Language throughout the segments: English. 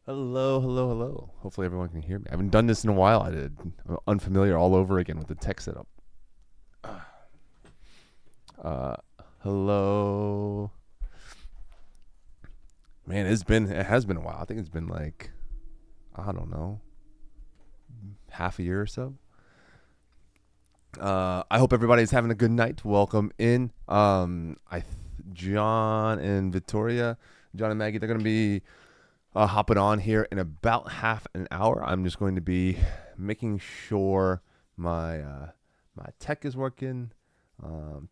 Hello, hello, hello. Hopefully everyone can hear me. I haven't done this in a while. I did unfamiliar all over again with the tech setup. Uh, hello. Man, it has been a while. I think it's been like I don't know, half a year or so. I hope everybody's having a good night. Welcome in. John and Victoria, John and Maggie, they're gonna be hopping on here in about half an hour. I'm just going to be making sure my tech is working.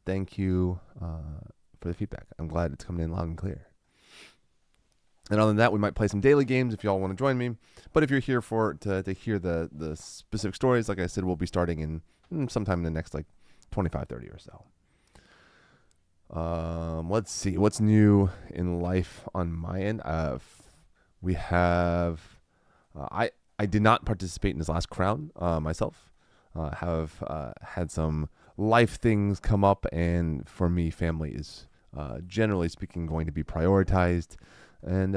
Thank you for the feedback. I'm glad it's coming in loud and clear. And other than that, we might play some daily games if y'all want to join me. But if you're here to hear the specific stories, like I said, we'll be starting in sometime in the next like 25, 30 or so. Let's see what's new in life on my end. We have I did not participate in this last crown myself. Have had some life things come up, and for me, family is generally speaking going to be prioritized. And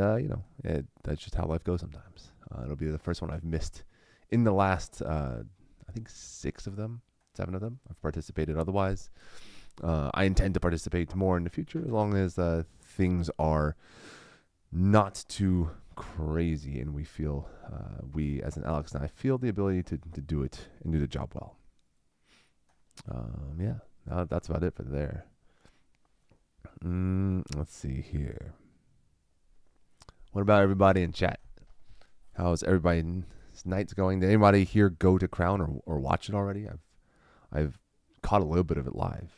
that's just how life goes sometimes. It'll be the first one I've missed in the last I think 7 of them I've participated otherwise. I intend to participate more in the future as long as things are not too crazy and we as an Alex and I feel the ability to do it and do the job well. That's about it for there. Let's see here. What about everybody in chat? How's everybody's nights going? Did anybody here go to Crown or watch it already? I've caught a little bit of it live.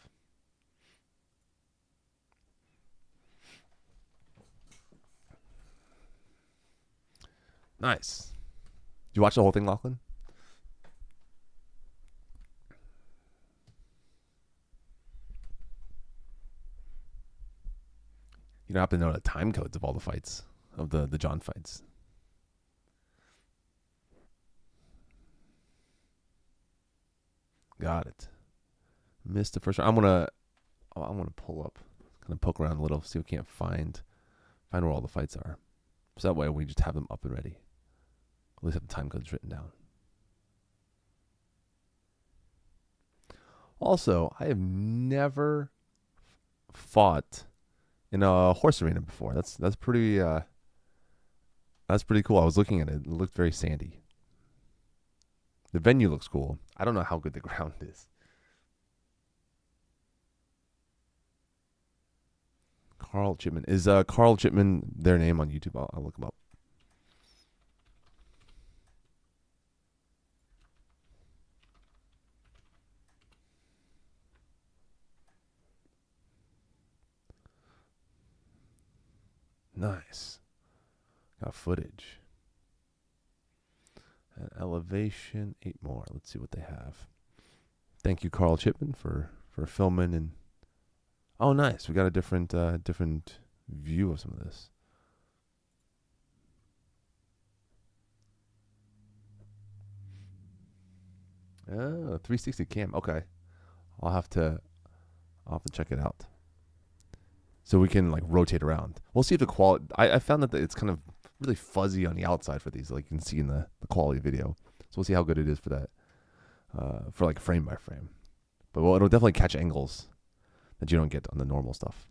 Nice. Did you watch the whole thing, Lachlan? You don't happen to know the time codes of all the fights, of the John fights. Got it. Missed the first round. I want to pull up, kind of poke around a little, see if we can't find where all the fights are. So that way we just have them up and ready. At least have the time codes written down. Also, I have never fought in a horse arena before. That's pretty cool. I was looking at it. It looked very sandy. The venue looks cool. I don't know how good the ground is. Carl Chipman. Is Carl Chipman their name on YouTube? I'll look him up. Nice. Got footage. An elevation, 8 more. Let's see what they have. Thank you, Carl Chipman, for filming. And oh, nice. We got a different view of some of this. Oh, 360 cam. Okay. I'll have to check it out. So we can like rotate around. We'll see if the quality. I found that it's kind of really fuzzy on the outside for these, like you can see in the quality video. So we'll see how good it is for that, for like frame by frame. But it'll definitely catch angles that you don't get on the normal stuff.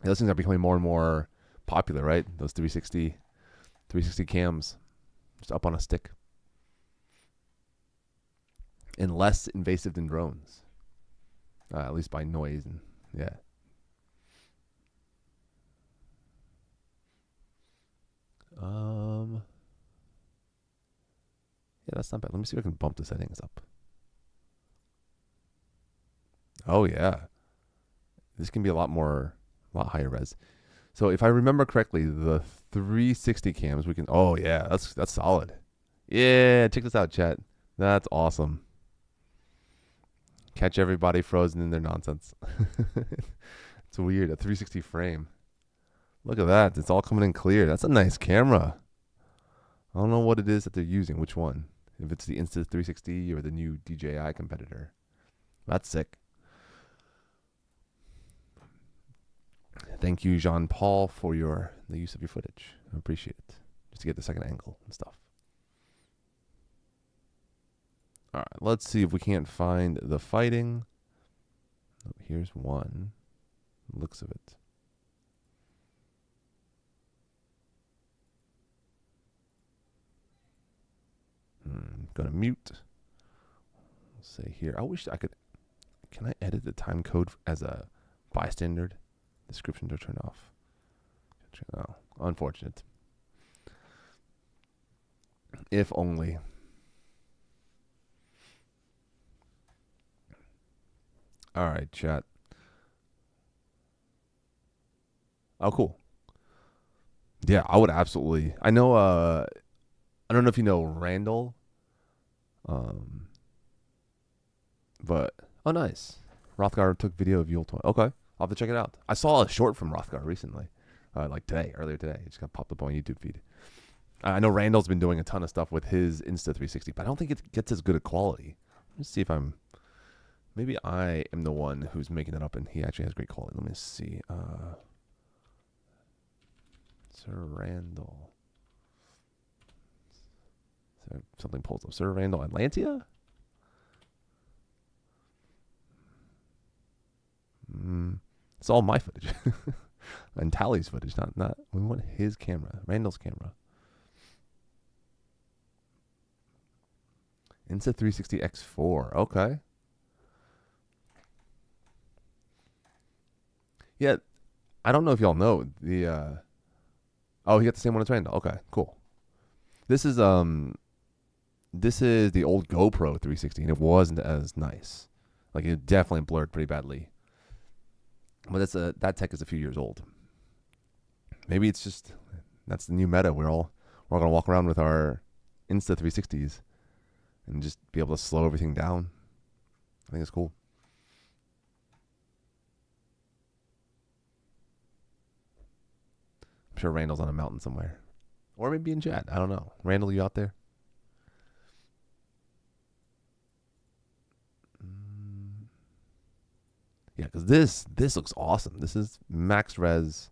Those things are becoming more and more popular, right? Those 360 cams, just up on a stick, and less invasive than drones, at least by noise and yeah. Yeah, that's not bad. Let me see if I can bump the settings up. Oh yeah, this can be a lot higher res. So if I remember correctly, the 360 cams we can. Oh yeah, that's solid. Yeah, check this out, chat. That's awesome. Catch everybody frozen in their nonsense. It's weird. A 360 frame. Look at that. It's all coming in clear. That's a nice camera. I don't know what it is that they're using. Which one? If it's the Insta360 or the new DJI competitor. That's sick. Thank you, Jean Paul, for the use of your footage. I appreciate it. to get the second angle and stuff. All right, let's see if we can't find the fighting. Oh, here's one. Looks of it. Gonna mute. Let's say here. I wish I could. Can I edit the time code as a bystander? Description to turn off. Oh, unfortunate. If only. All right, chat. Oh, cool. Yeah, I would absolutely. I know. I don't know if you know Randall. But oh, nice. Rothgar took video of Yule 20. Okay, I'll have to check it out. I saw a short from Rothgar recently, like earlier today. It just got popped up on my YouTube feed. I know Randall's been doing a ton of stuff with his Insta360, but I don't think it gets as good a quality. Let's see if maybe I am the one who's making it up, and he actually has great quality. Let me see. Sir Randall. So something pulls up. Sir Randall Atlantia? It's all my footage. And Tally's footage. Not. We want his camera. Randall's camera. Insta360 X4. Okay. Yeah. I don't know if y'all know the. Oh, he got the same one as Randall. Okay, cool. This is the old GoPro 360, and it wasn't as nice. Like, it definitely blurred pretty badly. But that tech is a few years old. Maybe it's just that's the new meta. We're all gonna walk around with our Insta360s and just be able to slow everything down. I think it's cool. I'm sure Randall's on a mountain somewhere. Or maybe in chat. I don't know. Randall, you out there? Yeah, because this looks awesome. This is max res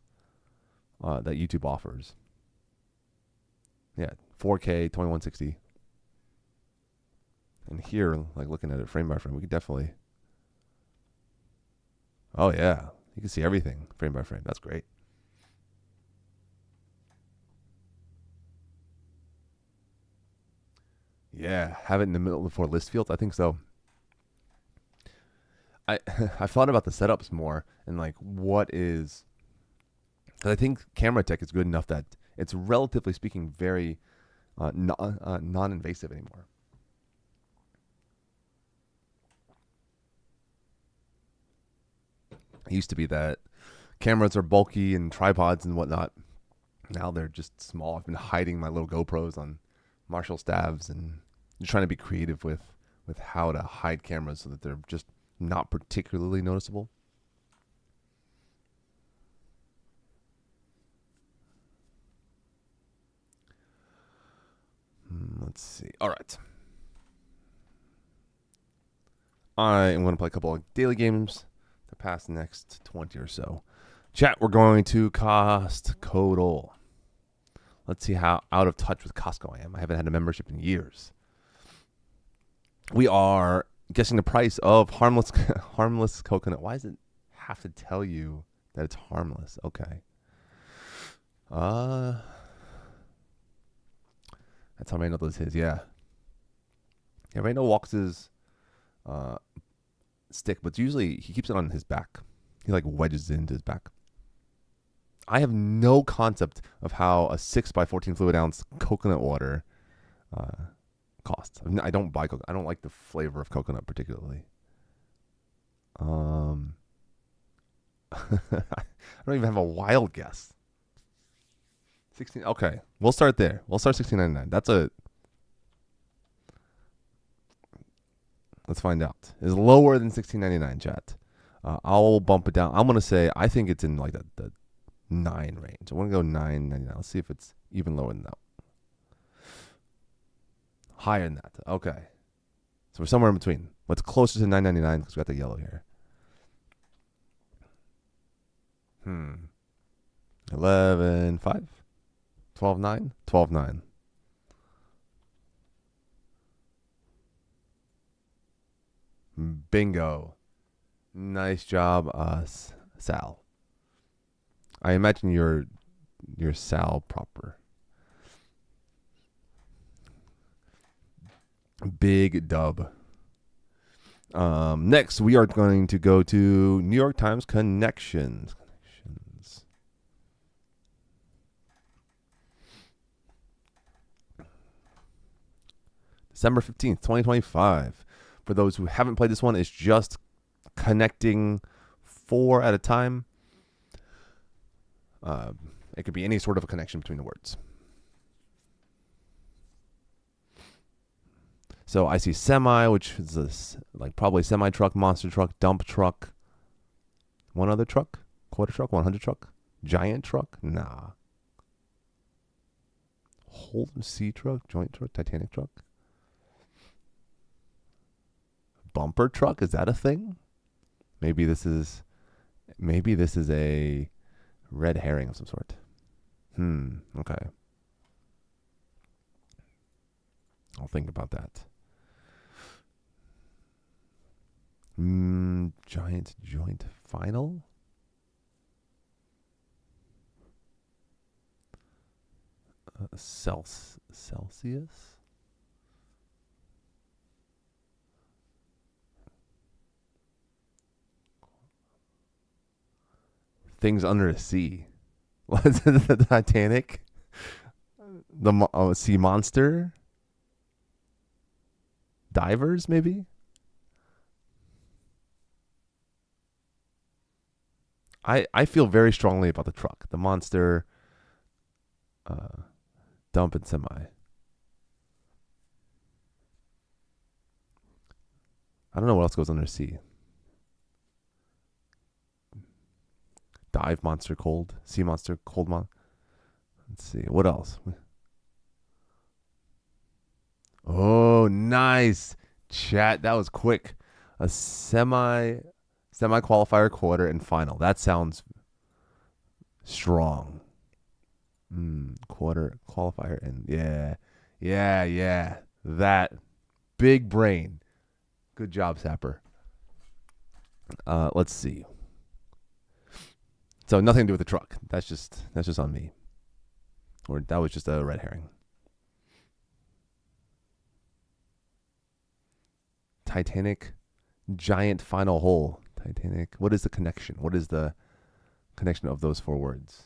that YouTube offers. Yeah, 4K, 2160. And here, like looking at it frame by frame, we could definitely. Oh yeah, you can see everything frame by frame. That's great. Yeah, have it in the middle of the 4 list fields. I think so. I've thought about the setups more and like what is. Because I think camera tech is good enough that it's relatively speaking very non-invasive anymore. It used to be that cameras are bulky and tripods and whatnot. Now they're just small. I've been hiding my little GoPros on Marshall staves and trying to be creative with how to hide cameras so that they're just not particularly noticeable. Let's see. All right. I am going to play a couple of daily games to pass the next 20 or so. Chat, we're going to Costco. Let's see how out of touch with Costco I am. I haven't had a membership in years. We are guessing the price of harmless coconut. Why does it have to tell you that it's harmless? Okay. That's how Randall does his, yeah. Yeah, Randall walks his stick, but usually he keeps it on his back. He like wedges it into his back. I have no concept of how a 6x14 fluid ounce coconut water costs. I don't buy coconut. I don't like the flavor of coconut particularly. I don't even have a wild guess. 16. Okay, we'll start there. We'll start $16.99. That's a. Let's find out. It's lower than $16.99, chat. I'll bump it down. I'm gonna say I think it's in like the 9 range. I want to go $9.99. Let's see if it's even lower than that. Higher than that. Okay. So we're somewhere in between. What's closer to $9.99 because we got the yellow here. 11.5. 12-9? 12-9. Bingo. Nice job, Sal. I imagine you're Sal proper. Big dub. Next, we are going to go to New York Times Connections. December 15th, 2025. For those who haven't played this one, it's just connecting 4 at a time. It could be any sort of a connection between the words. So I see semi, which is this, like probably semi truck, monster truck, dump truck. One other truck? Quarter truck? 100 truck? Giant truck? Nah. Holden C truck? Joint truck? Titanic truck? Bumper truck? Is that a thing? Maybe this is a red herring of some sort. Okay. I'll think about that. Giant joint final? Celsius? Things under the sea. Was it the Titanic? The sea monster? Divers, maybe? I feel very strongly about the truck. The monster, dump and semi. I don't know what else goes under the sea. Dive monster, cold. Sea monster, cold monster. Let's see. What else? Oh, nice. Chat. That was quick. A semi qualifier, quarter, and final. That sounds strong. Quarter, qualifier, and yeah. That big brain. Good job, Sapper. Let's see. So nothing to do with the truck. That's just on me. Or that was just a red herring. Titanic, giant final hole. Titanic. What is the connection? What is the connection of those 4 words?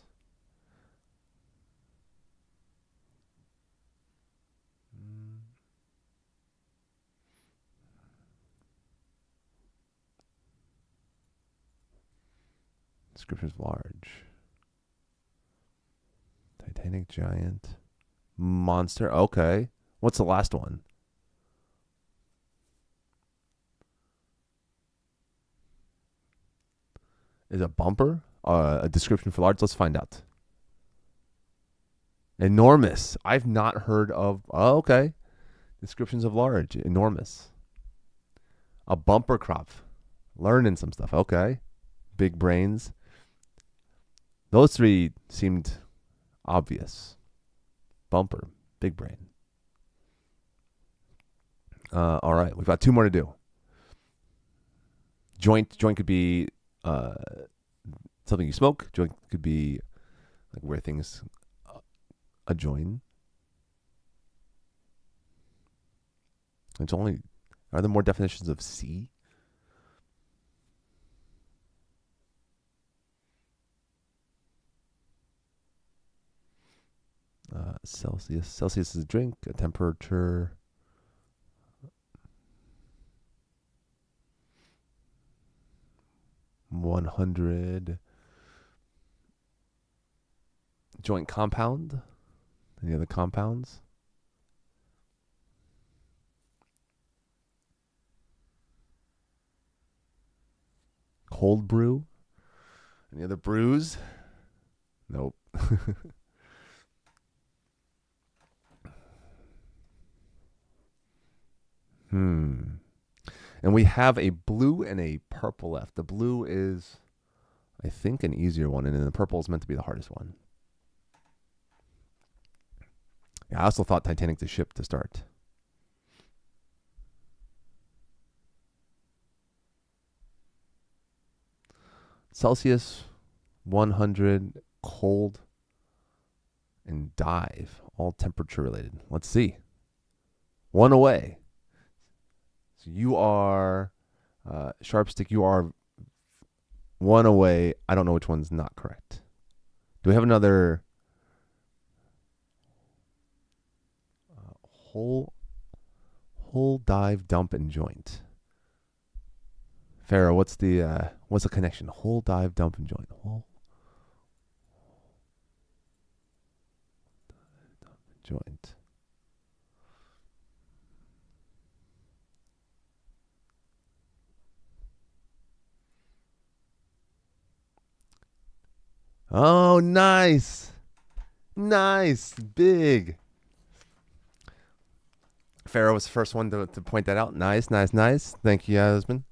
Description's large. Titanic, giant, monster. Okay. What's the last one? Is a bumper a description for large? Let's find out. Enormous. I've not heard of. Oh, okay. Descriptions of large. Enormous. A bumper crop. Learning some stuff. Okay. Big brains. Those 3 seemed obvious. Bumper. Big brain. All right. We've got 2 more to do. Joint could be something you smoke. Joint could be like where things adjoin. Are there more definitions of sea? Celsius. Celsius is a drink, a temperature. $100. Joint compound. Any other compounds? Cold brew. Any other brews? Nope. And we have a blue and a purple left. The blue is, I think, an easier one, and then the purple is meant to be the hardest one. Yeah, I also thought Titanic's a ship to start. Celsius 100, cold, and dive. All temperature related. Let's see. One away. So you are, Sharpstick, you are one away. I don't know which one's not correct. Do we have another hole, dive, dump, and joint? Pharaoh, what's the connection? Hole, dive, dump, and joint. Hole, dump, and joint. Oh, nice. Nice. Big. Pharaoh was the first one to point that out. Nice, nice, nice. Thank you, husband.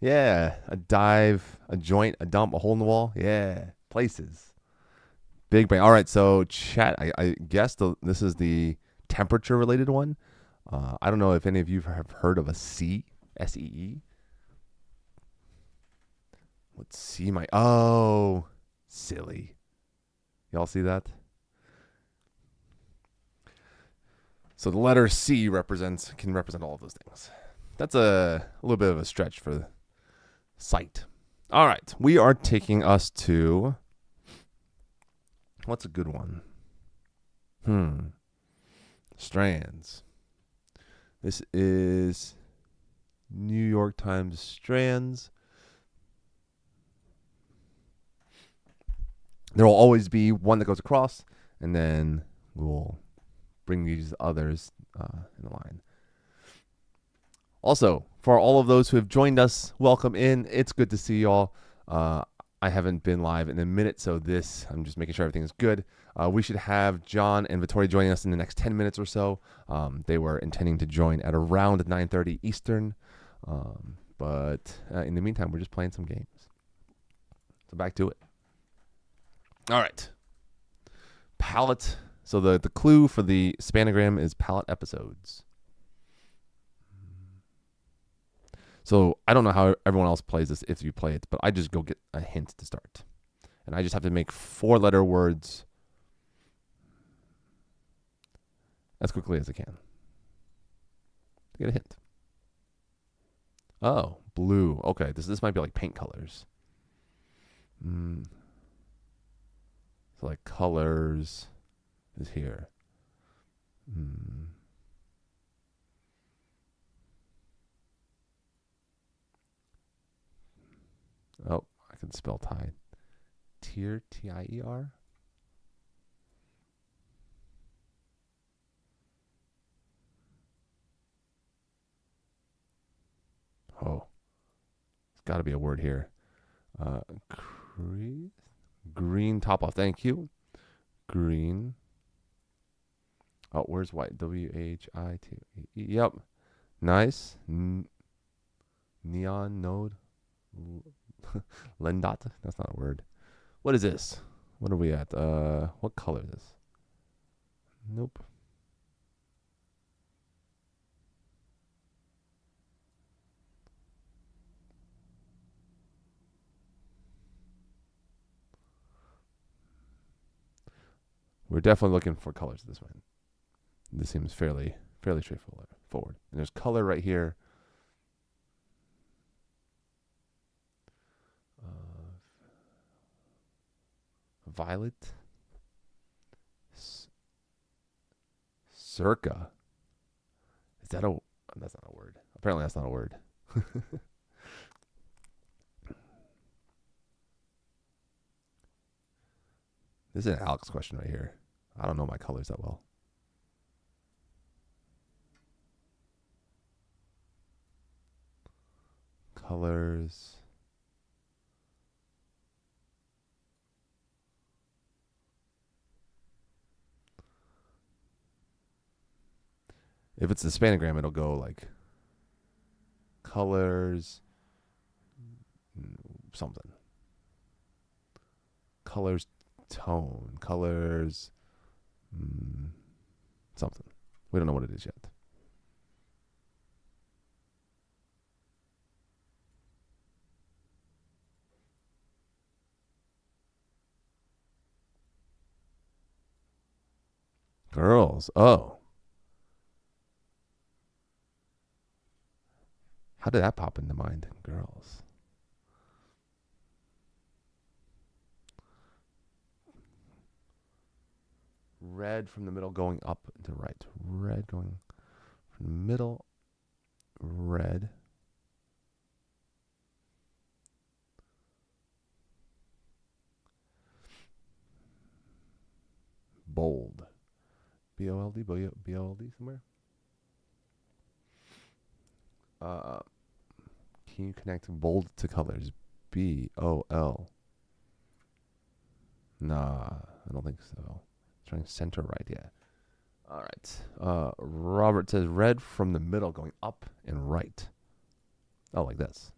Yeah. A dive, a joint, a dump, a hole in the wall. Yeah. Places. Big brain. All right. So, chat, I guess this is the temperature related one. I don't know if any of you have heard of a SEE, SEE. Let's see my. Oh, silly. Y'all see that? So the letter C can represent all of those things. That's a little bit of a stretch for the sight. All right, we are taking us to, what's a good one? Strands. This is New York Times strands. There will always be one that goes across, and then we'll bring these others in the line. Also, for all of those who have joined us, welcome in. It's good to see y'all. I haven't been live in a minute, so I'm just making sure everything is good. We should have John and Vittoria joining us in the next 10 minutes or so. They were intending to join at around 9:30 Eastern. But in the meantime, we're just playing some games. So back to it. All right. Palette. So the clue for the spanagram is palette episodes. So I don't know how everyone else plays this if you play it, but I just go get a hint to start. And I just have to make 4-letter words as quickly as I can to get a hint. Oh, blue. Okay, this might be like paint colors. So like colors is here. Oh, I can spell tide. Tier, T-I-E-R. Oh, it's got to be a word here. Green top off. Thank you. Green. Oh, where's white? W-H-I-T-E. Yep. Nice. Neon node. Lendot. That's not a word. What is this? What are we at? What color is this? Nope. We're definitely looking for colors this one. This seems fairly straightforward. And there's color right here. Violet. Circa. Is that a? That's not a word. Apparently, that's not a word. This is an Alex question right here. I don't know my colors that well. Colors. If it's a spanagram, it'll go like colors, something. Colors, tone, colors. something. We don't know what it is yet. Girls. Oh. How did that pop into mind? Girls. Red from the middle going up to right. Red going from the middle. Red. Bold. B-O-L-D? B-O-L-D somewhere? Can you connect bold to colors? B-O-L. Nah, I don't think so. Trying center right, yeah. All right. Robert says red from the middle going up and right. Oh, like this.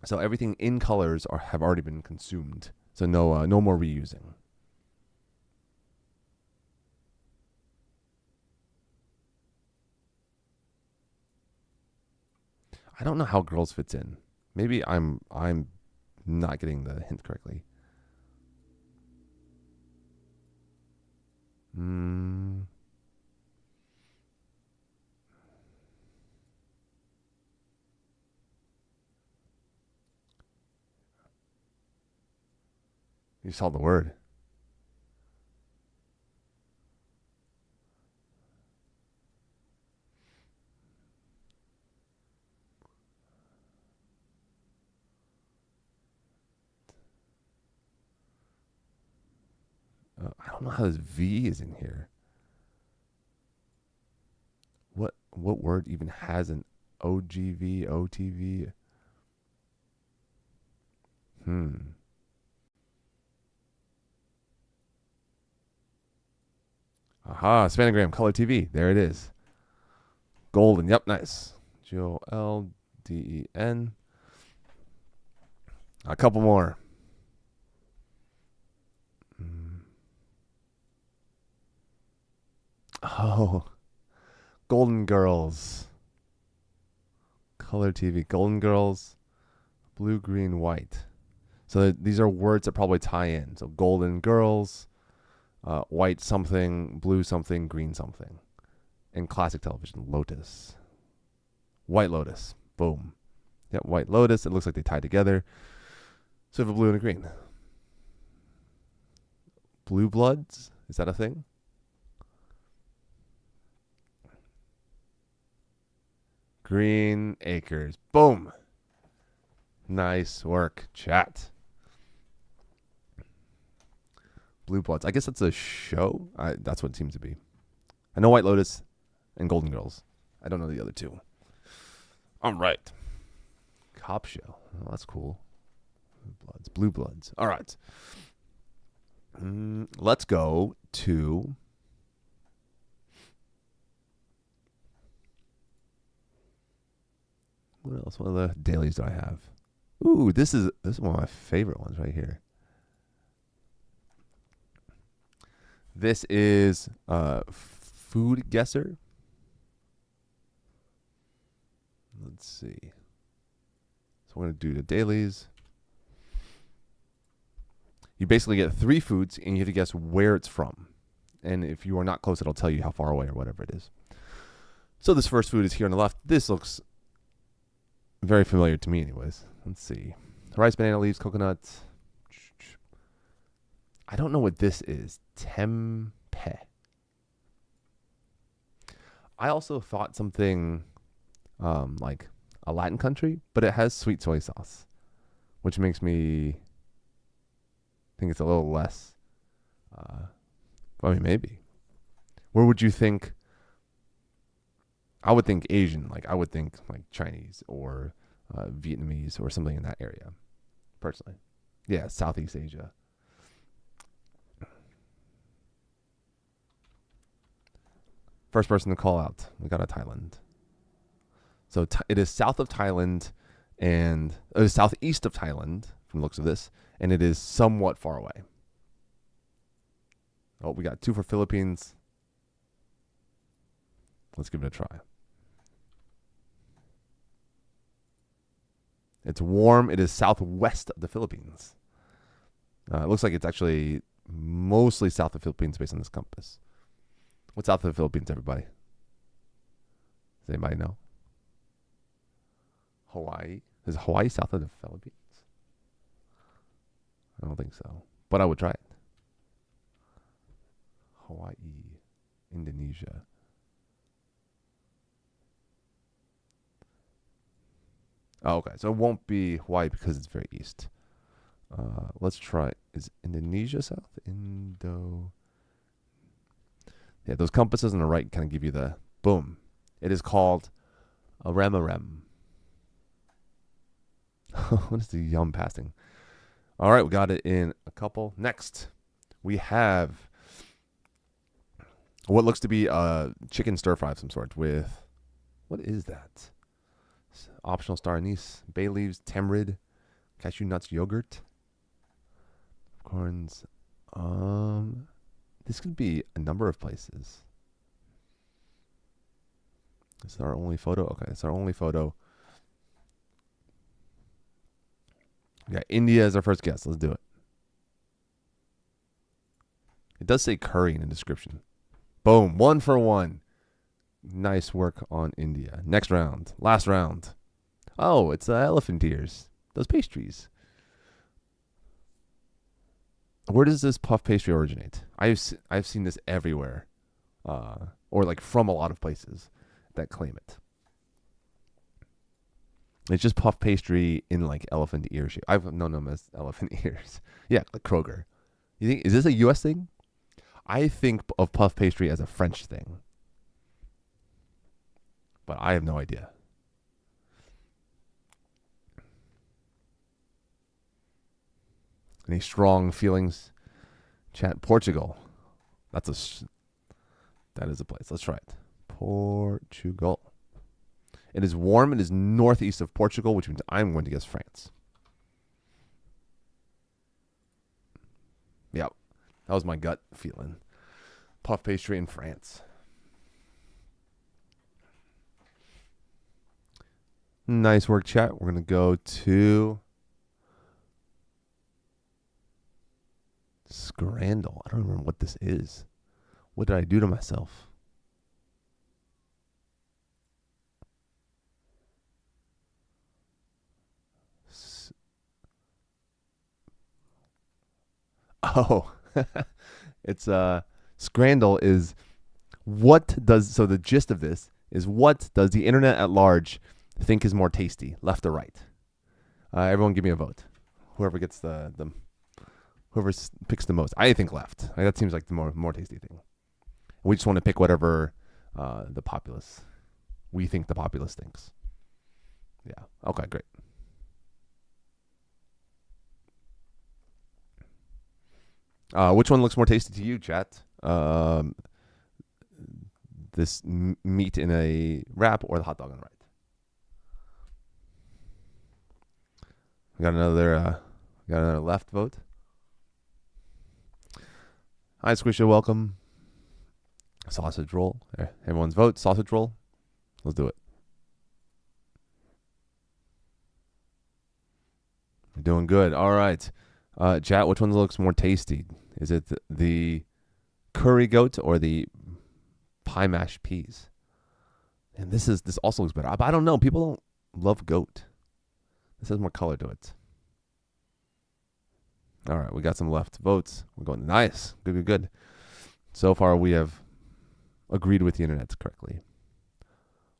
So everything in colors have already been consumed. So no more reusing. I don't know how girls fits in. Maybe I'm not getting the hint correctly. You saw the word. I don't know how this V is in here. What word even has an OGV, OTV? Aha, Spanagram, color TV. There it is. Golden. Yep, nice. Golden. A couple more. Oh, Golden Girls. Color TV. Golden Girls. Blue, green, white. So these are words that probably tie in. So Golden Girls, white something, blue something, green something. In classic television, Lotus. White Lotus. Boom. Yep, White Lotus. It looks like they tie together. So we have a blue and a green. Blue Bloods? Is that a thing? Green Acres. Boom. Nice work, chat. Blue Bloods. I guess that's a show. That's what it seems to be. I know White Lotus and Golden Girls. I don't know the other two. All right. Cop show. Oh, that's cool. Blue Bloods. All right. Let's go to... What else? What other dailies do I have? Ooh, this is one of my favorite ones right here. This is Food Guesser. Let's see. So we're going to do the dailies. You basically get 3 foods, and you have to guess where it's from. And if you are not close, it'll tell you how far away or whatever it is. So this first food is here on the left. This looks very familiar to me anyways. Let's see. Rice, banana leaves, coconut. I don't know what this is. Tempeh. I also thought something like a Latin country, but it has sweet soy sauce, which makes me think it's a little less. I mean, maybe. Where would you think? I would think Asian. Like I would think like Chinese or Vietnamese or something in that area. Personally, yeah, Southeast Asia. First person to call out. We got a Thailand. So it is south of Thailand and southeast of Thailand from the looks of this, and it is somewhat far away. Oh, we got 2 for Philippines. Let's give it a try. It's warm. It is southwest of the Philippines. It looks like it's actually mostly south of the Philippines based on this compass. What's south of the Philippines, everybody? Does anybody know? Hawaii. Is Hawaii south of the Philippines? I don't think so. But I would try it. Hawaii. Indonesia. Oh, okay. So it won't be Hawaii because it's very east. Let's try. Is Indonesia south? Yeah, those compasses on the right kind of give you the boom. It is called a remarem. What is the yum passing? All right, we got it in a couple. Next, we have what looks to be a chicken stir fry of some sort with, what is that? Optional star anise, bay leaves, tamarind, cashew nuts, yogurt, corns. This could be a number of places. This is our only photo. Okay, it's our only photo. Yeah, India is our first guess. Let's do it. It does say curry in the description. Boom, 1 for 1. Nice work on India. Next round, last round. Oh, it's elephant ears. Those pastries. Where does this puff pastry originate? I've seen this everywhere, or like from a lot of places that claim it. It's just puff pastry in like elephant ear shape. I've known them as elephant ears. Yeah, like Kroger. You think, is this a U.S. thing? I think of puff pastry as a French thing, but I have no idea. Any strong feelings? Chat. Portugal. That is a place. Let's try it. Portugal. It is warm. It is northeast of Portugal, which means I'm going to guess France. Yep. That was my gut feeling. Puff pastry in France. Nice work, chat. We're going to go to Scrandal. I don't remember what this is. What did I do to myself? Oh, it's Scrandal is so the gist of this is, what does the internet at large think is more tasty, left or right? Everyone give me a vote. Whoever gets whoever picks the most. I think left. That seems like the more tasty thing. We just want to pick whatever we think the populace thinks. Yeah. Okay, great. Which one looks more tasty to you, chat? This meat in a wrap or the hot dog on the right? We got another left vote. Hi, Squisha, welcome. Sausage roll. There, everyone's vote. Sausage roll. Let's do it. We're doing good. All right. Chat, which one looks more tasty? Is it the curry goat or the pie mashed peas? And this also looks better. I don't know. People don't love goat. This has more color to it. All right, we got some left votes. We're going nice. Good. So far, we have agreed with the internet correctly.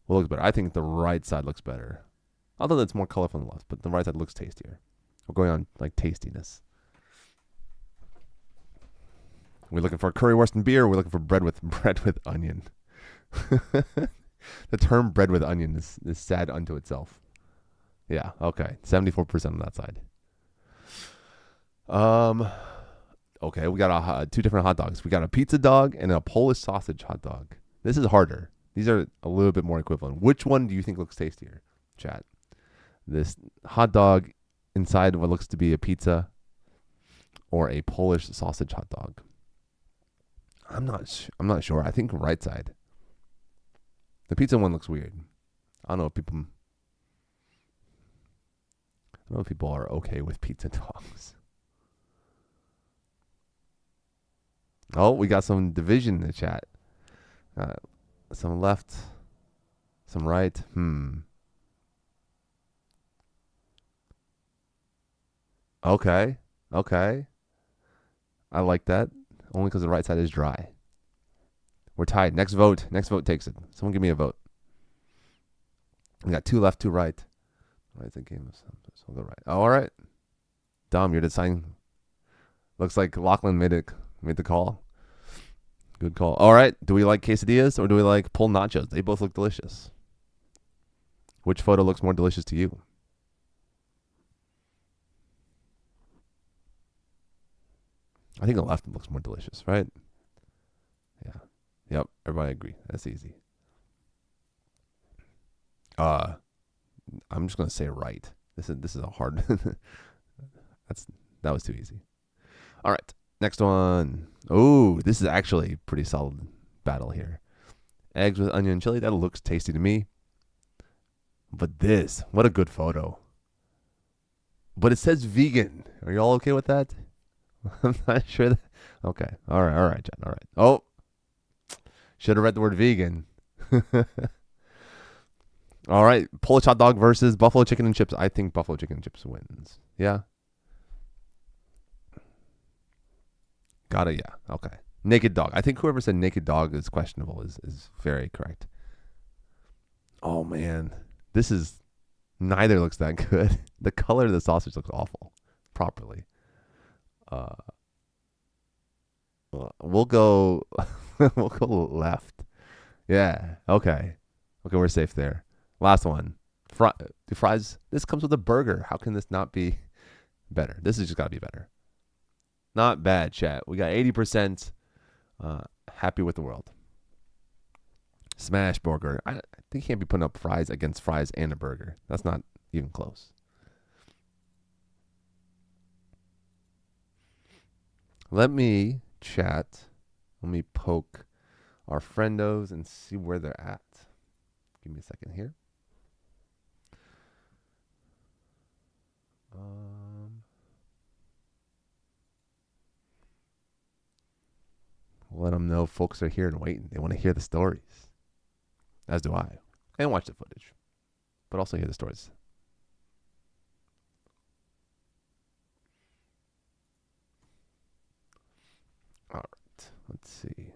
What looks better? I think the right side looks better. Although it's more colorful than the left, but the right side looks tastier. We're going on like tastiness. We're looking for currywurst and beer. We're looking for bread with onion. The term bread with onion is sad unto itself. Yeah, okay. 74% on that side. Okay, we got two different hot dogs. We got a pizza dog and a Polish sausage hot dog. This is harder. These are a little bit more equivalent. Which one do you think looks tastier, chat? This hot dog inside what looks to be a pizza or a Polish sausage hot dog? I'm not sure. I think right side. The pizza one looks weird. I don't know if people. I don't know if people are okay with pizza dogs. Oh, we got some division in the chat. Some left, some right. Okay. Okay. I like that. Only because the right side is dry. We're tied. Next vote. Next vote takes it. Someone give me a vote. We got 2 left, 2 right. Right, the game is so we'll go right. Oh, all right. Dom, you're deciding. Looks like Lachlan made the call. Good call. All right. Do we like quesadillas or do we like pulled nachos? They both look delicious. Which photo looks more delicious to you? I think the left looks more delicious, right? Yeah. Yep. Everybody agree. That's easy. I'm just gonna say right. This is a hard. that was too easy. All right. Next one. Oh, this is actually a pretty solid battle here. Eggs with onion and chili. That looks tasty to me. But this, what a good photo. But it says vegan. Are you all okay with that? I'm not sure. Okay. All right, John. All right. Oh, should have read the word vegan. All right. Polish hot dog versus buffalo chicken and chips. I think buffalo chicken and chips wins. Yeah. Yeah. Okay. Naked dog. I think whoever said naked dog is questionable is very correct. Oh, man. This is. Neither looks that good. The color of the sausage looks awful. Properly. We'll go. We'll go left. Yeah. Okay. Okay, we're safe there. Last one. Fries. This comes with a burger. How can this not be better? This has just got to be better. Not bad, chat. We got 80% happy with the world. Smash burger. I think you can't be putting up fries against fries and a burger. That's not even close. Let me chat. Let me poke our friendos and see where they're at. Give me a second here. Let them know folks are here and waiting. They want to hear the stories. As do I. And watch the footage. But also hear the stories. All right. Let's see.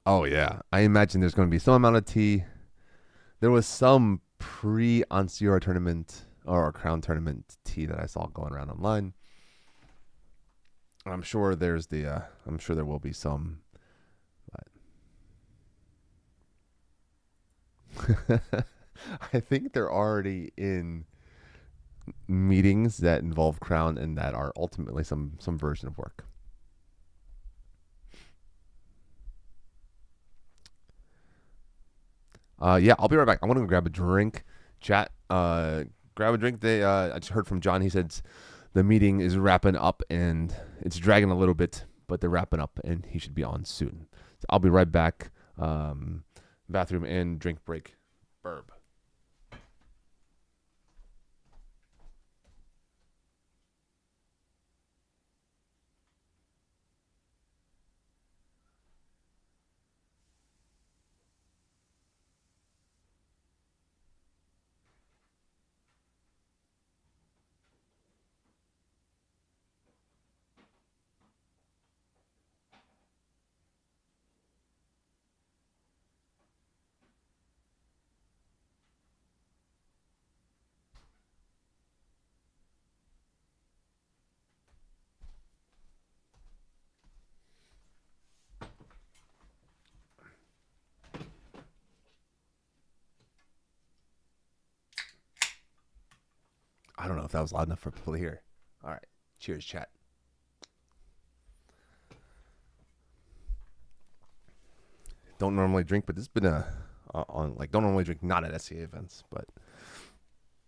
Oh, yeah. I imagine there's going to be some amount of tea. There was some pre-Ansteorra tournament or Crown tournament tea that I saw going around online. I'm sure there's I'm sure there will be some. I think they're already in meetings that involve Crown and that are ultimately some version of work. Yeah, I'll be right back. I'm gonna go grab a drink. Chat, grab a drink. I just heard from John. He said the meeting is wrapping up and it's dragging a little bit, but they're wrapping up and he should be on soon. So I'll be right back. Bathroom and drink break. Burb. I don't know if that was loud enough for people to hear. All right. Cheers, chat. Don't normally drink, but this has been don't normally drink not at SCA events, but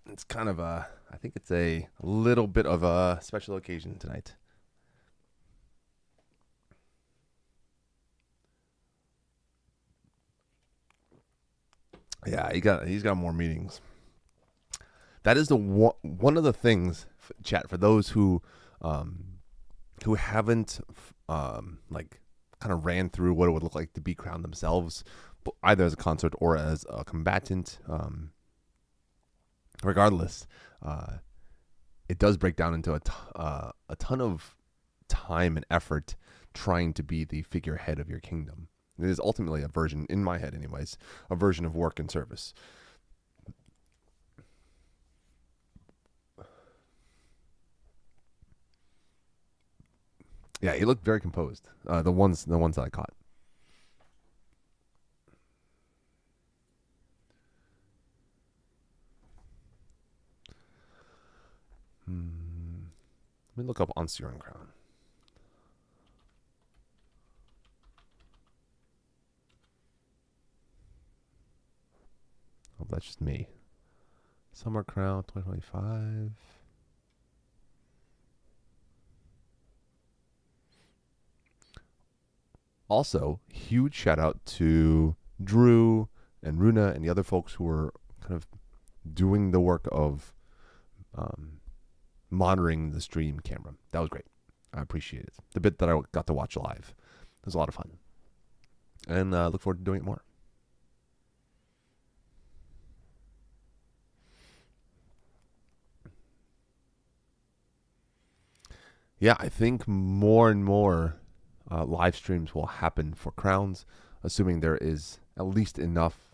it's kind of I think it's a little bit of a special occasion tonight. Yeah, he's got more meetings. That is one of the things, chat, for those who haven't kind of ran through what it would look like to be crowned themselves, either as a consort or as a combatant. Regardless, it does break down into a ton of time and effort trying to be the figurehead of your kingdom. It is ultimately a version, in my head anyways, a version of work and service. Yeah, he looked very composed. The ones that I caught. Let me look up Ansteorra Crown. Oh, that's just me. Summer Crown 2025. Also, huge shout out to Drew and Runa and the other folks who were kind of doing the work of monitoring the stream camera. That was great. I appreciate it. The bit that I got to watch live. It was a lot of fun. And look forward to doing it more. Yeah, I think more and more live streams will happen for crowns, assuming there is at least enough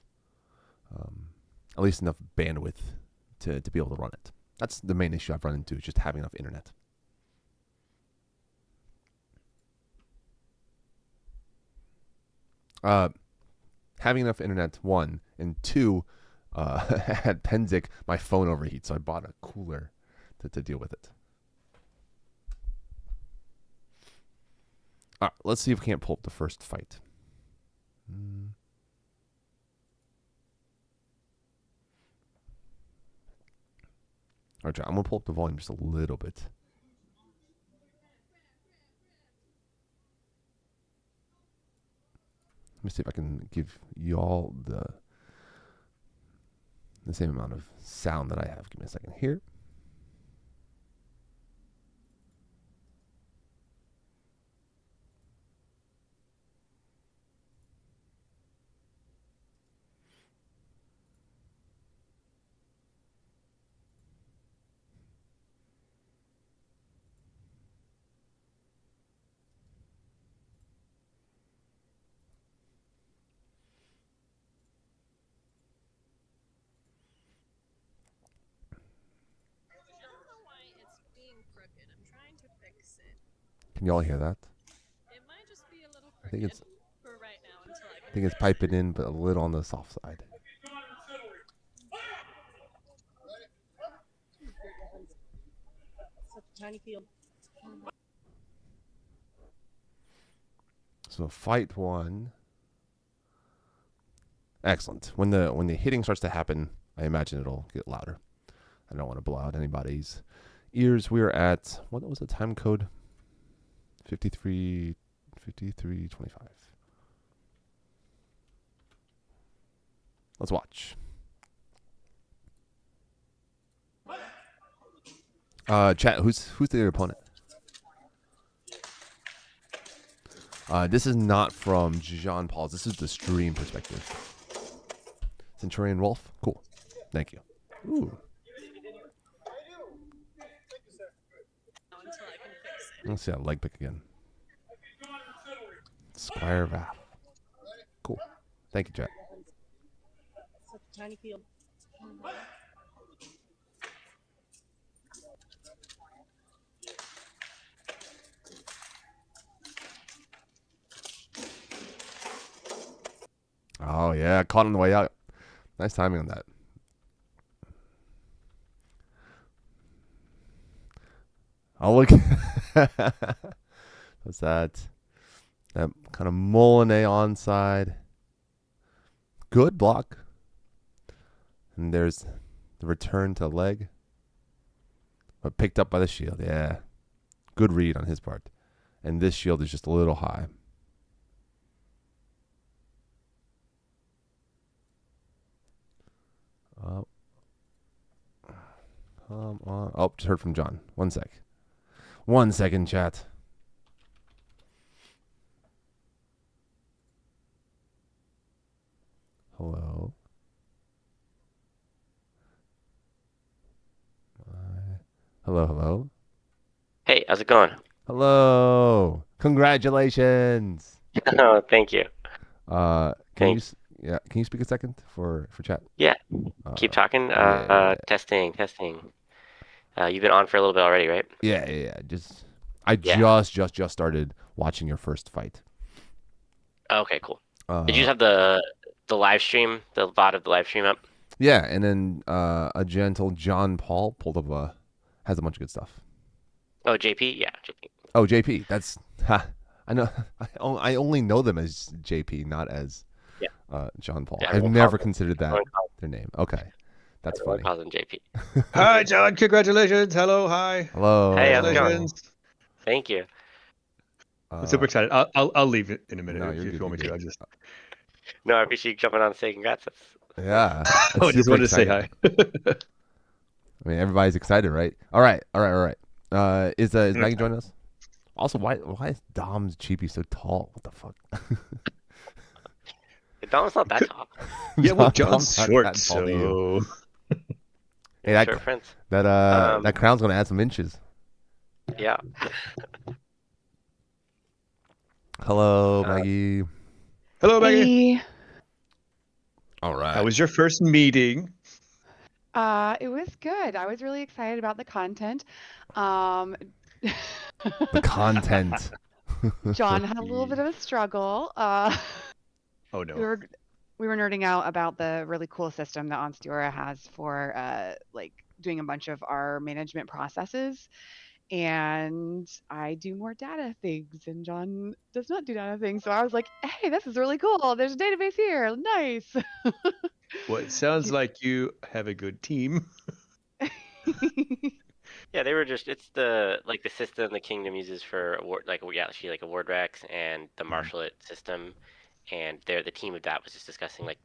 bandwidth to be able to run it. That's the main issue I've run into, is just having enough internet. Having enough internet, one, and two, at Penzik, my phone overheats, so I bought a cooler to deal with it. All right, let's see if we can't pull up the first fight. All right, I'm going to pull up the volume just a little bit. Let me see if I can give y'all the same amount of sound that I have. Give me a second here. Can y'all hear that? It might just be a little I think it's for right now until I think it's piping in, but a little on the soft side. Such a tiny field. So fight one. Excellent. When the hitting starts to happen, I imagine it'll get louder. I don't want to blow out anybody's ears. We're at, what was the time code? 53:25. Let's watch. Chat, who's the opponent? This is not from Jean Paul's. This is the stream perspective. Centurion Wolf? Cool. Thank you. Ooh. Let's see that leg pick again. Squire Vath. Cool. Thank you, chat. Such a tiny field. Oh, yeah. Caught on the way out. Nice timing on that. I'll look. What's that? That kind of Molinet onside. Good block. And there's the return to leg. But picked up by the shield. Yeah. Good read on his part. And this shield is just a little high. Oh. Come on. Oh, just heard from John. 1 sec. 1 second, chat. Hello. Hello, hello. Hey, how's it going? Hello. Congratulations. Oh, thank you. Can Thank you can you speak a second for chat? Yeah, keep talking. Yeah. Testing, testing. You've been on for a little bit already, right? Yeah. I Yeah. just started watching your first fight. Okay, cool. Did you Uh just have the live stream, the VOD of the live stream up? yeah, and then a gentle John Paul pulled up has a bunch of good stuff. Oh, JP? Yeah, JP. Oh, JP. That's I know I only know them as JP, not as Yeah. John Paul. Yeah, I've everyone never calls him. considered that Everyone calls, their name. Okay. That's everyone funny. calls him JP. Hi, John. Congratulations. Hello. Hi. Hey, how's it going? Congratulations. Thank you. I'm super excited. I'll leave it in a minute No, if you're you good. want me You're to. I good. just No, I appreciate you jumping on and saying congrats. That's Yeah. I just super wanted to say exciting. hi. I mean, everybody's excited, right? All right. Is Maggie joining us? Also, why is Dom's cheapy so tall? What the fuck? Dom's not that tall. Yeah, well, John's Dom's not short, that tall to you. so Hey, that Short friends. that crown's gonna add some inches. Yeah. Hello, Maggie. hello, Maggie. Hey, All right. How was your first meeting? it was good. I was really excited about the content. Um, The content. John had a little bit of a struggle. Oh we no. were nerding out about the really cool system that Ansteorra has for like doing a bunch of our management processes. And I do more data things, and John does not do data things. So I was like, "Hey, this is really cool. There's a database here. Nice." Well, it sounds like you have a good team. Yeah, they were just it's the system the kingdom uses for actually like award recs and the marshalate system, and the team of that was just discussing like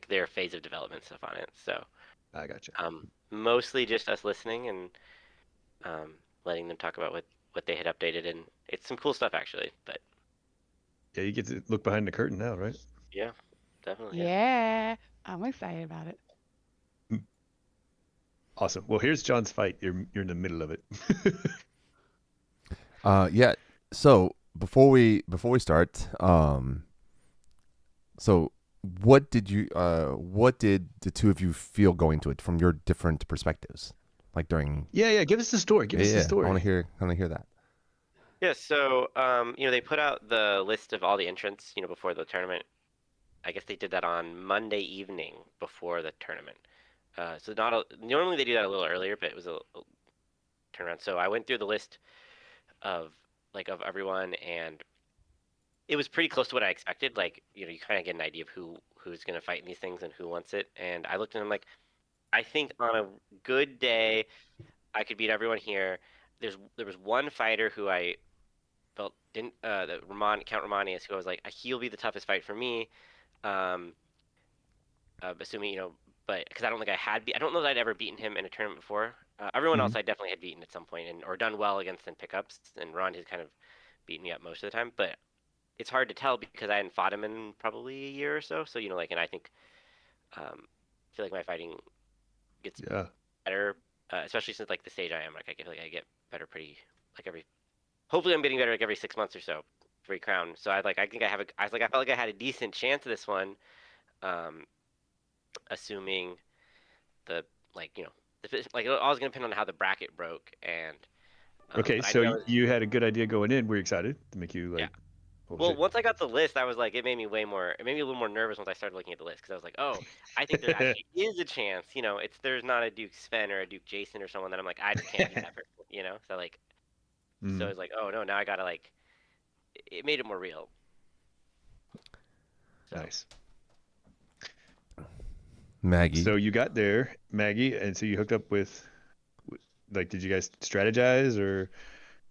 their phase of development stuff on it. So I gotcha. mostly just us listening and letting them talk about what they had updated, and it's some cool stuff actually. But Yeah, you get to look behind the curtain now, right? yeah, definitely. Yeah. Yeah, I'm excited about it. Awesome. Well, here's John's fight. You're in the middle of it. Yeah. So before we start, so what did the two of you feel going to it from your different perspectives, like during? Yeah. Give us the story. Give us the story. I want to hear that. Yeah. So they put out the list of all the entrants, before the tournament. I guess they did that on Monday evening before the tournament. So normally they do that a little earlier, but it was a turnaround. So I went through the list of everyone, and it was pretty close to what I expected. Like, you kind of get an idea of who's going to fight in these things and who wants it. And I looked at them like, I think on a good day, I could beat everyone here. There was one fighter who I felt didn't Count Romanius, who I was like, he'll be the toughest fight for me. Assuming but because I don't think I don't know that I'd ever beaten him in a tournament before. Everyone else I definitely had beaten at some point or done well against in pickups, and Ron has kind of beaten me up most of the time. But it's hard to tell because I hadn't fought him in probably a year or so. So and I think I feel like my fighting gets better, especially since like the stage I am. Like I feel like I get better pretty hopefully I'm getting better like every 6 months or so for crown. So I think I felt like I had a decent chance of this one. Assuming it all is going to depend on how the bracket broke. And Okay, so you had a good idea going in. Were you excited to make you like? Yeah. Well, once I got the list, I was like, it made me a little more nervous once I started looking at the list, because I was like, oh, I think there actually is a chance. There's not a Duke Sven or a Duke Jason or someone that I'm like, I just can't beat that person. you know. So like, so it's like, oh no, now I gotta like, it made it more real. So. Nice. Maggie. So you got there, Maggie, and so you hooked up with, like, did you guys strategize, or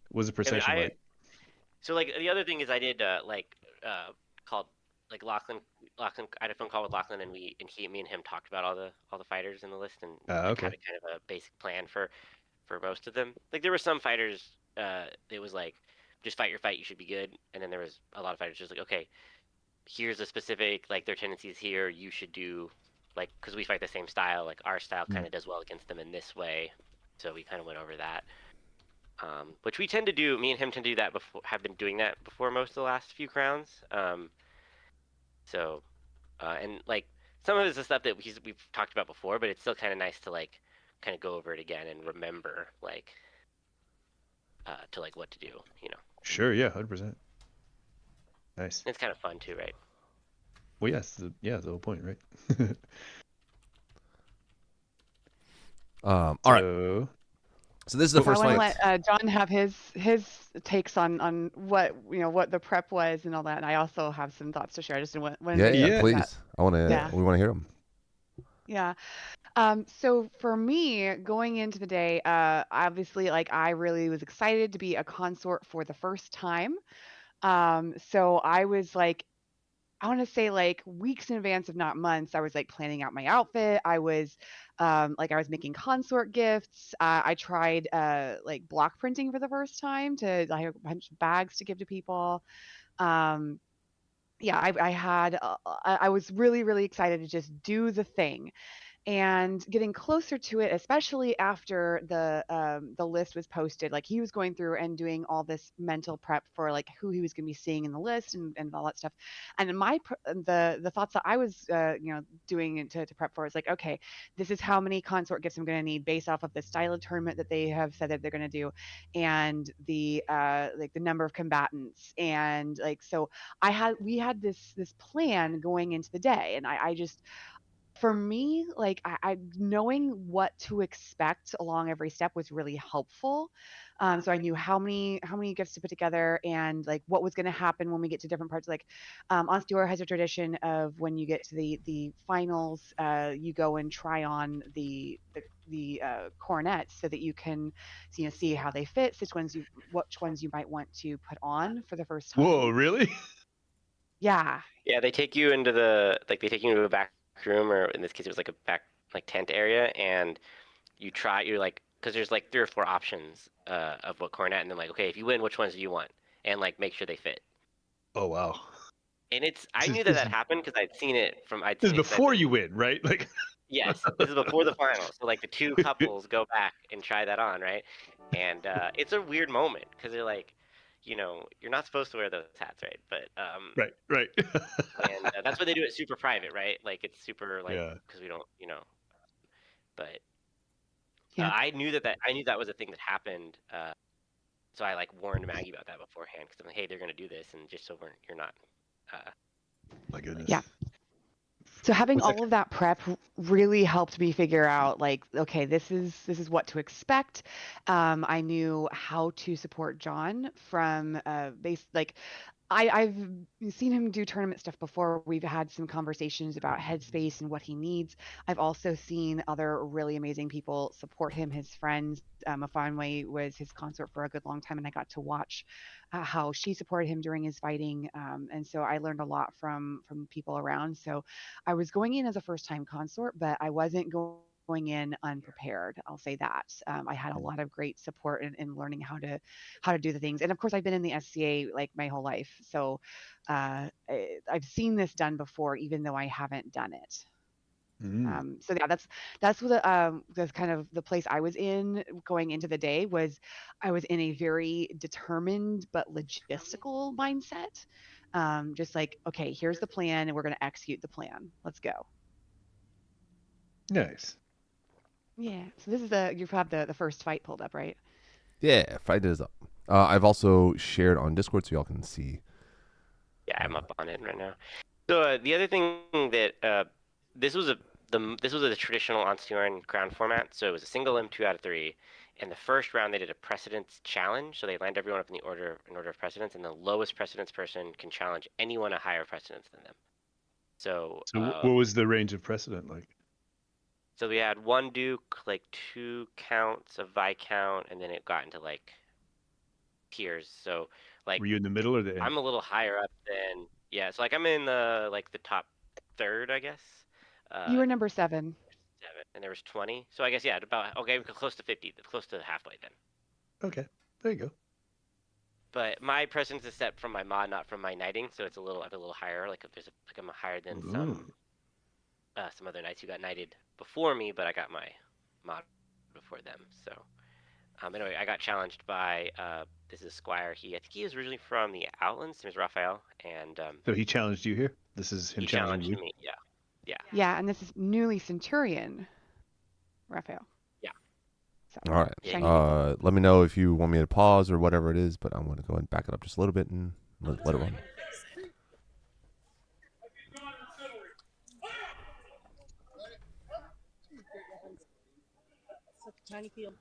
what was the procession like? So like the other thing is I did called like Lachlan. I had a phone call with Lachlan, and me and him talked about all the fighters in the list, and like, Okay. had a kind of a basic plan for most of them. Like there were some fighters, it was like just fight your fight, you should be good, and then there was a lot of fighters just like, okay, here's a specific, like their tendencies here, you should do, like, because we fight the same style, like our style kind of does well against them in this way, so we kind of went over that. Which we tend to do. Me and him tend to do that before. Have been doing that before most of the last few crowns. And like some of it's the stuff that we've talked about before, but it's still kind of nice to like kind of go over it again and remember like to like what to do. You know. Sure. Yeah. 100%. Nice. It's kind of fun too, right? Well, yes. The whole point, right? All right. So this is the first I fight. want to let John have his takes on what what the prep was and all that, and I also have some thoughts to share. I just want yeah, please. I want to. Yeah. We want to hear them. Yeah. So for me, going into the day, obviously, like I really was excited to be a consort for the first time. So I was like, I want to say like weeks in advance, if not months, I was like planning out my outfit. I was I was making consort gifts. I tried like block printing for the first time to I had a bunch of bags to give to people. Um, yeah, I had I was really really excited to just do the thing. And getting closer to it, especially after the list was posted, like he was going through and doing all this mental prep for like who he was going to be seeing in the list and all that stuff. And then the thoughts that I was doing to prep for is like, okay, this is how many consort gifts I'm going to need based off of the style of tournament that they have said that they're going to do, and the like the number of combatants, and like so we had this plan going into the day, and I just for me, like I knowing what to expect along every step was really helpful. So I knew how many gifts to put together and like what was going to happen when we get to different parts. Like Ansteorra has a tradition of when you get to the finals, you go and try on the coronets so that you can see how they fit, which ones you might want to put on for the first time. Whoa, really? Yeah. Yeah, they take you into a back room, or in this case it was like a back like tent area, and you're like, because there's like 3 or 4 options of what coronet, and then like, okay, if you win, which ones do you want, and like make sure they fit. Oh wow. And I knew that happened because this is before you win, right? Like yes, this is before the final, so like the 2 couples go back and try that on, right? And it's a weird moment because they're like, you're not supposed to wear those hats, right? But right. and that's why they do it super private, right? Like it's super like because we don't, But yeah. I knew that was a thing that happened. So I like warned Maggie about that beforehand because I'm like, hey, they're gonna do this, and just so you're not. My goodness. Yeah. So having all of that prep really helped me figure out like, okay, this is what to expect. I knew how to support John from I've seen him do tournament stuff before. We've had some conversations about headspace and what he needs. I've also seen other really amazing people support him, his friends. Afanwe was his consort for a good long time, and I got to watch how she supported him during his fighting. And so I learned a lot from people around. So I was going in as a first-time consort, but I wasn't going in unprepared. I'll say that. I had a lot of great support in learning how to do the things. And of course, I've been in the SCA like my whole life. So I've seen this done before, even though I haven't done it. So yeah, that's what the kind of the place I was in going into the day was. I was in a very determined but logistical mindset. Just like, okay, here's the plan, and we're going to execute the plan. Let's go. Nice. Yeah. So this is you have the first fight pulled up, right? Yeah, fight is up. I've also shared on Discord so y'all can see. Yeah, I'm up on it right now. So the other thing that this was a traditional Ansteorra Crown format. So it was a single M 2 out of 3, in the first round they did a precedence challenge, so they lined everyone up in order of precedence, and the lowest precedence person can challenge anyone a higher precedence than them. So what was the range of precedent like? So we had one Duke, like 2 counts of Viscount, and then it got into like tiers. So like Were you in the middle or the end? I'm a little higher up than so like I'm in the top third, I guess. You were number 7. 7, and there was 20. So I guess about close to 50, close to halfway then. Okay, there you go. But my precedence is set from my mod, not from my knighting, so it's a little higher. Like if I'm higher than some other knights who got knighted before me, but I got my mod before them. So anyway, I got challenged by this is Squire. I think he was originally from the Outlands. His name is Raphael, and so he challenged you here. This is him challenging you. Me. Yeah. Yeah, and this is newly Centurion, Raphael. Yeah. So, All right. yeah. Let me know if you want me to pause or whatever it is, but I'm going to go and back it up just a little bit and let it run. Such a tiny field.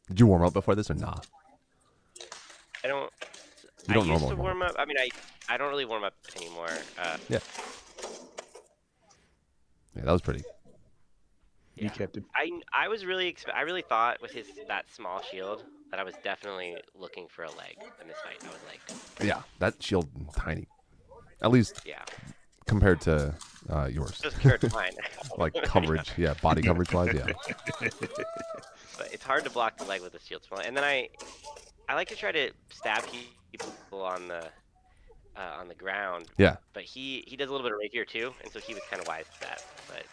Did you warm up before this or not? I don't. You don't I used normally to warm up. I mean, I don't really warm up anymore. Yeah, that was pretty. You kept him. I was really I really thought with that small shield that I was definitely looking for a leg in this fight. I was like, Yeah, that shield tiny. At least compared to yours. Just compared to mine. Like coverage, body coverage wise, yeah. But it's hard to block the leg with a shield small. And then I like to try to stab people on the ground. Yeah. But he does a little bit of rapier too, and so he was kind of wise to that. But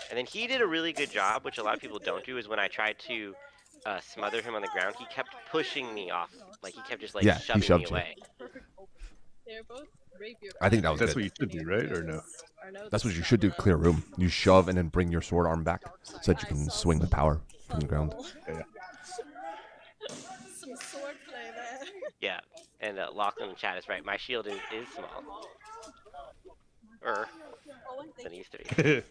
and then he did a really good job, which a lot of people don't do, is when I tried to smother him on the ground, he kept pushing me off. Like he kept just like shoving me away. They're both rapier. I think that was That's good. what you should do, right? Or no? That's what you should do. Clear room. You shove and then bring your sword arm back so that you can swing with power from the ground. Yeah. Some sword play there. Yeah, and Lachlan in the chat is right. My shield is small. Than it used to be.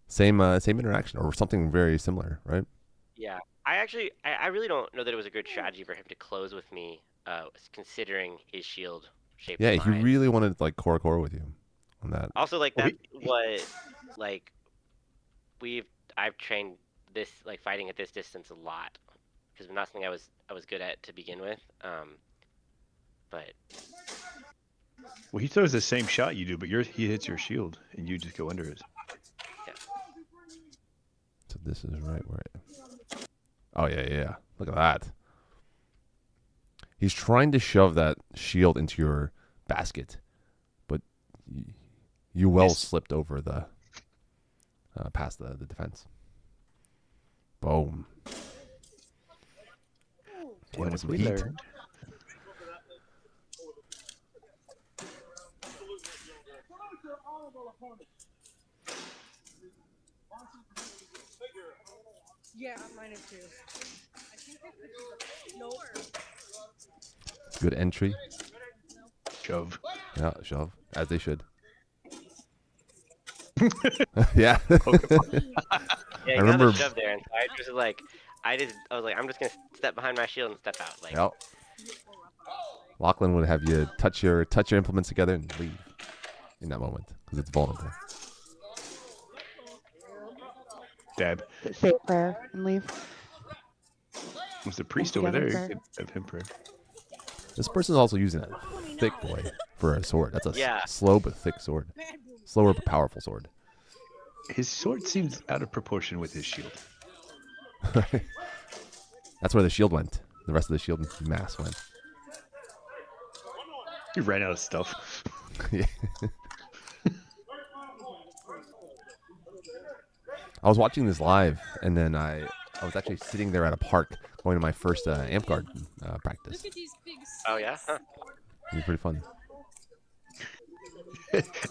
Same interaction or something very similar, right? Yeah, I really don't know that it was a good strategy for him to close with me, considering his shield shape. Yeah, he really wanted like core with you on that. Also, like that's what like I've trained this like fighting at this distance a lot because not something I was good at to begin with. But well, he throws the same shot you do, but he hits your shield and you just go under it. Yeah. So this is right where it... Oh yeah. Look at that. He's trying to shove that shield into your basket, but you slipped over the past the defense. Boom. What have we learned? Yeah, mine is too. Nope. Good entry. Shove. Yeah, shove. As they should. Yeah. Yeah, I remember shove there, and I was like, I was like, I'm just gonna step behind my shield and step out. Like, yep. Lachlan would have you touch your implements together and leave in that moment because it's vulnerable. Dab. Say a prayer and leave. Was the priest over there? You could have him pray. This person's also using a thick boy for a sword. That's a slow but thick sword. Slower but powerful sword. His sword seems out of proportion with his shield. That's where the shield went. The rest of the shield mass went. He ran out of stuff. Yeah. I was watching this live, and then I was actually sitting there at a park going to my first amp guard practice. Look at these big oh yeah, huh. It was pretty fun.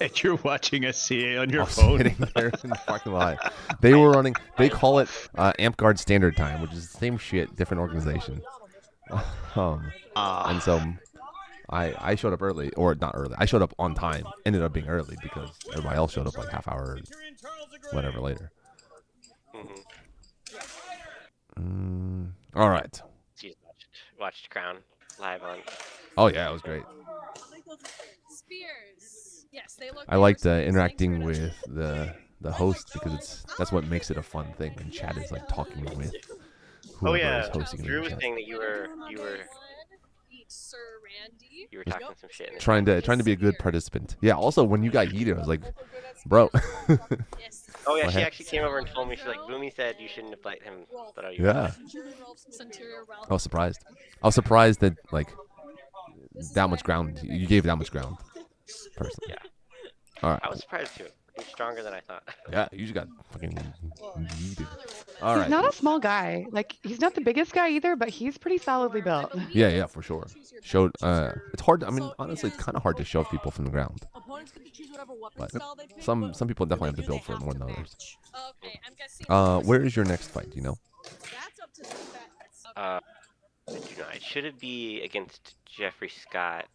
And you're watching SCA on I your was phone. sitting there in the parking lot. They were running. They call it Amp Guard Standard Time, which is the same shit, different organization. And so I showed up early, or not early. I showed up on time. Ended up being early because everybody else showed up like half hour, whatever later. All right. She's watched Crown live on. Oh yeah, it was great. Spears. Yes, they look. I liked interacting with the host because that's what makes it a fun thing. And chat is like talking with whoever is hosting Drew the was chat. saying that you were Sir Randy. you were talking some shit. In the Trying to be a good participant. Yeah. Also, when you got heated, I was like, bro. Oh yeah, What she happened? actually came over and told me. She's like, Boomy said you shouldn't invite him, but you Yeah. I was surprised. I was surprised that like that much ground. You gave that much ground. Personally. Yeah. All right. I was surprised too. He's stronger than I thought. Yeah, you just got fucking yeeted. All He's right. not a small guy. Like he's not the biggest guy either, but he's pretty solidly built. Yeah, for sure. Showed. It's hard. I mean, honestly, it's kind of hard to shove people from the ground. But some people definitely have to build for it more than others. Okay, I'm guessing. Where is your next fight? Do you know? That's up to the vets. I do not. Should it be against Jeffrey Scott?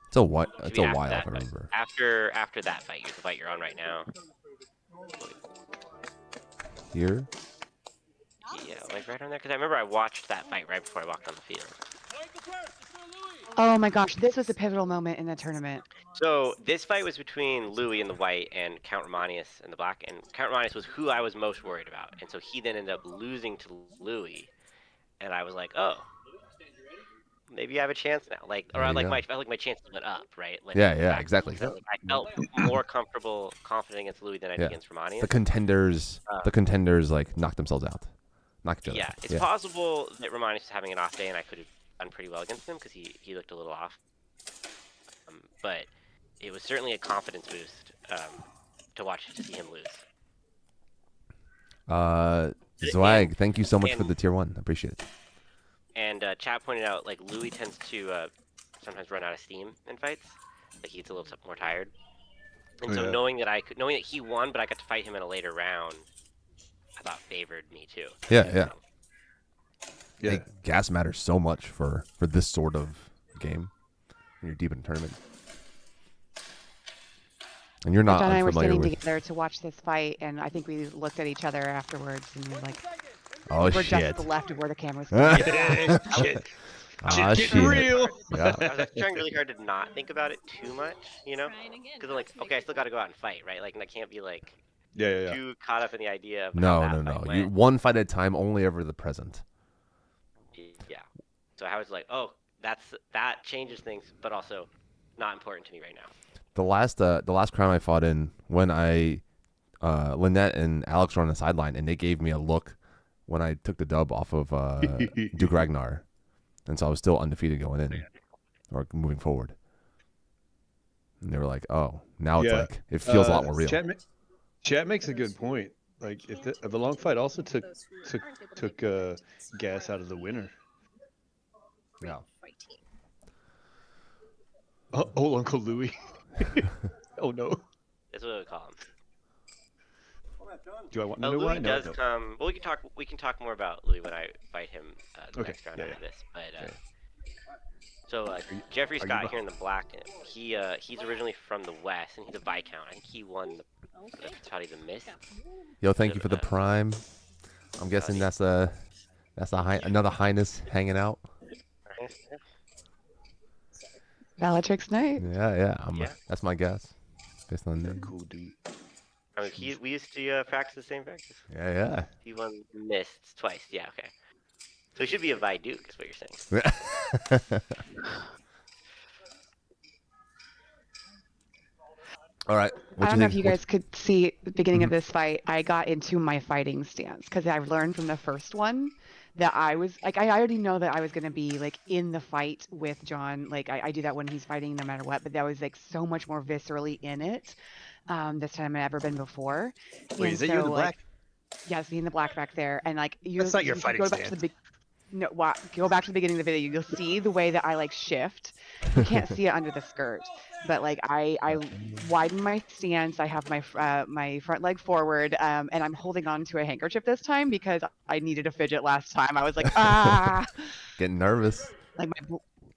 It's a what? Should It's be a after while. that If I fight. remember. After that fight, the fight you're on right now. Here. Yeah, like right on there. Because I remember I watched that fight right before I walked on the field. Oh my gosh, this was a pivotal moment in the tournament. So this fight was between Louis in the white and Count Romanius in the black, and Count Romanius was who I was most worried about, and so he then ended up losing to Louis, and I was like, oh, maybe I have a chance now. Like, or There you like go. I felt like my chances went up, right? Like, Yeah, exactly. I felt more confident against Louis than I did Yeah. against Romanius. The contenders like knocked themselves out, knocked each other Yeah, out. it's possible that Romanius was having an off day, and I could have done pretty well against him because he looked a little off. But it was certainly a confidence boost to watch to see him lose. Zwag, thank you so much for the tier 1. I appreciate it. And chat pointed out like Louis tends to sometimes run out of steam in fights. Like he gets a little more tired. And so knowing that he won, but I got to fight him in a later round, I thought favored me too. Yeah. Hey, gas matters so much for this sort of game when you're deep in a tournament. And you're not John and I were unfamiliar sitting with. together to watch this fight, and I think we looked at each other afterwards, and we were like, Oh we're just shit! at the left of where the camera's. Shit. Ah Shit shit! getting real. Yeah. I was actually trying really hard to not think about it too much, you know? Because I'm like, okay, I still got to go out and fight, right? Like, and I can't be like Yeah. too caught up in the idea of how No. that fight You went. one fight at a time, only ever the present. Yeah. So I was like, oh, that changes things, but also not important to me right now. The last crown I fought in, when Lynette and Alex were on the sideline, and they gave me a look when I took the dub off of Duke Ragnar, and so I was still undefeated going in or moving forward. And they were like, "Oh, now it's like it feels a lot more real." Chat makes a good point. Like if the long fight also took gas out of the winner. Yeah. Oh, Uncle Louis. Oh no. That's what we call him. Do I want to know Louis why? does No. come. Well, we can talk more about Louis when I fight him the Okay, next round yeah, after this. But Okay. so Jeffrey are you Scott here in the black, he's originally from the west, and he's a Viscount. I think he won the Toddy the Mist. Yo, thank you for the prime. I'm guessing that's another highness hanging out. Bellatrix Knight. Yeah. Yeah. That's my guess. Based on You're a name. cool dude. I mean, we used to practice the same practice. Yeah. He won Mists twice. Yeah, okay. So he should be a Viduke, is what you're saying. All right. I don't know if you guys could see at the beginning of this fight, I got into my fighting stance because I've learned from the first one that I was like, I already know that I was going to be like in the fight with John. Like I do that when he's fighting no matter what, but that was like so much more viscerally in it this time I've ever been before. Wait, And is that you in the so, black? Like, yeah, see in the black back there. And like That's not your you fighting go back to stance. the No, go back to the beginning of the video. You'll see the way that I like shift. You can't see it under the skirt, but like I widen my stance. I have my front leg forward, and I'm holding on to a handkerchief this time because I needed a fidget last time. I was like, ah, Getting nervous. like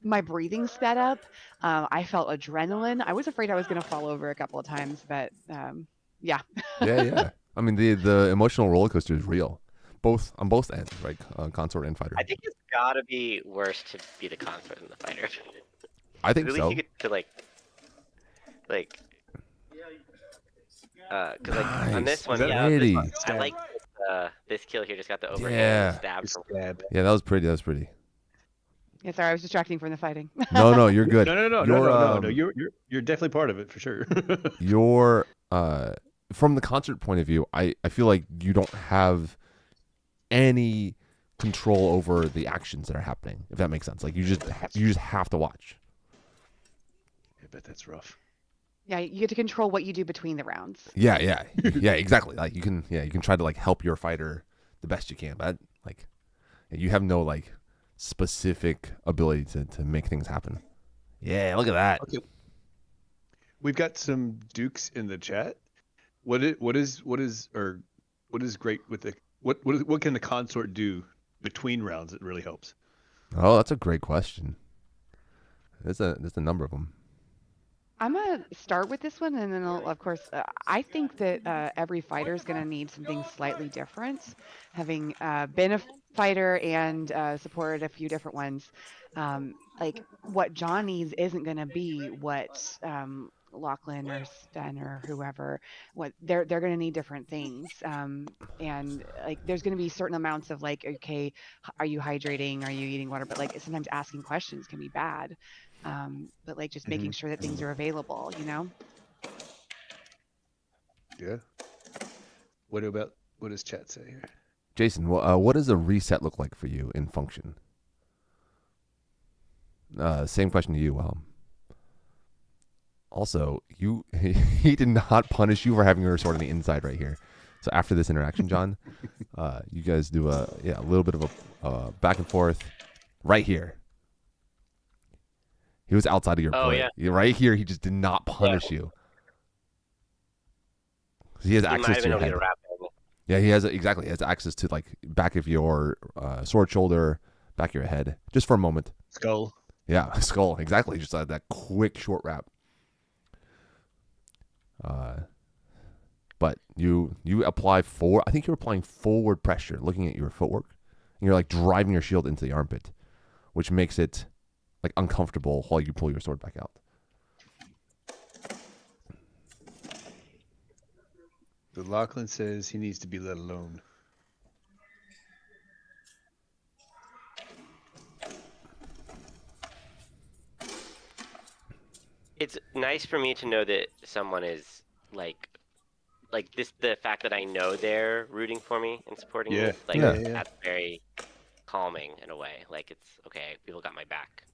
my breathing sped up. I felt adrenaline. I was afraid I was gonna fall over a couple of times, but yeah. Yeah. I mean, the emotional roller coaster is real, on both ends, right? Consort and fighter. I think it's gotta be worse to be the consort than the fighter. I think At least so. you get to because Nice. on this one, Pretty. I like this kill here. Just got the overhand Yeah. stab. Stab. Yeah, that was pretty. Yeah, sorry, I was distracting from the fighting. No, you're good. No. You're definitely part of it for sure. You're from the concert point of view, I feel like you don't have any control over the actions that are happening, if that makes sense. Like you just have to watch. I bet that's rough. Yeah, you get to control what you do between the rounds. Yeah, exactly. Like you can try to like help your fighter the best you can, but like you have no like specific ability to make things happen. Yeah, look at that. Okay. We've got some dukes in the chat. What is great with the what can the consort do between rounds that really helps? Oh, that's a great question. There's a number of them. I'm gonna start with this one, and then of course, I think that every fighter is gonna need something slightly different. Having been a fighter and supported a few different ones, like what John needs isn't gonna be what Lachlan or Sten or whoever, what they're gonna need different things, and like there's gonna be certain amounts of like, okay, are you hydrating, are you eating water, but like sometimes asking questions can be bad, but like just making sure that things are available, Yeah. What does chat say here? Jason, what does a reset look like for you in function? Same question to you. Also, he did not punish you for having your sword on the inside right here. So after this interaction, John, you guys do a little bit of a back and forth right here. He was outside of your play. Yeah. Right here, he just did not punish you. He has access to your head. Yeah, he has access to like back of your sword shoulder, back of your head, just for a moment. Skull. Yeah, skull. Exactly. Just that quick short wrap. But you apply I think you're applying forward pressure, looking at your footwork, and you're like driving your shield into the armpit, which makes it like uncomfortable while you pull your sword back out. The Lachlan says he needs to be let alone. It's nice for me to know that someone is like this. The fact that I know they're rooting for me and supporting me, that's very calming in a way. Like it's okay. People got my back.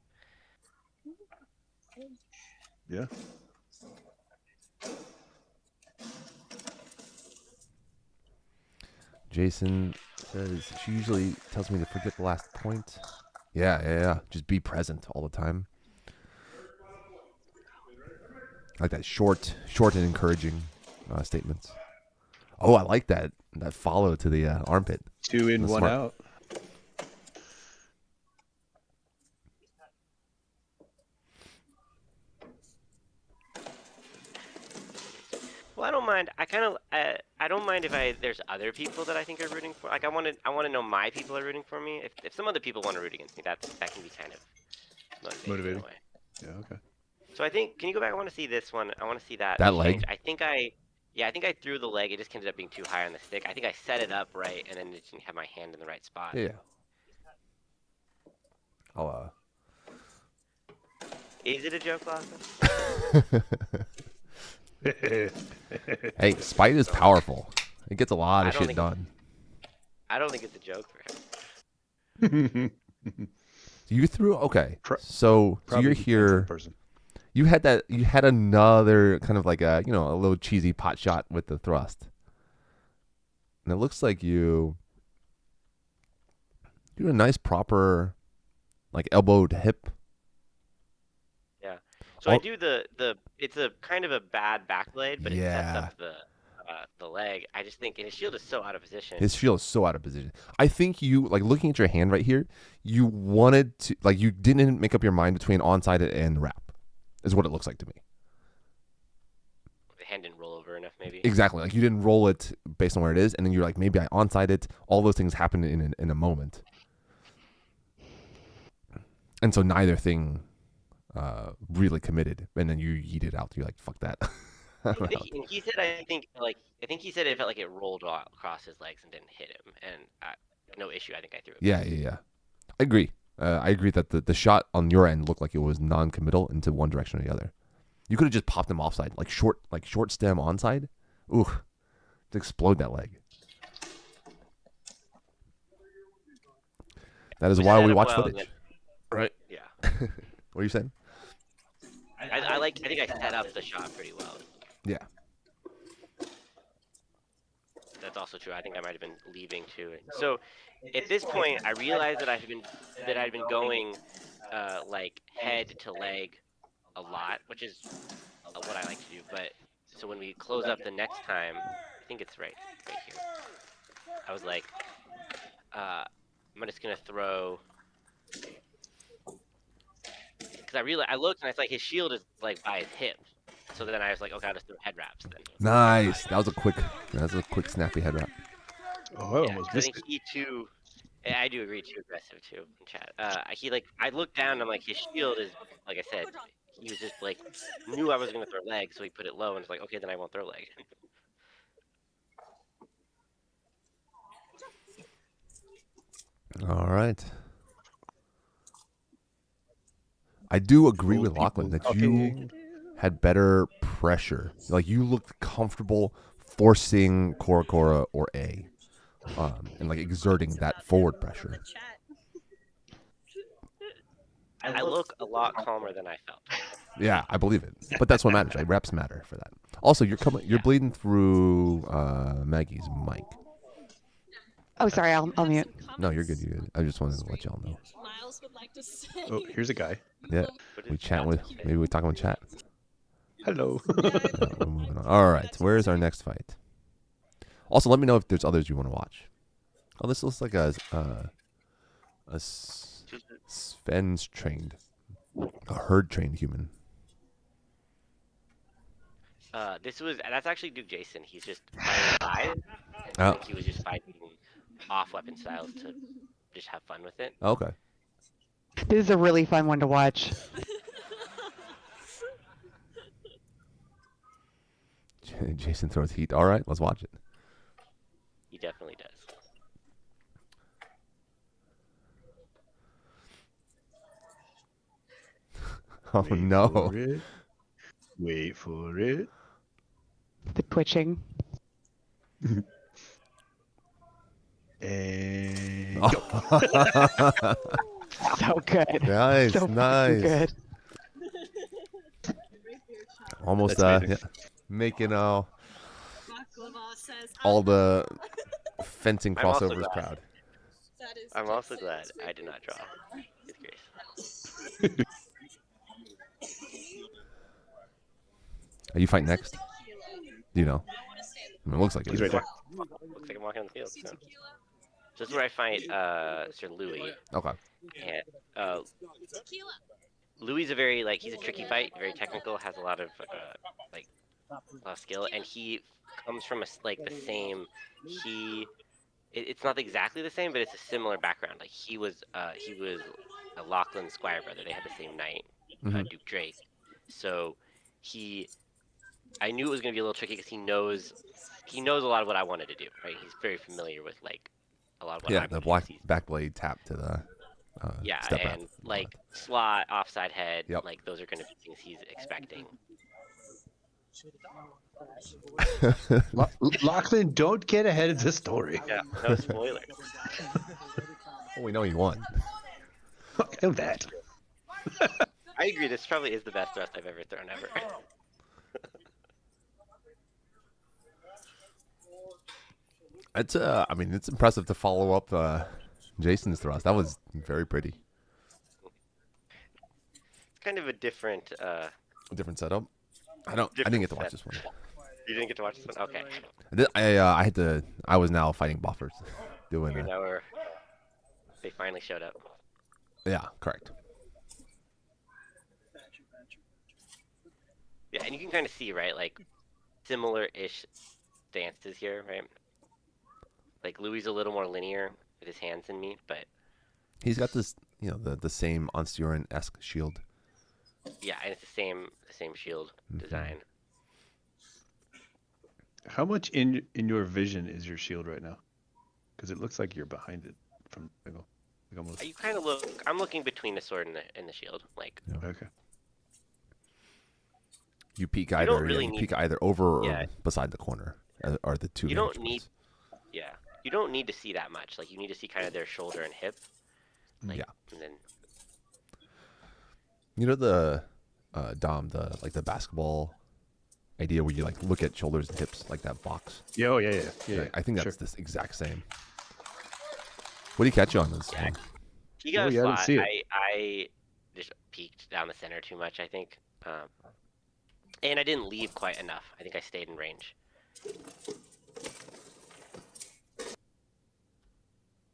Yeah. Jason says she usually tells me to forget the last point. Yeah. Just be present all the time. I like that short and encouraging statements. Oh, I like that follow to the armpit. 2 in, 1 out. Well, I don't mind. I don't mind if there's other people that I think are rooting for. Like I want to know my people are rooting for me. If some other people want to root against me, that can be kind of motivating. In a way. Yeah. Okay. So I think, can you go back? I want to see this one. I want to see that leg. I think I threw the leg. It just ended up being too high on the stick. I think I set it up right, and then it didn't have my hand in the right spot. Yeah. I'll Is it a joke, Lachlan? Hey, spite is powerful. It gets a lot of shit done. I don't think it's a joke for him. You threw so you're here. Person. You had another kind of like a little cheesy pot shot with the thrust, and it looks like you Do a nice proper, like elbow to hip. Yeah. So I Oh. do it's a kind of a bad back blade, but it sets Yeah. up the leg. I just think, and his shield is so out of position. His shield is so out of position. I think you, like, looking at your hand right here, you wanted to, like, you didn't make up your mind between onside and wrap, is what it looks like to me. The hand didn't roll over enough, maybe. Exactly. Like, you didn't roll it based on where it is, and then you're like, maybe I onside it. All those things happen in a moment. And so neither thing really committed. And then you yeet it out. You're like, fuck that. And he said, I think he said it felt like it rolled across his legs and didn't hit him, and no issue. I think I threw it. Yeah. I agree. I agree that the shot on your end looked like it was non-committal into one direction or the other. You could have just popped him offside, like short stem onside. Ooh, to explode that leg. That is why we watch footage, right? Yeah. What are you saying? I think I set up the shot pretty well. Yeah. That's also true. I think I might have been leaving too. So at this point, I realized that I'd been going like head to leg a lot, which is what I like to do. But so when we close up the next time, I think it's right here. I was like, I'm just gonna throw, because I looked and I was like, his shield is like by his hip. So then I was like, okay, I'll just throw head wraps then. Nice. That was a quick snappy head wrap. Oh, I Yeah, almost 'cause I missed think it. he too. I do agree, too aggressive too in chat. I looked down and I'm like, his shield is, like I said, he was just like, knew I was gonna throw leg, so he put it low and was like, okay, then I won't throw leg. All right. I do agree with Old Lachlan people that you talking. had better pressure. Like, you looked comfortable forcing Cora or A, and like exerting that forward pressure. The chat. I look a lot calmer than I felt. Yeah, I believe it. But that's what matters, right? Reps matter for that. Also, you're bleeding through Maggie's mic. Oh, sorry, I'll You have mute. some No, you're comments good. You're good. I just wanted to let y'all know. Miles would like to say. Oh, here's a guy. Yeah, What we is chat chat? with. Maybe we talk on chat. Hello. Yeah, we're moving on. All right, where's our next fight? Also, let me know if there's others you want to watch. Oh, this looks like a Sven's trained, a herd trained human. That's actually Duke Jason. He's just fighting five. Oh. I think he was just fighting off weapon styles to just have fun with it. Okay. This is a really fun one to watch. Jason throws heat. All right, let's watch it. He definitely does. Oh no. For it. Wait for it. The twitching. And Oh. So good. Nice, So fucking nice. good. Almost That's yeah, amazing. making all Baklava says, the fencing I'm also crossovers glad. proud. That is I'm also glad Jason's I did not draw his grace. Are you fighting next? Do you know? I mean, it looks like it. he's right there. Looks like I'm walking on the field. So this is where I fight Sir Louis. Okay. And Tequila. Louis is a very, like, he's a tricky fight, very technical, has a lot of skill, and he comes from the same. It's not exactly the same, but it's a similar background. Like, he was a Lachlan Squire brother. They had the same knight, Mhm. Duke Drake. So I knew it was going to be a little tricky because he knows a lot of what I wanted to do. Right, he's very familiar with like a lot of what Yeah, I the wanted black to see. back blade tap to the Yeah, step and out. like slot, offside head, Yep. like those are going to be things he's expecting. Lachlan, don't get ahead of the story. Yeah, no spoilers. Well, we know he won. I know that. I agree. This probably is the best thrust I've ever thrown ever. It's I mean, it's impressive to follow up Jason's thrust. That was very pretty. It's kind of a different. Different setup. I didn't get to watch this one. You didn't get to watch this one. Okay. I had to. I was now fighting buffers, doing it. Now they finally showed up. Yeah, correct. Yeah, and you can kind of see, right, like similar-ish stances here, right? Like Louis is a little more linear with his hands and meat, but He's got this, the same Ansteorra-esque shield. yeah, and it's the same shield design. How much in your vision is your shield right now? Because it looks like you're behind it from the angle. Like almost. You kind of look. I'm looking between the sword and the shield. Like Okay. You peek You either. don't really you need- peek either over or Yeah. beside the corner. Are the two. You don't vantage need- points. yeah, you don't need to see that much. Like you need to see kind of their shoulder and hip. Like, Yeah. And then The Dom, the basketball idea where you like look at shoulders and hips like that box. Yeah. Oh yeah. Like, I think that's sure. this exact same. What do you catch you on this Yeah. one? he got Oh, a yeah, I didn't slot. see it. I just peeked down the center too much. I think, and I didn't leave quite enough. I think I stayed in range.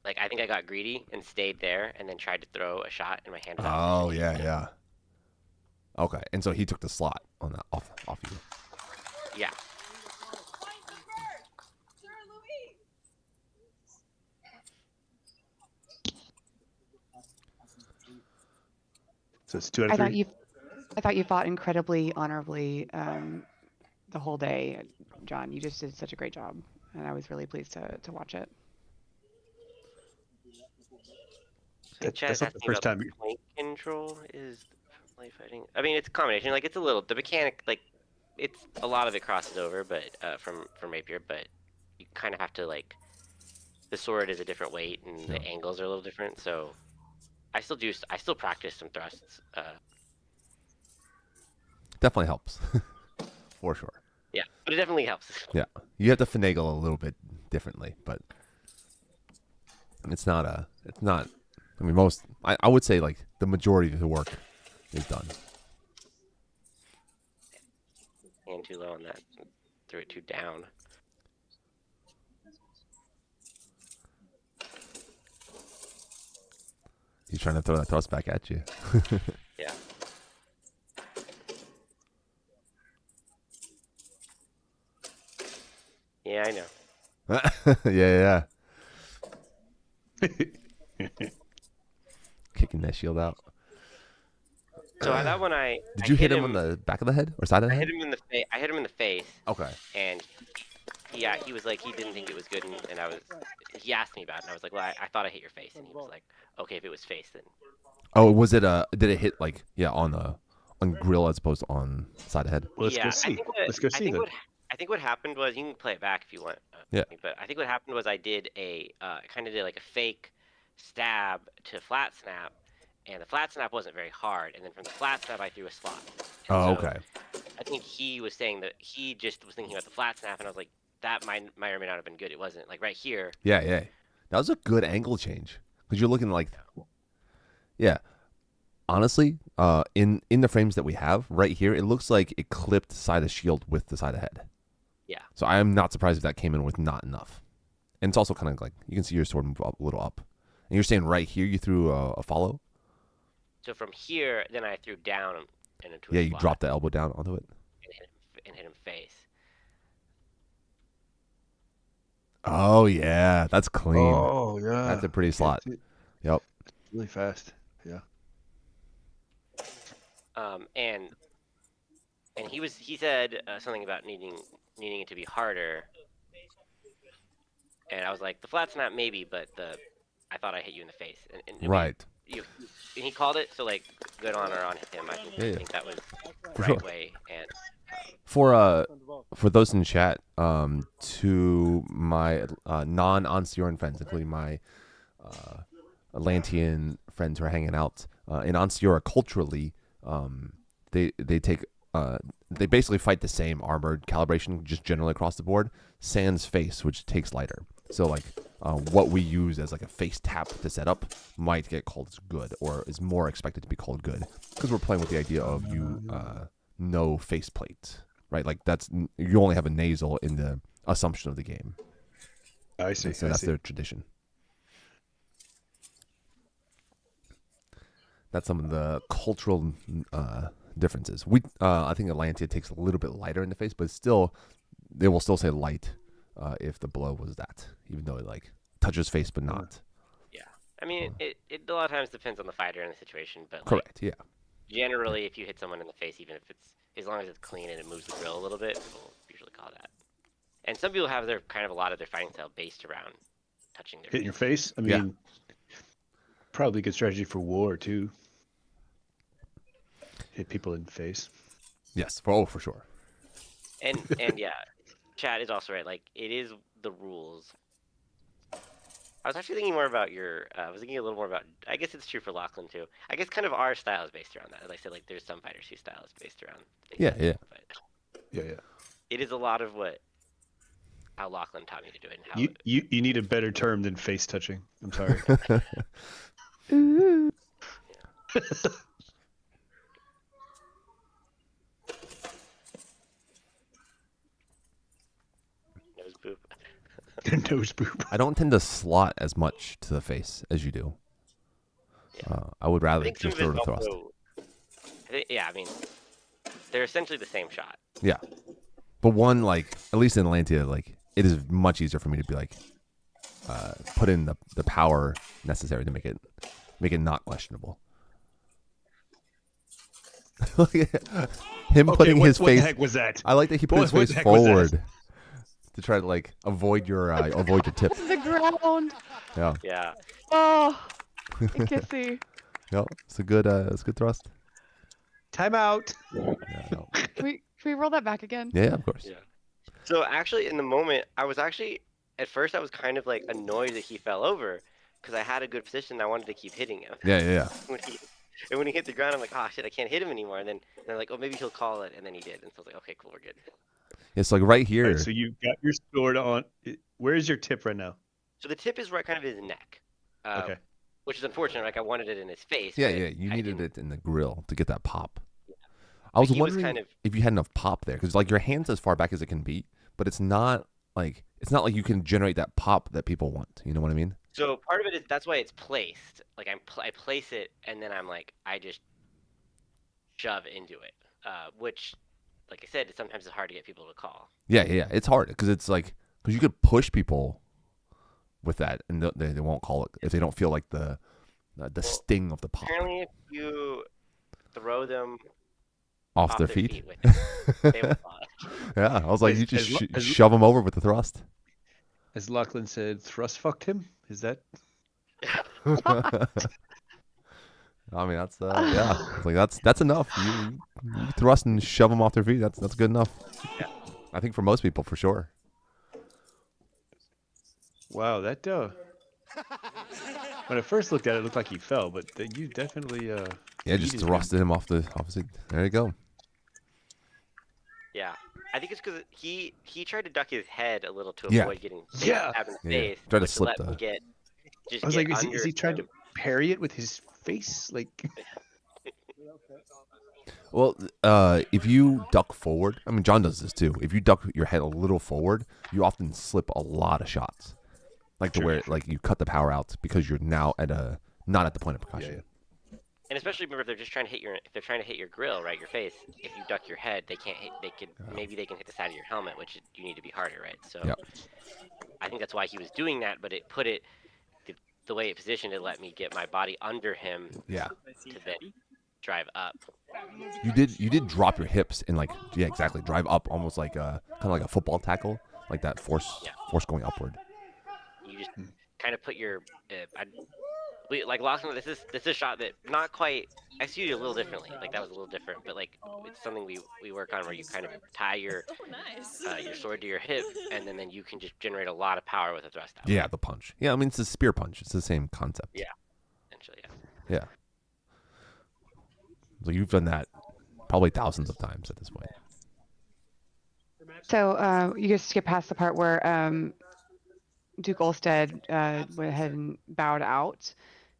Like I think I got greedy and stayed there, and then tried to throw a shot, and my hand was out of Oh position. yeah. Okay, and so he took the slot on that off you. Yeah. So it's 2 out I of 3. thought you fought incredibly honorably the whole day, John. You just did such a great job, and I was really pleased to watch it. That's not the first time. Point control is play fighting. I mean, it's a combination. Like it's a little the mechanic. Like it's a lot of it crosses over, but from rapier. But you kind of have to like the sword is a different weight and the angles are a little different. So I still practice some thrusts. Definitely helps, for sure. Yeah, but it definitely helps. Yeah, you have to finagle a little bit differently, but it's not. I mean, I would say like the majority of the work is done. Hand too low on that. Threw it too down. He's trying to throw that thrust back at you. Yeah. Yeah, I know. yeah. Kicking that shield out. So that one Did you hit him on the back of the head or side of the I head? hit him in the face. I hit him in the face. Okay. And he was like he didn't think it was good, and he asked me about it, and I was like, well, I thought I hit your face, and he was like, okay, if it was face, then. Oh, was it did it hit like on grill as opposed to on side of head? Well, let's go see. Let's go see then. I think what happened was you can play it back if you want. Yeah. But I think what happened was I did kind of did like a fake stab to flat snap, and the flat snap wasn't very hard, and then from the flat snap I threw a slot. Oh, So okay. I think he was saying that he just was thinking about the flat snap, and I was like, that might or may not have been good. It wasn't like right here. Yeah. That was a good angle change because you're looking like, yeah. Honestly, in the frames that we have right here, it looks like it clipped side of shield with the side of head. Yeah. So I am not surprised if that came in with not enough. And it's also kind of like you can see your sword move up a little up. And you're saying right here you threw a follow? So from here, then I threw down and into a Yeah, you slot dropped the elbow down onto it. and hit him face. Oh yeah, that's clean. Oh yeah. That's a pretty slot. Yep. Really fast. Yeah. And he said something about needing it to be harder, and I was like, the flat snap maybe, but I thought I hit you in the face, and Right. and he called it, so like good honor on him. I think that was the right way. And For those in chat, to my non-Ansteorran friends, including my Atlantean friends who are hanging out in Ansteorra, culturally, they take they basically fight the same armored calibration just generally across the board. Sans face, which takes lighter. So like what we use as like a face tap to set up might get called as good, or is more expected to be called good, because we're playing with the idea of no faceplate, right? Like you only have a nasal in the assumption of the game. I see. So that's their tradition. That's some of the cultural differences. I think Atlantia takes a little bit lighter in the face, but still, they will still say light if the blow was that, even though it like touches face but not. Yeah, I mean, it a lot of times depends on the fighter and the situation, but Correct. Yeah. Generally, if you hit someone in the face, even if it's as long as it's clean and it moves the grill a little bit, people usually call that. And some people have their kind of a lot of their fighting style based around touching their Hitting your face. I mean, probably a good strategy for war too. Hit people in the face. Yes. For sure. And yeah, Chad is also right. Like, it is the rules. I was actually thinking more about I was thinking a little more about. I guess it's true for Lachlan too. I guess kind of our style is based around that. As I said, like there's some fighters whose style is based around. Yeah. But Yeah. it is a lot of how Lachlan taught me to do it. And how You need a better term than face touching. I'm sorry. Ooh. Nose boop. Nose boop. I don't tend to slot as much to the face as you do. Yeah. I would I rather think some just of throw it's the thrust. also. I mean, they're essentially the same shot. Yeah. But one, like, at least in Atlantia, like, it is much easier for me to be like, put in the power necessary to make it not questionable. Him putting his face. What the heck was that? I like that he put his What face the heck was that? forward to try to like avoid your tip. The ground. Yeah. Yeah. Oh, I can see. Yeah. It's a good thrust. Time out. Yeah, no. Can we roll that back again? Yeah, of course. Yeah. So actually, in the moment, at first I was kind of like annoyed that he fell over, because I had a good position and I wanted to keep hitting him. Yeah. When he hit the ground, I'm like, oh shit, I can't hit him anymore. And then they're like, oh, maybe he'll call it, and then he did. And so I was like, okay, cool, we're good. It's like right here. Right, so you got your sword on. Where is your tip right now? So the tip is right kind of his neck. Okay. Which is unfortunate. Like, I wanted it in his face. Yeah. but You I needed didn't. it in the grill to get that pop. Yeah. I was He was wondering kind of- if you had enough pop there, because like your hand's as far back as it can be, but it's not like you can generate that pop that people want. You know what I mean? So part of it is that's why it's placed. Like I place it, and then I'm like, I just shove into it, which, like I said, sometimes it's hard to get people to call. Yeah. It's hard because it's like you could push people with that, and they won't call it if they don't feel like the sting of the pop Apparently, if you throw them off their their feet. with it, they will call it. Yeah, I was like, you As- just as- shove them over with the thrust. As Lachlan said, thrust fucked him. Is that? I mean, that's It's like that's enough. You thrust and shove them off their feet. That's good enough. Yeah. I think for most people, for sure. Wow, that. When I first looked at it, it looked like he fell, but you definitely. Yeah, just yeeted him. thrusted him off the opposite. There you go. Yeah, I think it's because he tried to duck his head a little to Yeah. avoid getting Yeah. stabbed in the Yeah. face. Tried to which slip let me the- get. Just I was get like, under is he trying to him. parry it with his face? Like. Well, if you duck forward, I mean, John does this too. If you duck your head a little forward, you often slip a lot of shots. Like to Sure. where like you cut the power out because you're now not at the point of percussion. And especially remember, if they're just trying to hit your grill, right, your face. If you duck your head, they can't hit. Maybe they can hit the side of your helmet, which you need to be harder, right? So, Yep. I think that's why he was doing that. But it put it the way it positioned it let me get my body under him Yeah. to then drive up. You did drop your hips and like exactly drive up almost like kind of like a football tackle, like that force going upward. You just kind of put your like Lachlan. This is a shot that not quite executed a little differently. Like that was a little different, but like it's something we work on where you kind of tie your Oh, nice. your sword to your hip, and then you can just generate a lot of power with a thrust out. Yeah, the punch. Yeah, I mean it's a spear punch. It's the same concept. Yeah. Essentially, yeah. Yeah. So you've done that probably thousands of times at this point. So you just skip past the part where Duke Olstead went ahead and bowed out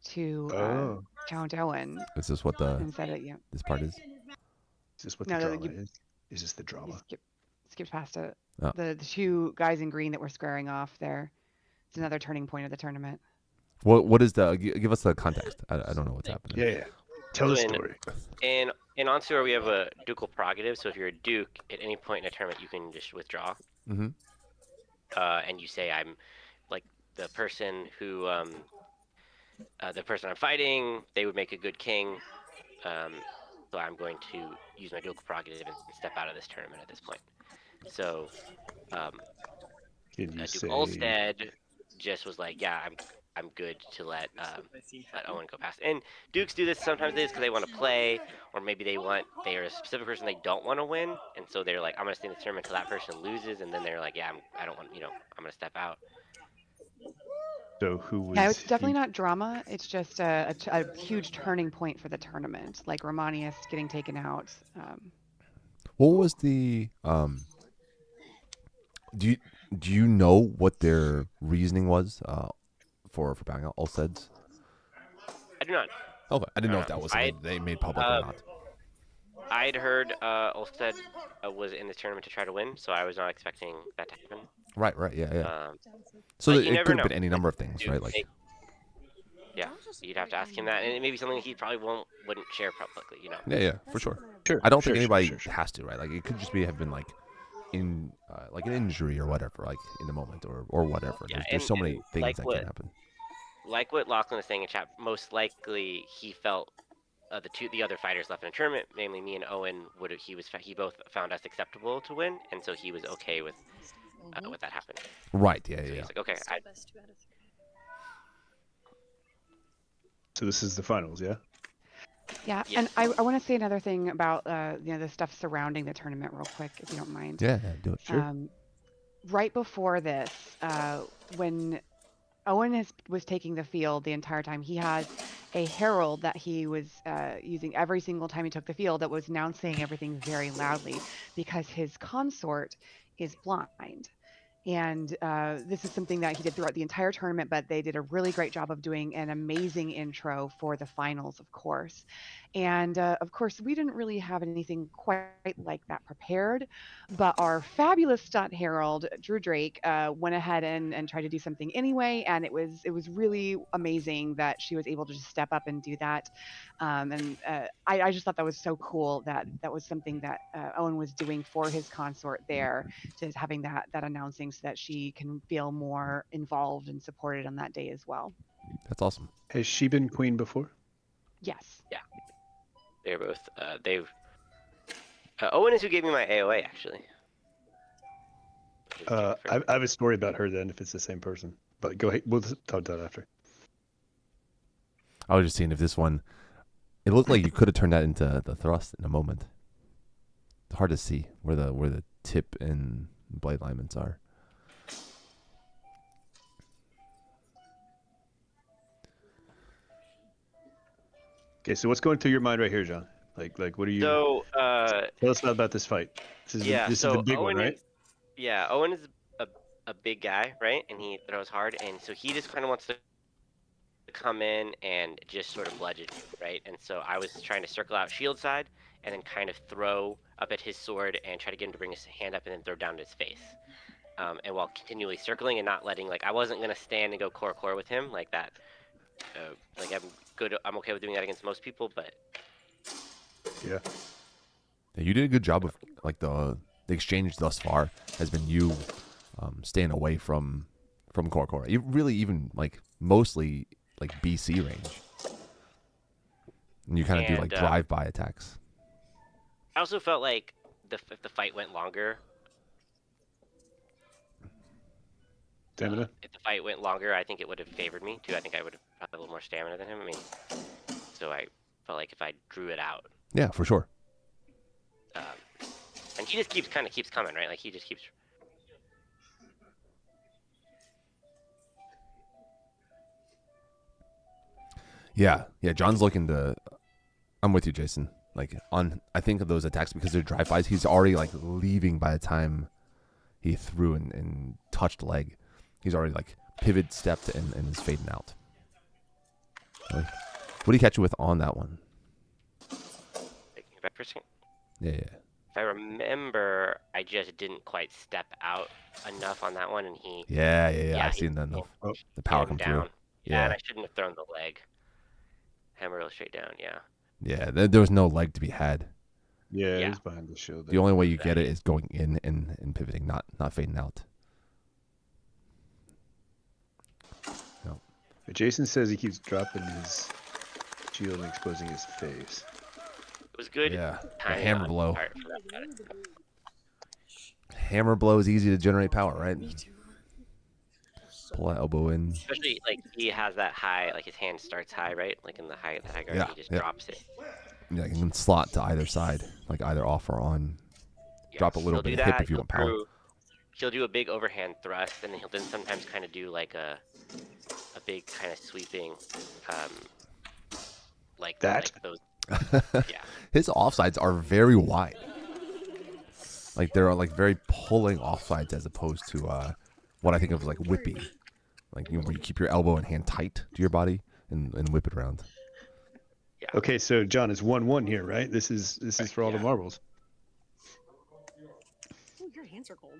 to Oh, Count Owen Is this what the and said, "Yeah, this part is? is this what the no, drama you, is? Is this the you drama? skipped past it. Oh. The two guys in green that were squaring off there. It's another turning point of the tournament. What is the? Give us the context. I don't know what's happening. Yeah. Tell the So story. In Ansteorra, we have a ducal prerogative. So if you're a duke, at any point in a tournament, you can just withdraw. Mm-hmm. And you say, I'm like the person who, the person I'm fighting, they would make a good king. So I'm going to use my ducal prerogative and step out of this tournament at this point. So Can you Duke say? Olstead just was like, yeah, I'm good to let Owen go past. And dukes do this sometimes because they want to play, or maybe they are a specific person they don't want to win, and so they're like, I'm gonna stay in the tournament until that person loses, and then they're like, yeah, I don't want, I'm gonna step out. So who was? Yeah, it's definitely he? not drama. It's just a huge turning point for the tournament, like Romanius getting taken out. What was the Do you know what their reasoning was for backing out Olsteads? I do not. Okay, I didn't know if that was something they made public or not. I'd heard Olstead was in this tournament to try to win, so I was not expecting that to happen. Right, yeah. So but you it never could have know. been any number of things, Duke, right? Like, yeah, you'd have to ask him that, and it may be something he probably wouldn't share publicly, yeah, for sure. Sure. I don't think sure, anybody sure. has to, right? Like, it could just have been like in like an injury or whatever, like in the moment or whatever. Yeah, There's so many things like that what- can happen. Like what Lachlan was saying in chat, most likely he felt the other fighters left in a tournament, namely me and Owen, he both found us acceptable to win, and so he was okay with that happening. Right, So yeah. he's like, okay, So this is the finals, yeah. Yeah, Yes. and I want to say another thing about the stuff surrounding the tournament real quick, if you don't mind. Yeah, do it. Sure. Right before this, when Owen was taking the field the entire time, he has a herald that he was using every single time he took the field that was announcing everything very loudly because his consort is blind. And this is something that he did throughout the entire tournament, but they did a really great job of doing an amazing intro for the finals, of course. And of course, we didn't really have anything quite like that prepared, but our fabulous stunt herald, Drew Drake, went ahead and tried to do something anyway, and it was really amazing that she was able to just step up and do that. I just thought that was so cool that was something that Owen was doing for his consort there, just having that announcing so that she can feel more involved and supported on that day as well. That's awesome. Has she been queen before? Yes. they're both Owen is who gave me my AOA actually. I have a story about her then, if it's the same person. But go ahead. We'll talk about that after. I was just seeing if this one, it looked like you could have turned that into the thrust in a moment. It's hard to see where the tip and blade alignments are. Okay, so what's going through your mind right here, John? Like what are you? So Tell us about this fight. This is the big Owen one, right? Owen is a big guy, right? And he throws hard, and so he just kind of wants to come in and just sort of bludgeon you, right? And so I was trying to circle out shield side and then kind of throw up at his sword and try to get him to bring his hand up and then throw down to his face. And while continually circling and not letting, I wasn't going to stand and go core with him like that. I'm okay with doing that against most people, but Yeah. Yeah, you did a good job of the exchange thus far has been you staying away from core. You really even mostly BC range. And you kind of do drive-by attacks. I also felt like if the fight went longer. Stamina. If the fight went longer, I think it would have favored me too. I think I would have had a little more stamina than him. I mean, so I felt like if I drew it out. Yeah, for sure. And he just keeps coming, right? Like he just keeps. Yeah. John's looking to. I'm with you, Jason. I think of those attacks because they're drive-bys. He's already leaving by the time he threw and touched leg. He's already pivot stepped and is fading out. What do you catch you with on that one? Taking it back for a second. Yeah. If I remember, I just didn't quite step out enough on that one, and he. Yeah. I've seen that enough. Oh. The power came come down. through. Yeah, and Yeah. I shouldn't have thrown the leg. Hammer real straight down. Yeah. Yeah. There was no leg to be had. Yeah, Yeah. it was behind the shield. The only way you get it is going in and pivoting, not fading out. Jason says he keeps dropping his shield and exposing his face. It was good. Yeah. The timing hammer on his blow. part for that. Hammer blow is easy to generate power, right? Me too. Pull that elbow in. Especially like he has that high, like his hand starts high, right? Like in the high guard, Yeah, he just yeah. drops it. Yeah, you can slot to either side, like either off or on. Drop a little He'll do bit of hip that, if you want power. He'll do a big overhand thrust, and then he'll then sometimes kind of do like a big kind of sweeping, like That? Like those. Yeah. His offsides are very wide. Like they're like very pulling offsides as opposed to what I think of as like whippy. Like where you keep your elbow and hand tight to your body and whip it around. Yeah. Okay, so John, it's 1-1 here, right? This is for all the Yeah. marbles. Oh, your hands are cold.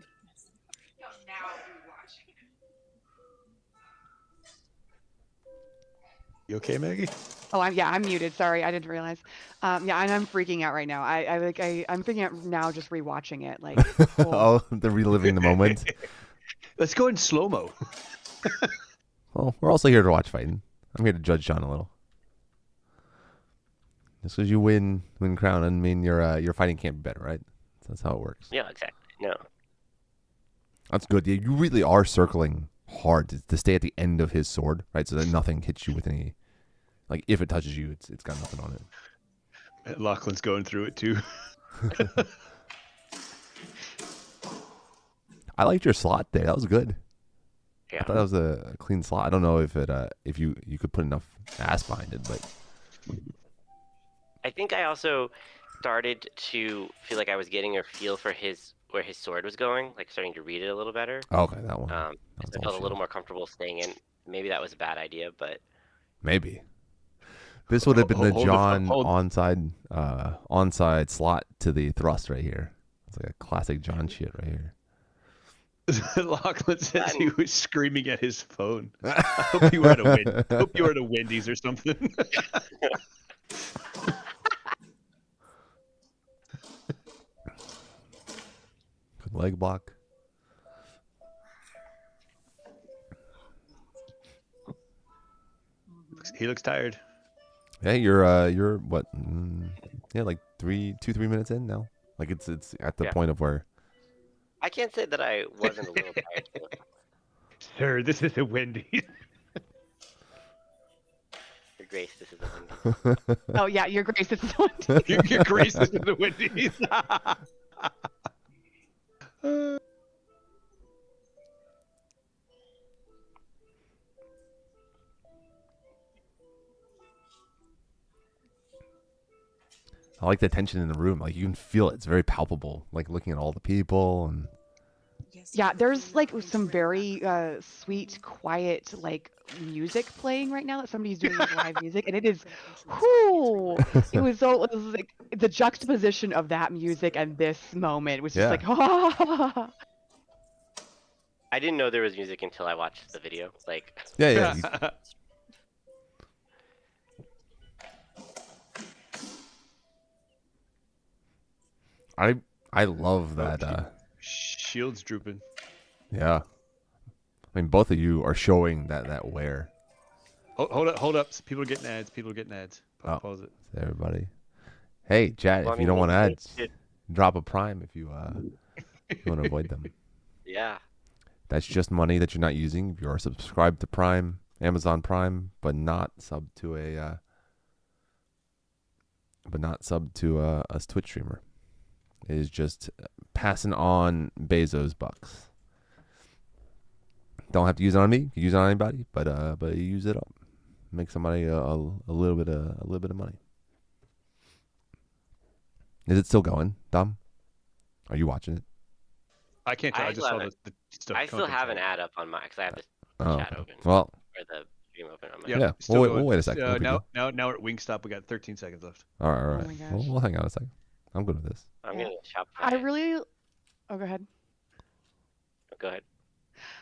You okay, Maggie? Oh, I'm muted. Sorry, I didn't realize. And I'm freaking out right now. I'm freaking out now just rewatching it. Like, Oh, they're reliving the moment. Let's go in slow-mo. Well, we're also here to watch fighting. I'm here to judge John a little. Just because you win crown doesn't mean your fighting can't be better, right? That's how it works. Yeah, exactly. No. That's good. Yeah, you really are circling hard to stay at the end of his sword, right? So that nothing hits you with any. Like if it touches you, it's got nothing on it. Lachlan's going through it too. I liked your slot there. That was good. Yeah. I thought that was a clean slot. I don't know if it if you could put enough ass behind it, but I think I also started to feel like I was getting a feel for where his sword was going, like starting to read it a little better. okay, that one. I That's felt all a shit. little more comfortable staying in. Maybe that was a bad idea, but Maybe. This would have been the Hold it, John hold- onside slot to the thrust right here. It's like a classic John shit right here. Lachlan says he was screaming at his phone. I hope you were at a Wendy's or something. Good leg block. He looks tired. Yeah, you're what? Yeah, like 3 minutes in now. Like it's at the Yeah. point of where. I can't say that I wasn't a little tired. Too. Sir, this is a Wendy's. Your Grace, this is a Wendy's. oh yeah, your grace, this is one. Your grace, this is a Wendy's. I like the tension in the room. Like you can feel it. It's very palpable. Like looking at all the people and. Yeah, there's like some very sweet, quiet like music playing right now that somebody's doing like, live music, and it is, whoo! It was like the juxtaposition of that music and this moment was just Yeah. like, ah. I didn't know there was music until I watched the video. Like, Yeah. I love that. Shield's drooping. Yeah. I mean, both of you are showing that wear. Hold up. People are getting ads. Oh. Pause it. Everybody. Hey, chat. If you don't want ads, drop a prime if you want to avoid them. yeah. That's just money that you're not using. If you are subscribed to Prime, Amazon Prime, but not sub to a Twitch streamer. It is just passing on Bezos bucks. Don't have to use it on me. You can use it on anybody, but you use it up. Make somebody a little bit of money. Is it still going, Dom? Are you watching it? I can't tell. I just saw the stuff. I still Content have an chat. ad up on my, because I have this Oh, chat okay. open Well, or the stream open on my. Yeah, still we'll going. wait a second, no big now, deal. now we're at Wingstop. We got 13 seconds left. all right, all Oh right. my gosh. We'll hang out a second. I'm good with this. I'm Yeah. gonna shop. I really. Oh, go ahead. Go ahead.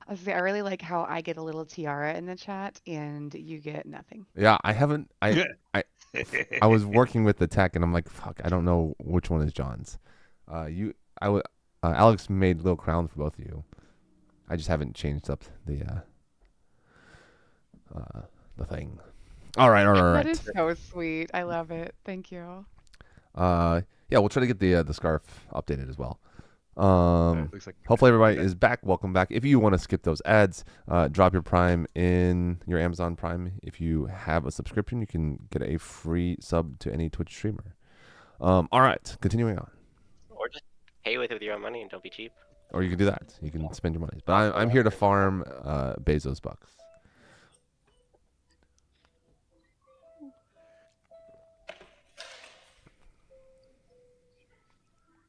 I was gonna say, I really like how I get a little tiara in the chat and you get nothing. Yeah, I haven't. I was working with the tech, and I'm like, fuck, I don't know which one is John's. Alex made little crowns for both of you. I just haven't changed up the thing. All right. That is so sweet. I love it. Thank you. Yeah, we'll try to get the scarf updated as well. Looks like Hopefully everybody is back. Welcome back. If you want to skip those ads, drop your Prime in your Amazon Prime. If you have a subscription, you can get a free sub to any Twitch streamer. All right, continuing on. Or just pay with your own money and don't be cheap. Or you can do that. You can spend your money. But I'm here to farm Bezos bucks.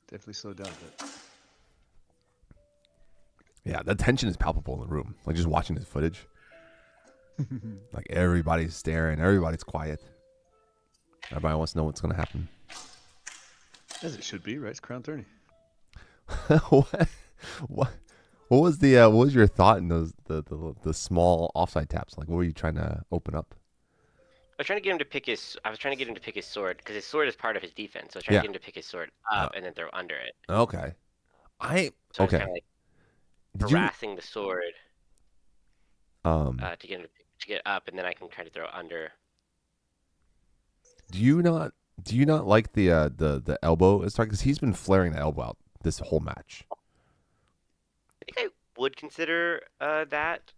definitely slowed down a bit. Yeah, the tension is palpable in the room. Like just watching this footage. Like everybody's staring, everybody's quiet. Everybody wants to know what's gonna happen. As it should be, right? It's Crown 30. what was what was your thought in those the small offside taps? Like what were you trying to open up? I was trying to get him to pick his sword because his sword is part of his defense. So I was trying to get him to pick his sword up and then throw under it. Okay. So I was kind of like Did you harassing the sword to get him to get up, and then I can try to throw under. do you not like the elbow attack? Because he's been flaring the elbow out this whole match. I think I would consider that.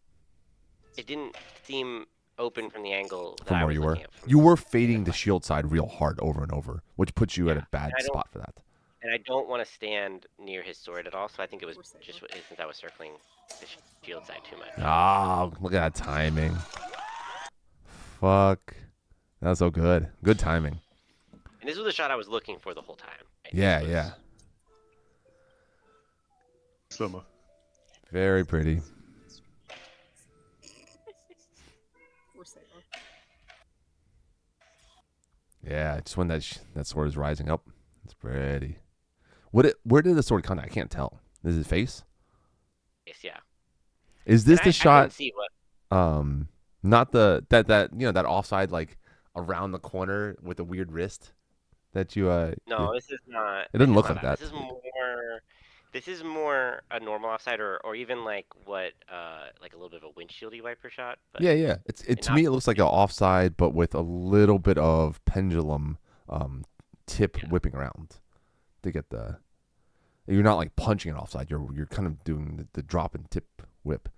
It didn't seem open from the angle that From I where was you were, looking at from- you were fading the shield side real hard over and over, which puts you at a bad I don't- spot for that. And I don't want to stand near his sword at all, so I think it was just since I was circling the shield side too much. Oh, look at that timing. Fuck. That's so good. Good timing. And this was the shot I was looking for the whole time. Right? Yeah, This was- yeah. Slow-mo. Very pretty. Poor Sailor. Yeah, just when that sword is rising up. It's pretty. Where did the sword come? I can't tell. Is it face? Yes, yeah. Is this And the I shot? didn't see what. Not the that that offside like around the corner with the weird wrist that you No, this is not. It doesn't this is look not like that. that. This is more a normal offside, or even like what like a little bit of a windshieldy wiper shot. But Yeah. To me it looks like an offside, but with a little bit of pendulum tip whipping around to get the. You're not like punching it offside. You're kind of doing the drop and tip whip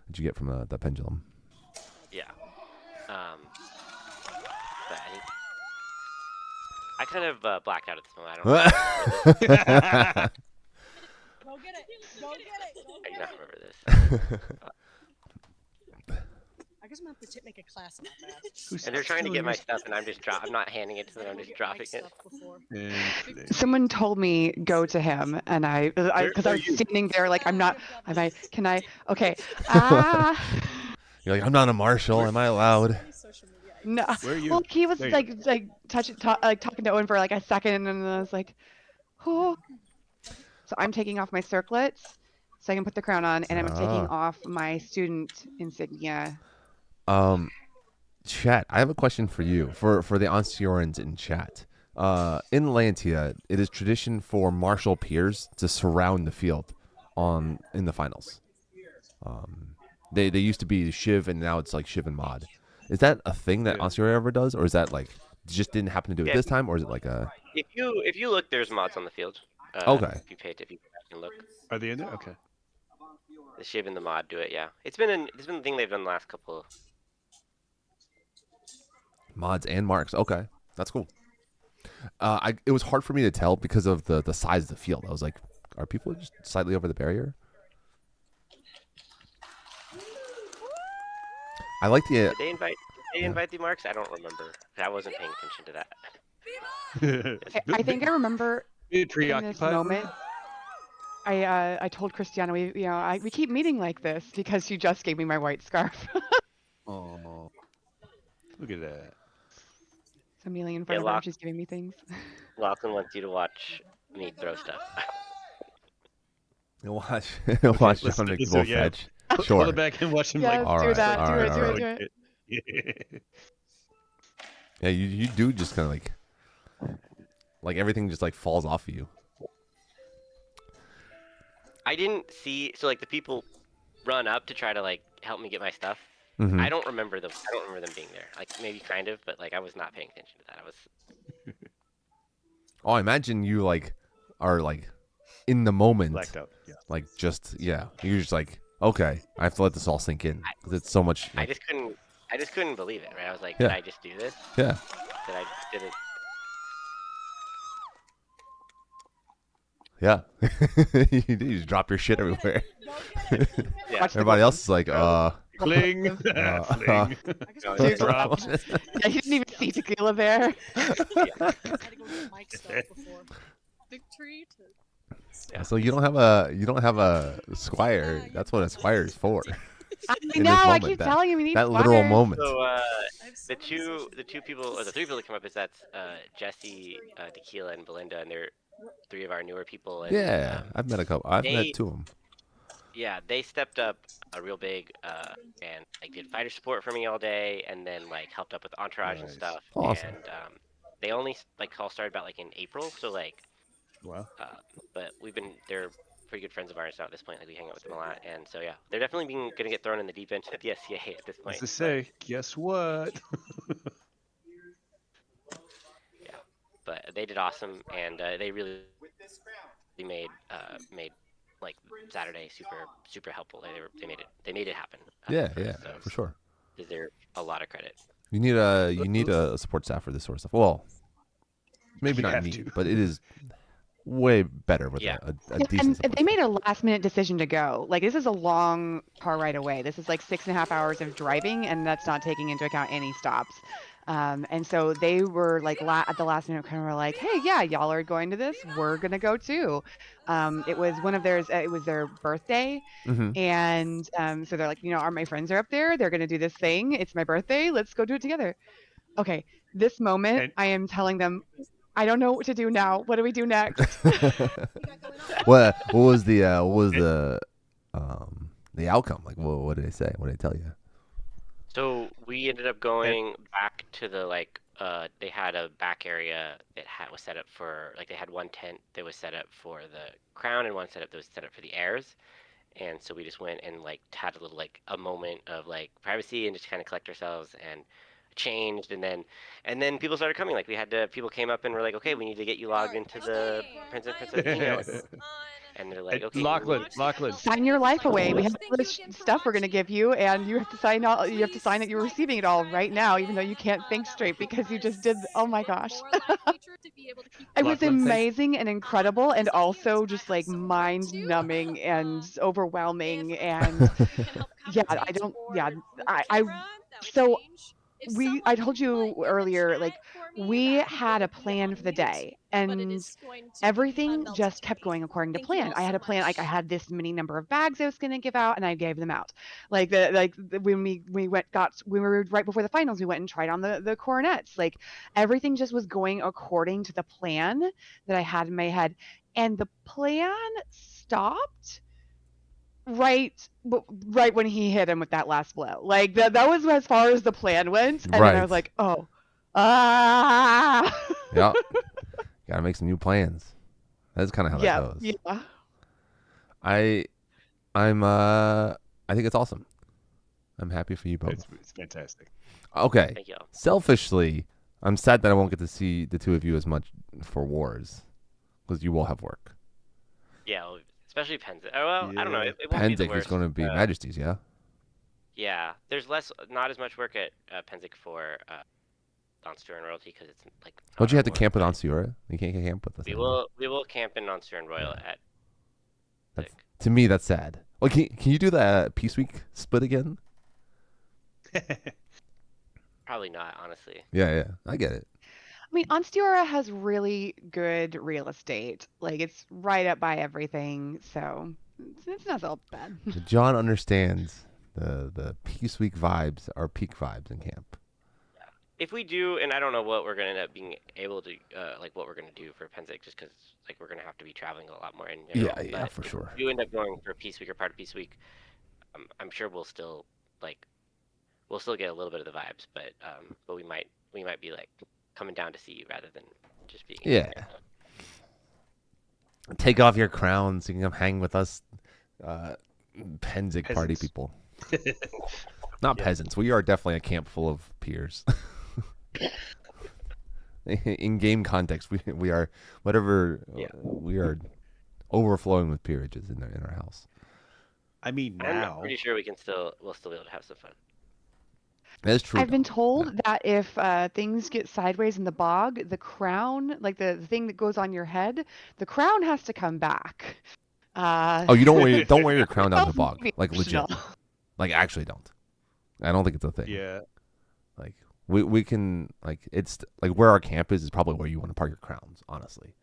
that you get from the pendulum. Yeah. But I kind of blacked out at this moment. I don't remember this. Go get it. Go get it. Go I do get not it. remember this. I guess I'm gonna have to make a class about that. And they're trying to get my stuff, and I'm not handing it to them. I'm just dropping it. And Someone told me go to him, and because I was standing there like can I? Okay. You're like, I'm not a marshal. Am I allowed? No. Where are you? Well, he was There you like talking to Owen for like a second, and then I was like, oh. So I'm taking off my circlets so I can put the crown on, and I'm taking off my student insignia. Chat, I have a question for you. For the Ansteorrans in chat. In Lantia, it is tradition for martial peers to surround the field in the finals. They used to be Shiv, and now it's like Shiv and Mod. Is that a thing that Ansteorra ever does, or is that like just didn't happen to do it this time, or is it like a? If you look, there's mods on the field. Okay. If you can look. are they in there? Okay. The Shiv and the mod do it. Yeah, it's been a thing they've done the last couple. Mods and marks. Okay, that's cool. It was hard for me to tell because of the size of the field. I was like, are people just slightly over the barrier? I like the. Did they invite the marks? I don't remember. I wasn't paying attention to that. I think I remember Be in this preoccupied. moment. I told Christiana we keep meeting like this because she just gave me my white scarf. Oh, look at that. So I'm kneeling in front of her. She's giving me things. Lachlan wants you to watch me throw stuff. Watch let's John do- make so, people yeah. fetch. Pull Sure. it back and watch him Yes, All do right, that. all Do right, it. all Do right. it. Do it. Yeah. Yeah, you do just kind of like everything just like falls off of you. I didn't see so like the people run up to try to like help me get my stuff. Mhm. I don't remember them being there. Like maybe kind of, but like I was not paying attention to that. I was Oh, I imagine you like are like in the moment, Blacked out. Yeah. like just you're just like, okay, I have to let this all sink in because it's so much. I just couldn't believe it, right? I was like, Yeah. did I just do this? Yeah. Did it? Yeah. You just drop your shit everywhere. Yeah. Watch the Everybody else is like, Fling. Fling. No, Dude, Dropped. Yeah, he didn't even see Tequila Bear. I had to go get Mike's stuff before. Victory to. Yeah. So you don't have a squire. That's what a squire is for. I In know. this I moment, keep that- telling him we need That literal squires. moment. So I have the so many two people or the three people that come up is that's Jesse, Tequila, and Belinda, and they're three of our newer people. And, Yeah, I've met a couple. I've they- met two of them. yeah, they stepped up a real big and like did fighter support for me all day, and then like helped up with entourage and Nice. stuff. Awesome. And they only like all started about like in April, so like Wow. but they're pretty good friends of ours now at this point. Like we hang out with them a lot, and so yeah, they're definitely gonna get thrown in the deep end at the SCA at this point. What's to say? Guess what? But they did awesome, and they really made like Saturday super helpful. They made it happen. Yeah, so for sure. deserve a lot of credit. You need a support staff for this sort of stuff. Well, maybe You not have need, to. but it is way better with Yeah. a decent And support they made staff. a last minute decision to go. Like, this is a long car ride away. This is like 6.5 hours of driving, and that's not taking into account any stops. And so they were like at the last minute kind of were like, hey, yeah, y'all are going to this. We're going to go too. It was one of theirs. It was their birthday. Mhm. And so they're like, my friends are up there. They're going to do this thing. It's my birthday. Let's go do it together. Okay. This moment, And- I am telling them, I don't know what to do now. What do we do next? what was the outcome? Like, what did they say? What did they tell you? So we ended up going back to the they had a back area that was set up for like they had one tent that was set up for the crown and one setup that was set up for the heirs. And so we just went and like had a little like a moment of like privacy and just kind of collect ourselves and changed and then people started coming. Like people came up and were like, okay, we need to get you logged into the Prince and Princess emails. And they're like, okay, Lachlan. Sign your life away. We have all this stuff we're going to give you, and you have to sign that you're receiving it all right now, even though you can't think straight because you just did. Oh my gosh. It was Lachlan, amazing and incredible, and also just like mind-numbing and overwhelming. And yeah, I told you earlier, like we had a plan for the day, and everything just kept going according to plan. I had a plan, like I had this many number of bags I was going to give out, and I gave them out. When we were right before the finals, we went and tried on the coronets. Like everything just was going according to the plan that I had in my head, and the plan stopped right when he hit him with that last blow. Like that was as far as the plan went, and then I Right. was like, oh, Yeah, gotta make some new plans. That's kind of how that yeah, goes. yeah. I think it's awesome. I'm happy for you both. It's fantastic. Okay. thank y'all. Selfishly, I'm sad that I won't get to see the two of you as much for Wars because you will have work. Yeah, well, especially Penzig. Oh, well, I don't know. It won't be the Penzig is worst. going to be Majesty's, yeah. Yeah, there's not as much work at Penzig for Ansteorra and Royalty because it's like. Don't you have to not camp with everyone. Ansteorra? You can't camp with us. We will camp in Ansteorra and Royal at. That's, to me, that's sad. Well, can you do the Peace Week split again? Probably not, honestly. Yeah, I get it. I mean, Ansteorra has really good real estate. Like it's right up by everything, so it's not so bad. John understands the Peace Week vibes are peak vibes in camp. If we do, and I don't know what we're gonna end up being able to, like what we're gonna do for Penzic, just because like we're gonna have to be traveling a lot more in general. Yeah, But for if sure. we do end up going for Peace Week or part of Peace Week, I'm sure we'll still like we'll still get a little bit of the vibes, but we might be like coming down to see you rather than just being Yeah. Take off your crowns. You can come hang with us, Penzic party Peasants. people. Not Yeah. peasants. We are definitely a camp full of peers. In game context, we are whatever. Yeah. We are overflowing with peerages in our house. I mean, I'm now. pretty sure we'll still be able to have some fun. That is true. I've been though. told that if things get sideways in the bog, the crown, like the thing that goes on your head, the crown has to come back. Oh, you don't wear your crown down the Well, bog. maybe Like legit. optional. Like actually don't. I don't think it's a thing. Yeah. Like we can like it's like where our camp is probably where you want to park your crowns. Honestly.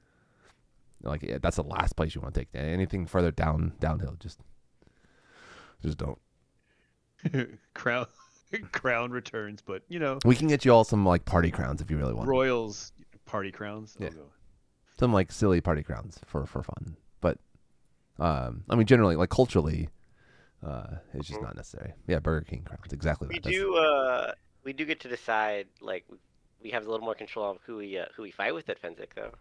Like that's the last place you want to take. Anything further downhill, just don't. Crown returns, but We can get you all some like party crowns if you really want. Royals party crowns. Yeah. I'll go. Some like silly party crowns for fun. But I mean generally like culturally it's just not necessary. Yeah, Burger King crowns. Exactly We that. That's- do we do get to decide like we have a little more control of who we fight with at Penzic though.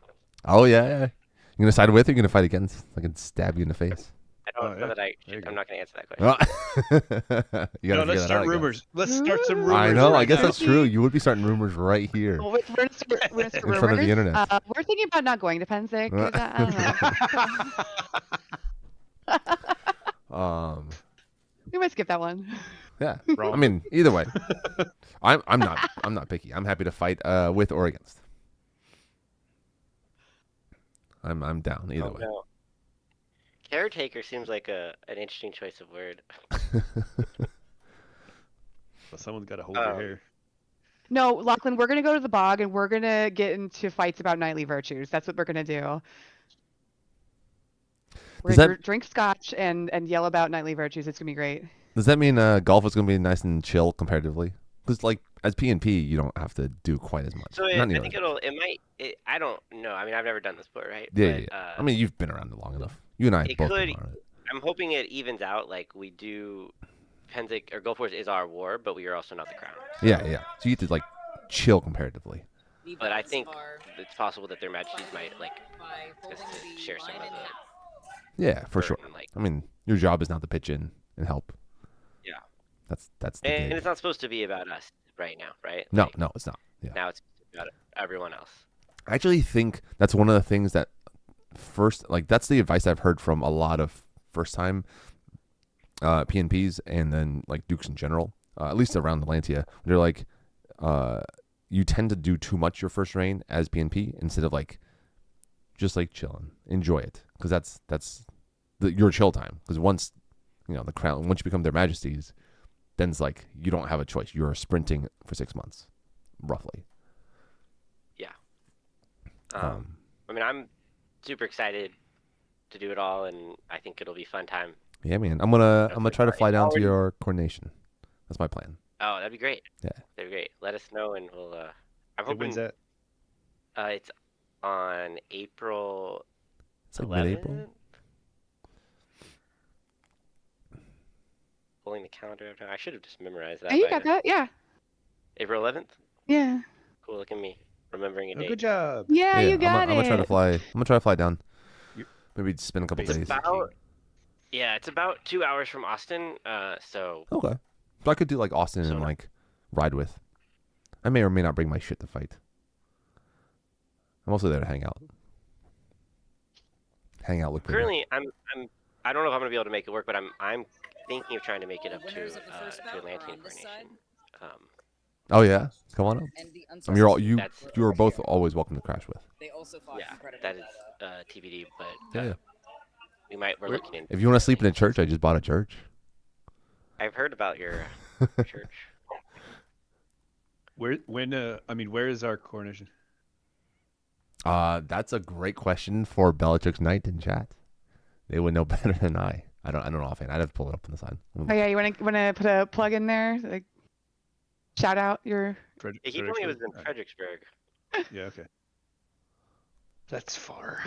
Oh yeah. You gonna side with or you gonna fight against? I can stab you in the face. I don't know yeah. that There you I'm go. not gonna answer that question. Oh. You gotta No, figure let's that start out, I guess. rumors. Let's start some rumors. I know. I right guess now. that's true. You would be starting rumors right here. Well, we're gonna start In front of the rumors. internet. We're thinking about not going to Penzic. I don't know. We might skip that one. Yeah. Wrong. I mean, either way, I'm not picky. I'm happy to fight with or against. I'm down either way. No. Caretaker seems like an interesting choice of word. Well, someone's got to hold your hair. No, Lachlan, we're gonna go to the bog and we're gonna get into fights about knightly virtues. That's what we're gonna do. We're Does gonna that- drink scotch and yell about knightly virtues. It's gonna be great. Does that mean golf is gonna be nice and chill comparatively? Because like as P&P, you don't have to do quite as much. So Not I nearly. think I don't know. I mean, I've never done this before, right? Yeah, But, I mean, you've been around it long enough. You and I it both could- been around it. I'm hoping it evens out. Like we do, Penzic or Gulf Wars is our war, but we are also not the crown. Yeah. So you get to like chill comparatively. But I think it's possible that their majesties might like just to share some of the Yeah, for sure. burden, like, I mean, your job is not to pitch in and help. Yeah. That's the and gig. it's not supposed to be about us right now, right? No, Like, no, it's not. Yeah. Now it's about everyone else. I actually think that's one of the things that first, like, that's the advice I've heard from a lot of first time PNPs and then like Dukes in general, at least around Atlantia. They're like, you tend to do too much your first reign as PNP instead of like just like chilling, enjoy it, because that's your chill time. Because once the crown, once you become their majesties, then it's like you don't have a choice. You're sprinting for 6 months, roughly. Yeah. Um, I mean, I'm super excited to do it all, and I think it'll be a fun time. Yeah, man. I'm gonna try to fly down to already- your coronation. That's my plan. Oh, that'd be great. Yeah. That'd be great. Let us know, and we'll. I'm Hey, hoping when's that? It's on April. It's like 11th? mid-April. Pulling the calendar up now. I should have just memorized that. Oh, you by got now. that? Yeah. April 11th. Yeah. Cool. Look at me remembering a Oh, date. good job. Yeah, you got I'm gonna try to it. fly. I'm gonna try to fly down. You- Maybe spend a couple It's days. about- Yeah, it's about 2 hours from Austin. So Okay. So I could do like Austin So and no- like ride with. I may or may not bring my shit to fight. I'm also there to hang out. Hang out, look pretty. currently, I don't know if I'm gonna be able to make it work, but I'm thinking of trying to make it up to Atlantean coronation. Oh yeah, come on up. I mean, you That's are both always welcome to crash with. They also fought yeah, from that is Predator. TBD, but Yeah. we're looking into. If you want to sleep in a church, I just bought a church. I've heard about your church. Where is our coronation? That's a great question for Bellatrix Knight in chat. They would know better than I. I don't know offhand. I'd have to pull it up on the side. Oh yeah, you wanna put a plug in there? Like shout out your. He told me it was in Fredericksburg. Yeah, okay. That's far.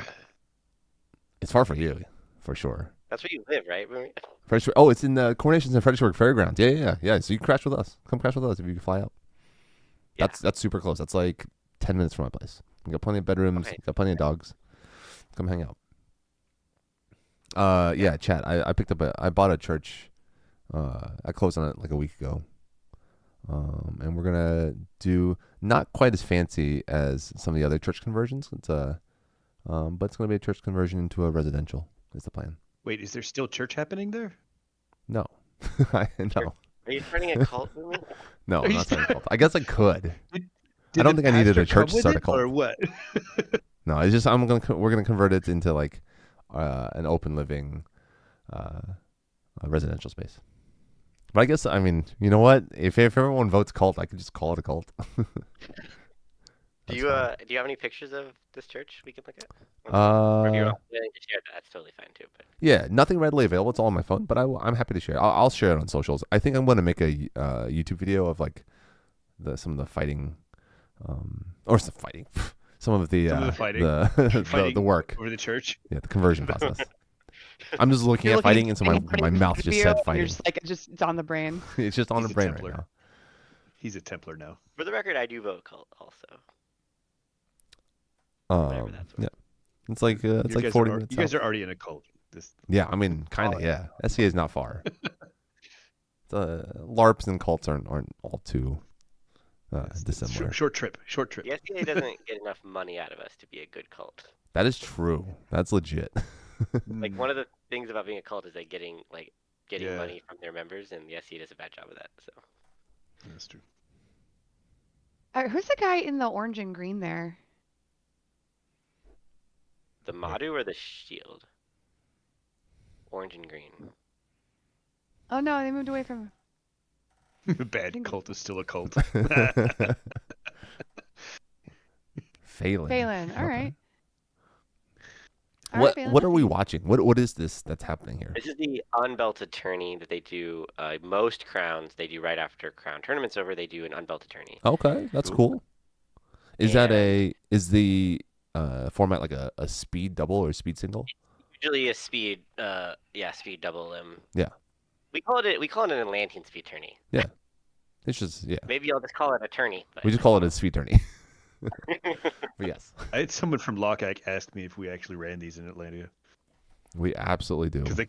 It's far for you, for sure. That's where you live, right? Fredericksburg. Oh, it's in the Coronation's in Fredericksburg Fairgrounds. Yeah. So you can crash with us. Come crash with us if you can fly out. Yeah. That's super close. That's like 10 minutes from my place. You got plenty of bedrooms. Okay. You got plenty of dogs. Come hang out. Yeah, chat. I bought a church. I closed on it like a week ago. And we're gonna do not quite as fancy as some of the other church conversions. But it's gonna be a church conversion into a residential. Is the plan? Wait, is there still church happening there? No, no, Are you starting a cult movement? no. Are I'm you not starting a cult. I guess I could. Did I don't the think I needed a pastor come church to with start a it, cult. or what? No, it's just we're gonna convert it into like an open living residential space. But I guess you know what? If everyone votes cult, I could just call it a cult. Do you have any pictures of this church we can look at? Or if you're Uh, not willing to share that, that's totally fine too. But yeah, nothing readily available. It's all on my phone, but I'm happy to share. I'll share it on socials. I think I'm going to make a YouTube video of like some of the fighting, or some fighting, some of the Some of the fighting. the Fighting work. over the church. Yeah, the conversion process. I'm just looking You're at fighting, and so my fighting mouth just video, said and fighting. You're just like it's on the brain. It's just on He's the a brain Templar. right now. He's a Templar now. for the record, I do vote cult also. Whatever that's worth. Yeah, it's like You 40 guys minutes. You guys out. are already in a cult. Yeah, I mean, kind of. Oh, Yeah, SCA is not far. The LARPs and cults aren't all too dissimilar. Short trip. The SCA doesn't get enough money out of us to be a good cult. That is true. That's legit. Like one of the things about being a cult is like getting Yeah. money from their members, and the SCA does a bad job of that. So That's true. Who's the guy in the orange and green there? the Madu or the Shield? Orange and green. Oh no, they moved away from. The bad cult is still a cult. Phelan. Phelan. All right. What are we watching? What is this that's happening here? This is the unbelted tourney that they do. Most crowns they do right after crown tournament's over. They do an unbelted tourney. Okay, that's cool. Is the format like a speed double or speed single? Usually a speed, speed double. Yeah. We call it an Atlantean speed tourney. Yeah. It's just Maybe I'll just call it a tourney. But... We just call it a speed tourney. But yes. I had someone from Lockack ask me if we actually ran these in Atlanta. We absolutely do. Because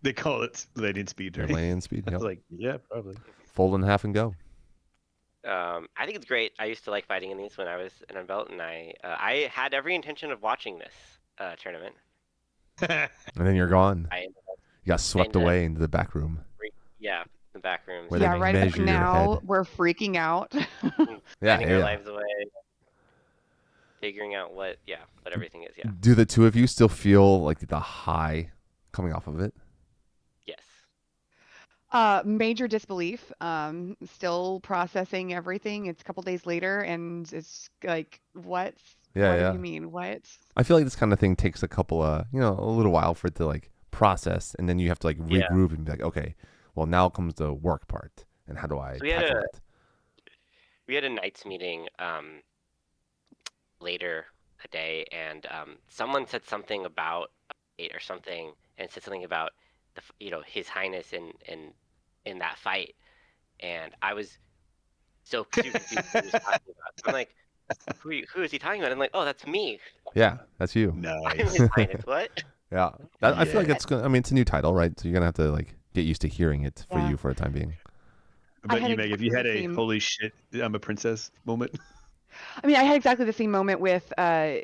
they call it Atlantean speed tourney. Atlantean speed. I Yep. was like, yeah, probably. Fold in half and go. I think it's great. I used to like fighting in these when I was an unbelt, and I had every intention of watching this tournament. And then you're gone. I ended up, You got swept away into the back room. the back rooms. Where they Yeah, right measure your now head. we're freaking out. Spending our lives away, figuring out what everything is. Yeah. Do the two of you still feel like the high coming off of it? Yes. Major disbelief. Still processing everything. It's a couple days later, and it's like, what? Yeah, what yeah. do you mean? What? I feel like this kind of thing takes a couple a little while for it to like process, and then you have to like regroup and be like, okay, well now comes the work part, and how do I tackle it? We had a Knights meeting later a day, and someone said something about it or something, and said something about His Highness in that fight, and I was so confused what he was talking about. I'm like, who is he talking about? I'm like, oh, that's me. Yeah, that's you. I'm Nice. His Highness. What? Yeah, I feel like it's gonna. I mean, it's a new title, right? So you're gonna have to like get used to hearing it for you for a time being. But had you, Meg, if you had exactly the a same- holy shit, I'm a princess moment. I mean, I had exactly the same moment with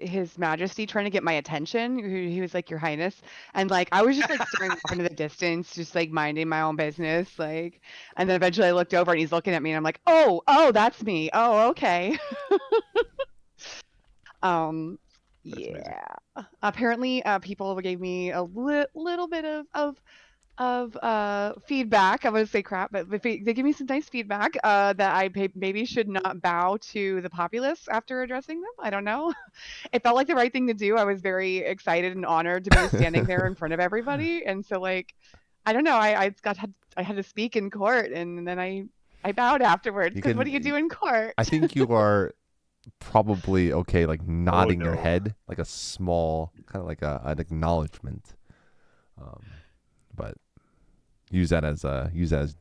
His Majesty trying to get my attention. He was like, "Your Highness," and like I was just like staring off into the distance, just like minding my own business, like. And then eventually I looked over and he's looking at me, and I'm like, "Oh, that's me. Oh, okay." That's amazing. Yeah. Apparently, people gave me a little bit of of feedback. I would say crap, but they give me some nice feedback that I maybe should not bow to the populace after addressing them. I don't know. It felt like the right thing to do. I was very excited and honored to be standing there in front of everybody, and so like, I don't know. I had to speak in court, and then I bowed afterwards You because what do can. you do in court? I think you are probably okay, like nodding your no. head, like a small kind of like an acknowledgement. But use that as the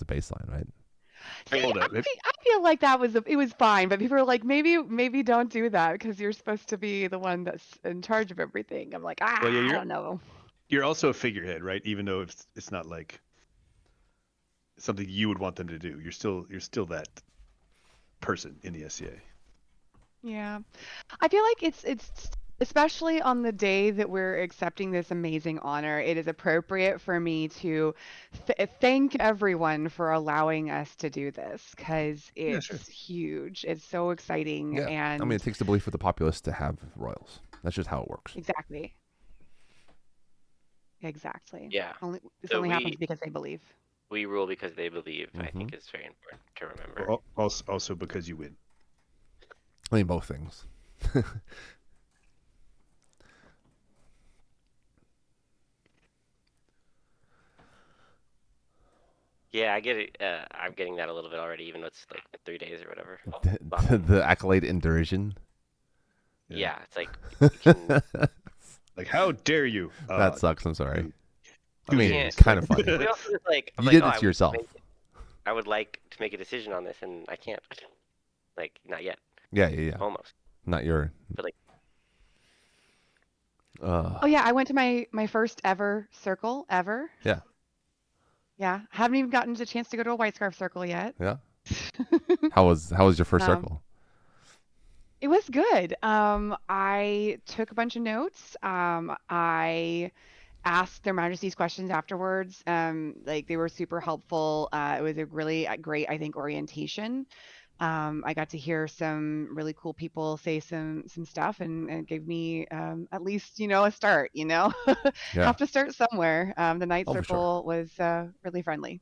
baseline, right? See, Hold up. I feel like it was fine, but people are like, maybe don't do that because you're supposed to be the one that's in charge of everything. I'm like, Well, yeah, I don't know. you're also a figurehead, right? Even though it's not like something you would want them to do. You're still that person in the SCA. Yeah, I feel like it's especially on the day that we're accepting this amazing honor, it is appropriate for me to thank everyone for allowing us to do this because Yeah, sure. it's huge. It's so exciting Yeah. and I mean, it takes the belief of the populace to have royals. That's just how it works. exactly. Exactly. Yeah. This So only happens because they believe. We rule because they believe. I Mm-hmm. think is very important to remember. Also because you win. I mean, both things. Yeah, I get it. I'm getting that a little bit already, even though it's like 3 days or whatever. The accolade in derision. Yeah, it's like you can, Like, how dare you? That sucks. I'm sorry. I you mean, can't. it's kind of funny. we also just like I'm You like, did oh, it to yourself. I would like to make a decision on this, and I can't. Like, not yet. Yeah. Almost. Not your. But like, Oh yeah, I went to my first ever circle ever. Yeah. Yeah, haven't even gotten the chance to go to a white scarf circle yet. Yeah. How was your first circle? It was good. I took a bunch of notes. I asked their majesties questions afterwards. Like they were super helpful. It was a really great, I think, orientation. I got to hear some really cool people say some stuff, and it gave me at least a start. Yeah. Have to start somewhere. The night Oh, for sure. circle was really friendly.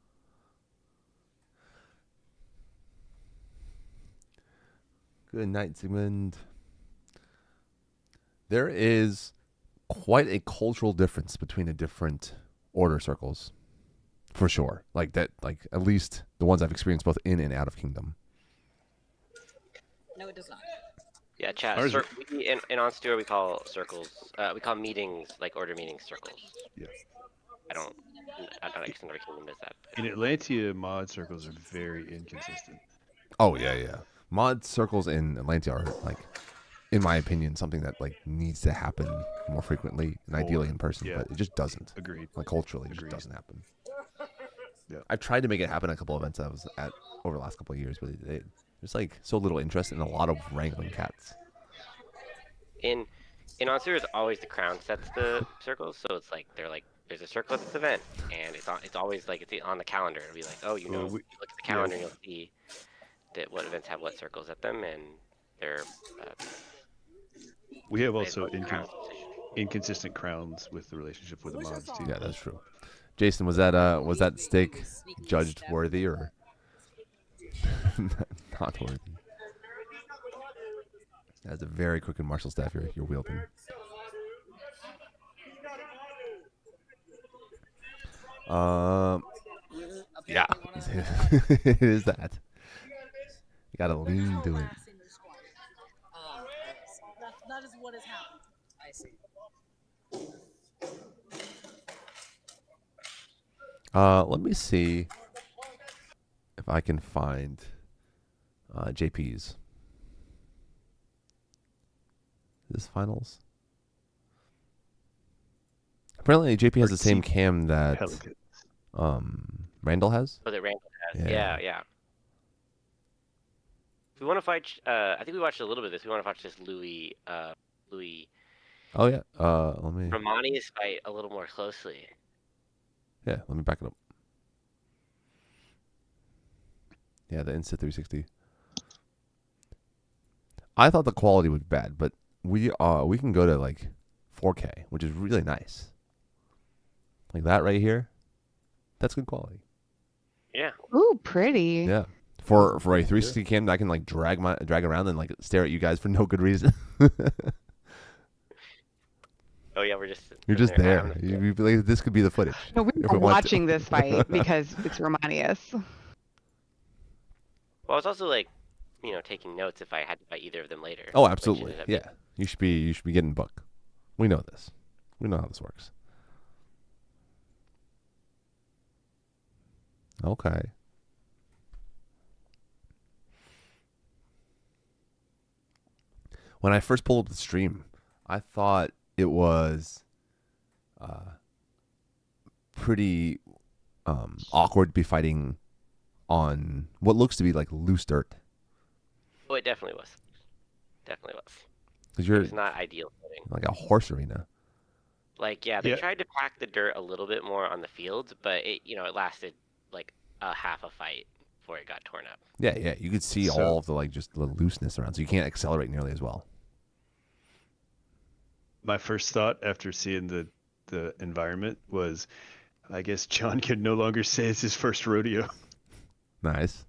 Good night, Sigmund. There is quite a cultural difference between the different order circles, for sure. Like that, like at least the ones I've experienced both in and out of Kingdom. No, it does not. yeah, chat. Ours- In Ansteorra we call circles. We call meetings like order meetings circles. Yeah. I don't guess another kingdom does that. But... In Atlantia, mod circles are very inconsistent. Oh yeah. Mod circles in Atlantia are like, in my opinion, something that like needs to happen more frequently and ideally in person, yeah. but it just doesn't. Agreed. Like culturally, it just Agreed. doesn't happen. Yeah. I've tried to make it happen at a couple of events I was at over the last couple of years, but there's like so little interest and a lot of wrangling cats. In Ansteorra, it's always the crown sets the circles, so it's like they're like there's a circle at this event, and it's always like it's on the calendar. It'll be like, oh, you Well, look at the calendar, and you'll see that what events have what circles at them, and they're We have they also vote the crown's decision. inconsistent crowns with the relationship with the mods too. Yeah, that's true. Jason, was that steak judged worthy or not worthy? That's a very quick and martial staff you're wielding. Yeah, it is that. You gotta lean to it. That is what has happened. I see. Let me see if I can find JP's. This finals. Apparently, JP has the same cam that Pelican. Randall has. Oh, that Randall has. Yeah. Yeah. If we want to fight, I think we watched a little bit of this. We want to watch this Louis Oh yeah. Let me. Romani's fight a little more closely. Yeah, let me back it up. Yeah, the Insta 360. I thought the quality was bad, but we can go to like 4K, which is really nice. Like that right here. That's good quality. Yeah. Ooh, pretty. Yeah. For a 360 cam, I can like drag around and like stare at you guys for no good reason. Oh yeah, we're just. You're sitting just there. I'm gonna- You like, this could be the footage. No, we if were we want to. watching this fight because it's Romanius. Well, I was also like, taking notes if I had to fight either of them later. Oh, which absolutely. ended up Yeah. You should be getting a book. We know this. We know how this works. Okay. When I first pulled up the stream, I thought it was pretty awkward to be fighting on what looks to be like loose dirt. Oh, it definitely was. Definitely was. Because you're It's not ideal footing. like a horse arena. Like, yeah, they Yeah. tried to pack the dirt a little bit more on the fields, but it lasted like a half a fight before it got torn up. Yeah, yeah. You could see So- all of the like just the looseness around, so you can't accelerate nearly as well. My first thought after seeing the environment was, I guess John can no longer say it's his first rodeo. Nice.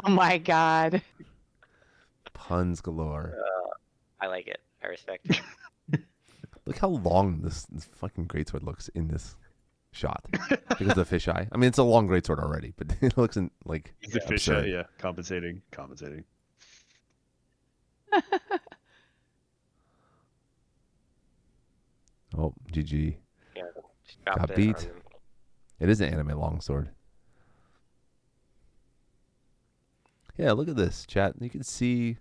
Oh my god. Puns galore. I like it. I respect it. Look how long this fucking greatsword looks in this shot. Because of the fisheye. I mean, it's a long greatsword already, but it looks like The fish, absurd. yeah, compensating. Oh, GG. Yeah, just dropped Got it beat. on them. It is an anime longsword. Yeah, look at this, chat. You can see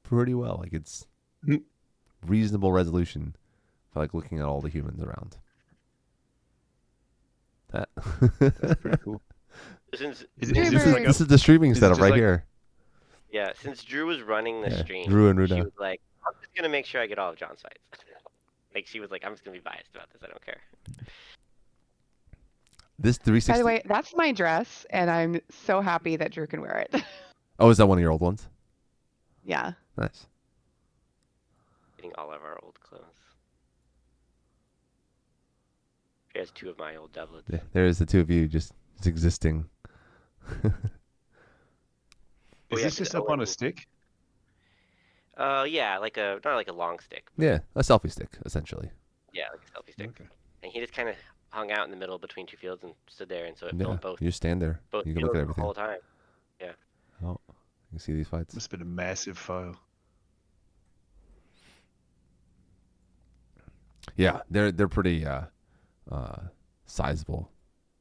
pretty well. Like it's Mm. reasonable resolution for like looking at all the humans around. That. That's pretty cool. Since Is Very, this very- like a, This is the streaming is it setup just right like- here. yeah, since Drew was running the Yeah, stream, Drew and she Ruda. was like, "I'm just gonna make sure I get all of John's fights." Like she was like, "I'm just gonna be biased about this. I don't care." This By 360. the way, that's my dress, and I'm so happy that Drew can wear it. Oh, is that one of your old ones? Yeah. Nice. Getting all of our old clothes. She has two of my old doublets. Yeah, there's the two of you just existing. Oh, is yeah, this 'cause just up on Owen- a stick? Yeah, not like a long stick. Yeah, a selfie stick essentially. Yeah, like a selfie stick. Okay. And he just kind of hung out in the middle between two fields and stood there, and so it Yeah, filmed both you just stand there. both You can look fields at the everything. whole time. Oh, you can see these fights. Must have been a massive file. Yeah, they're pretty sizable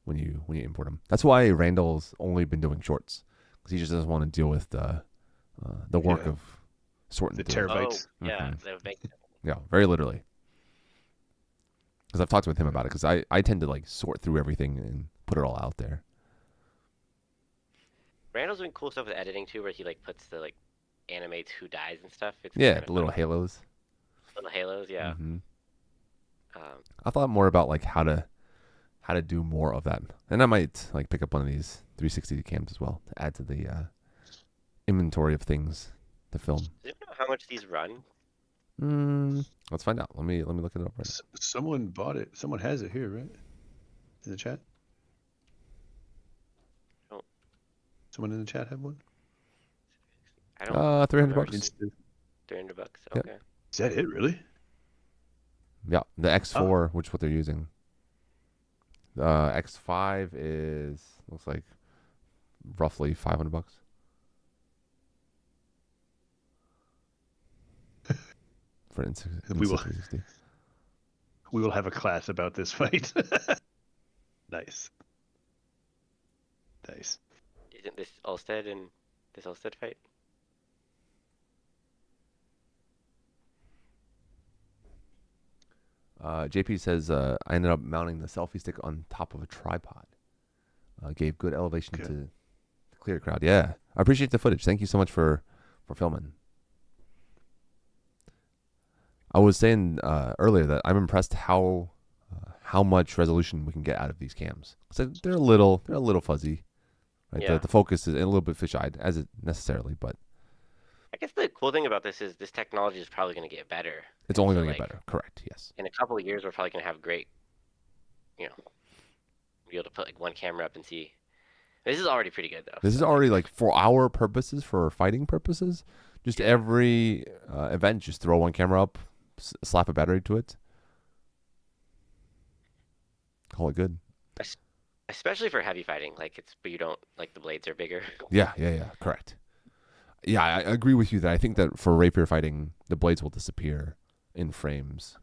when you import them. That's why Randall's only been doing shorts because he just doesn't want to deal with the work Yeah. of sorting The through. terabytes. Oh, yeah, Mhm. that would make Yeah, very literally. Because I've talked with him about it. Because I tend to like sort through everything and put it all out there. Randall's doing cool stuff with editing too, where he like puts the like animates who dies and stuff. It's Yeah, kinda the little fun. halos. Little halos, yeah. hmm Um, I thought more about like how to do more of that, and I might like pick up one of these 360 cams as well to add to the inventory of things to film. does anyone know how much these run? Let's find out. Let me look it up right Someone bought it. Someone has it here, right? In the chat. Oh. Someone in the chat have one? I don't. now. $300 bucks. Insta- $300. Yep. Okay. Is that it, really? Yeah, the X4, which is what they're using. The X5 looks like roughly $500. For instance, We will- We will have a class about this fight. Nice. Nice. Isn't this Ulstead and this Ulstead fight? JP says, I ended up mounting the selfie stick on top of a tripod. Gave good elevation Okay. to the clear crowd. Yeah, I appreciate the footage. Thank you so much for filming. I was saying earlier that I'm impressed how much resolution we can get out of these cams. So they're a little fuzzy, right? Yeah. The focus is a little bit fisheyed, as it necessarily, but I guess the cool thing about this is this technology is probably going to get better. it's only So, going to get like, better. Correct. Yes. In a couple of years, we're probably going to have great, be able to put like one camera up and see. This is already pretty good though. This is so, already like for our purposes, for fighting purposes. Just every event, just throw one camera up, slap a battery to it, call it good. especially for heavy fighting, like but you don't like the blades are bigger. Yeah, correct. Yeah, I agree with you that I think that for rapier fighting, the blades will disappear in frames,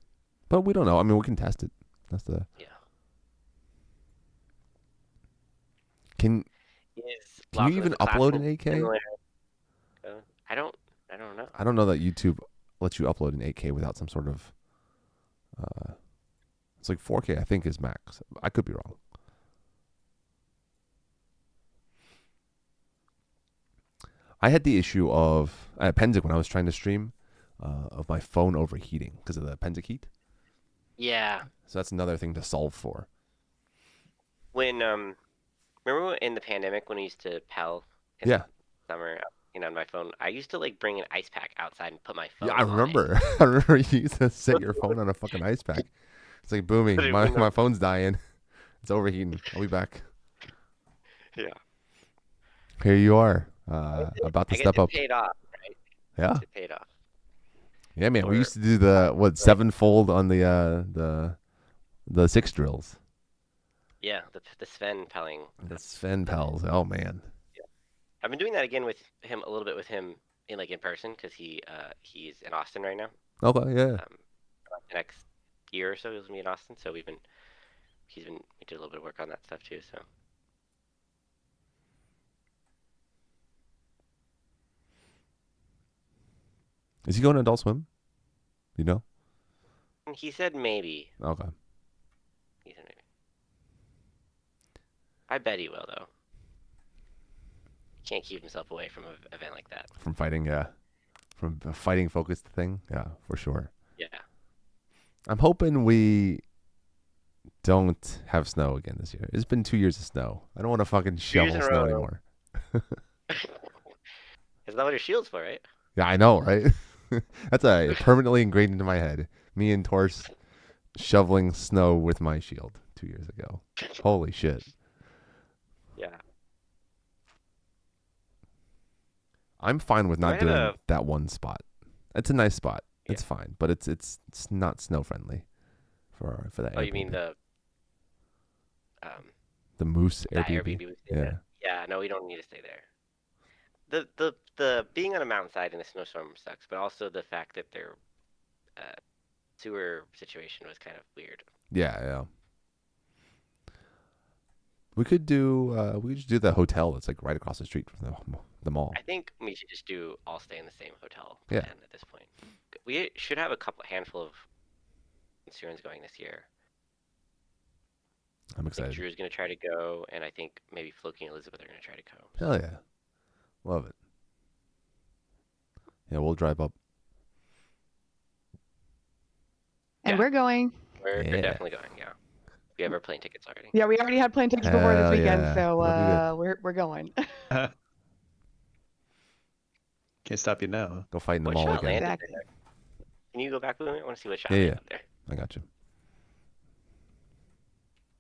but we don't know. I mean, we can test it. That's the Yeah. Can you even upload an 8K? I don't know. I don't know that YouTube lets you upload an 8K without some sort of. It's like 4K. I think is max. I could be wrong. I had the issue of at Penzic when I was trying to stream, of my phone overheating because of the Penzic heat. Yeah. So that's another thing to solve for. When remember in the pandemic when we used to PAL in Yeah. the summer, on my phone, I used to like bring an ice pack outside and put my phone. Yeah, I on remember. it. I remember you used to set your phone on a fucking ice pack. It's like booming. My phone's dying. It's overheating. I'll be back. Yeah. Here you are, about to I guess step it up. paid off, right? Yeah. It paid off. Yeah, man. We Or- used to do the sevenfold on the 6 drills. Yeah, the Sven pelling. The Sven pals. Oh man. I've been doing that again with him a little bit with him in person because he's in Austin right now. Okay. Yeah. The next year or so he'll be in Austin, so we did a little bit of work on that stuff too. So Is he going to Adult Swim? You know? and he said maybe. Okay. He said maybe. I bet he will though. He can't keep himself away from an event like that. From fighting, yeah. From a fighting focused thing, yeah, for sure. Yeah. I'm hoping we don't have snow again this year. It's been 2 years of snow. I don't want to fucking years shovel in a snow row. anymore. Isn't that what your shield's for, right? Yeah, I know, right? That's permanently ingrained into my head. Me and Torse shoveling snow with my shield 2 years ago. Holy shit. Yeah. I'm fine with not I had doing that one spot. It's a nice spot. Yeah. It's fine, but it's not snow friendly for that. Oh, you mean Airbnb. the Moose that Airbnb? Airbnb we stayed Yeah. at? Yeah, no, we don't need to stay there. The being on a mountainside in a snowstorm sucks, but also the fact that their sewer situation was kind of weird. Yeah. We could just do the hotel that's like right across the street from the mall. I think we should just all stay in the same hotel Yeah. plan at this point. We should have a handful of Syrians going this year. I'm I think excited. Drew's going to try to go, and I think maybe Floki and Elizabeth are going to try to go. Hell yeah. Love it. Yeah, we'll drive up. And Yeah. we're going. We're Yeah. definitely going, yeah. We have our plane tickets already. Yeah, we already had plane tickets before this Hell weekend, yeah. so That'll be we're going. Can't stop you now. Go fight in the What mall shot again. landed Exactly. there? Can you go back with me? I want to see what shot Yeah, landed there. I got you.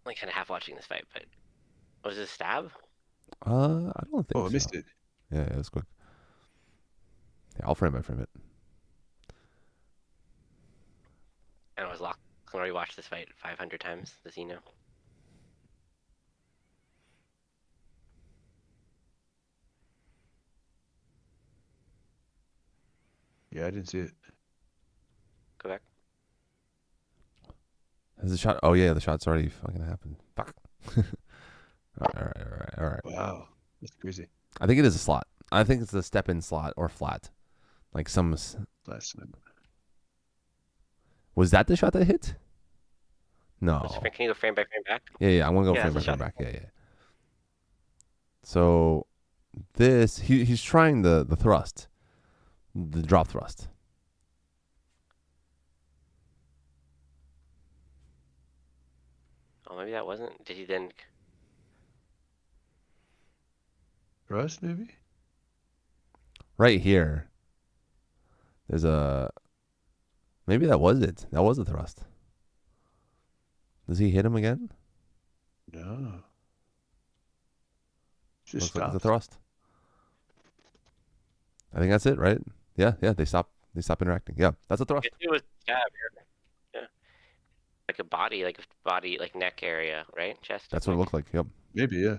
I'm like kind of half watching this fight, but was it a stab? I don't think Oh, I so. missed it. Yeah, it was quick. Yeah, I'll frame it. And I was locked. I already watched this fight 500 times. Does he know? Yeah, I didn't see it. Go back. Has the shot? Oh yeah, the shot's already fucking happened. Fuck. All right. Wow, that's crazy. I think it is a slot. I think it's a step-in slot or flat. Like Last time. Was that the shot that hit? No. Can you go frame by frame back? Yeah. I'm gonna go Yeah, frame by it's a frame shot. back. Yeah. So this he's trying the thrust, the drop thrust. Oh, maybe that wasn't. Did he then? Rust, maybe? Right here. There's a. Maybe that was it. That was a thrust. Does he hit him again? No. Just Looks like it's a stopped. thrust. I think that's it, right? Yeah. They stop interacting. Yeah, that's a thrust. It was stab here. Yeah. Like a body, like neck area, right? Chest. That's what it neck. looked like. Yep. Maybe, yeah.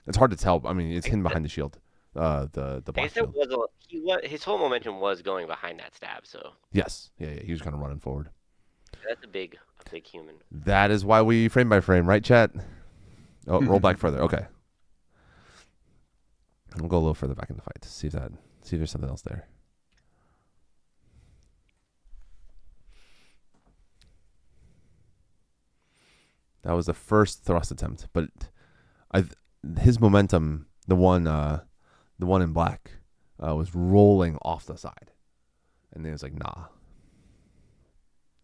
It's hard to tell. I mean, it's I hidden guess behind the shield. The I black guess it shield. was his whole momentum was going behind that stab, so Yes. Yeah. He was kind of running forward. that's a big human. That is why we frame by frame, right, chat? Oh, roll back further. Okay. We'll go a little further back in the fight to see if there's something else there. That was the first thrust attempt, but his momentum, the one in black, was rolling off the side, and then it was like, nah.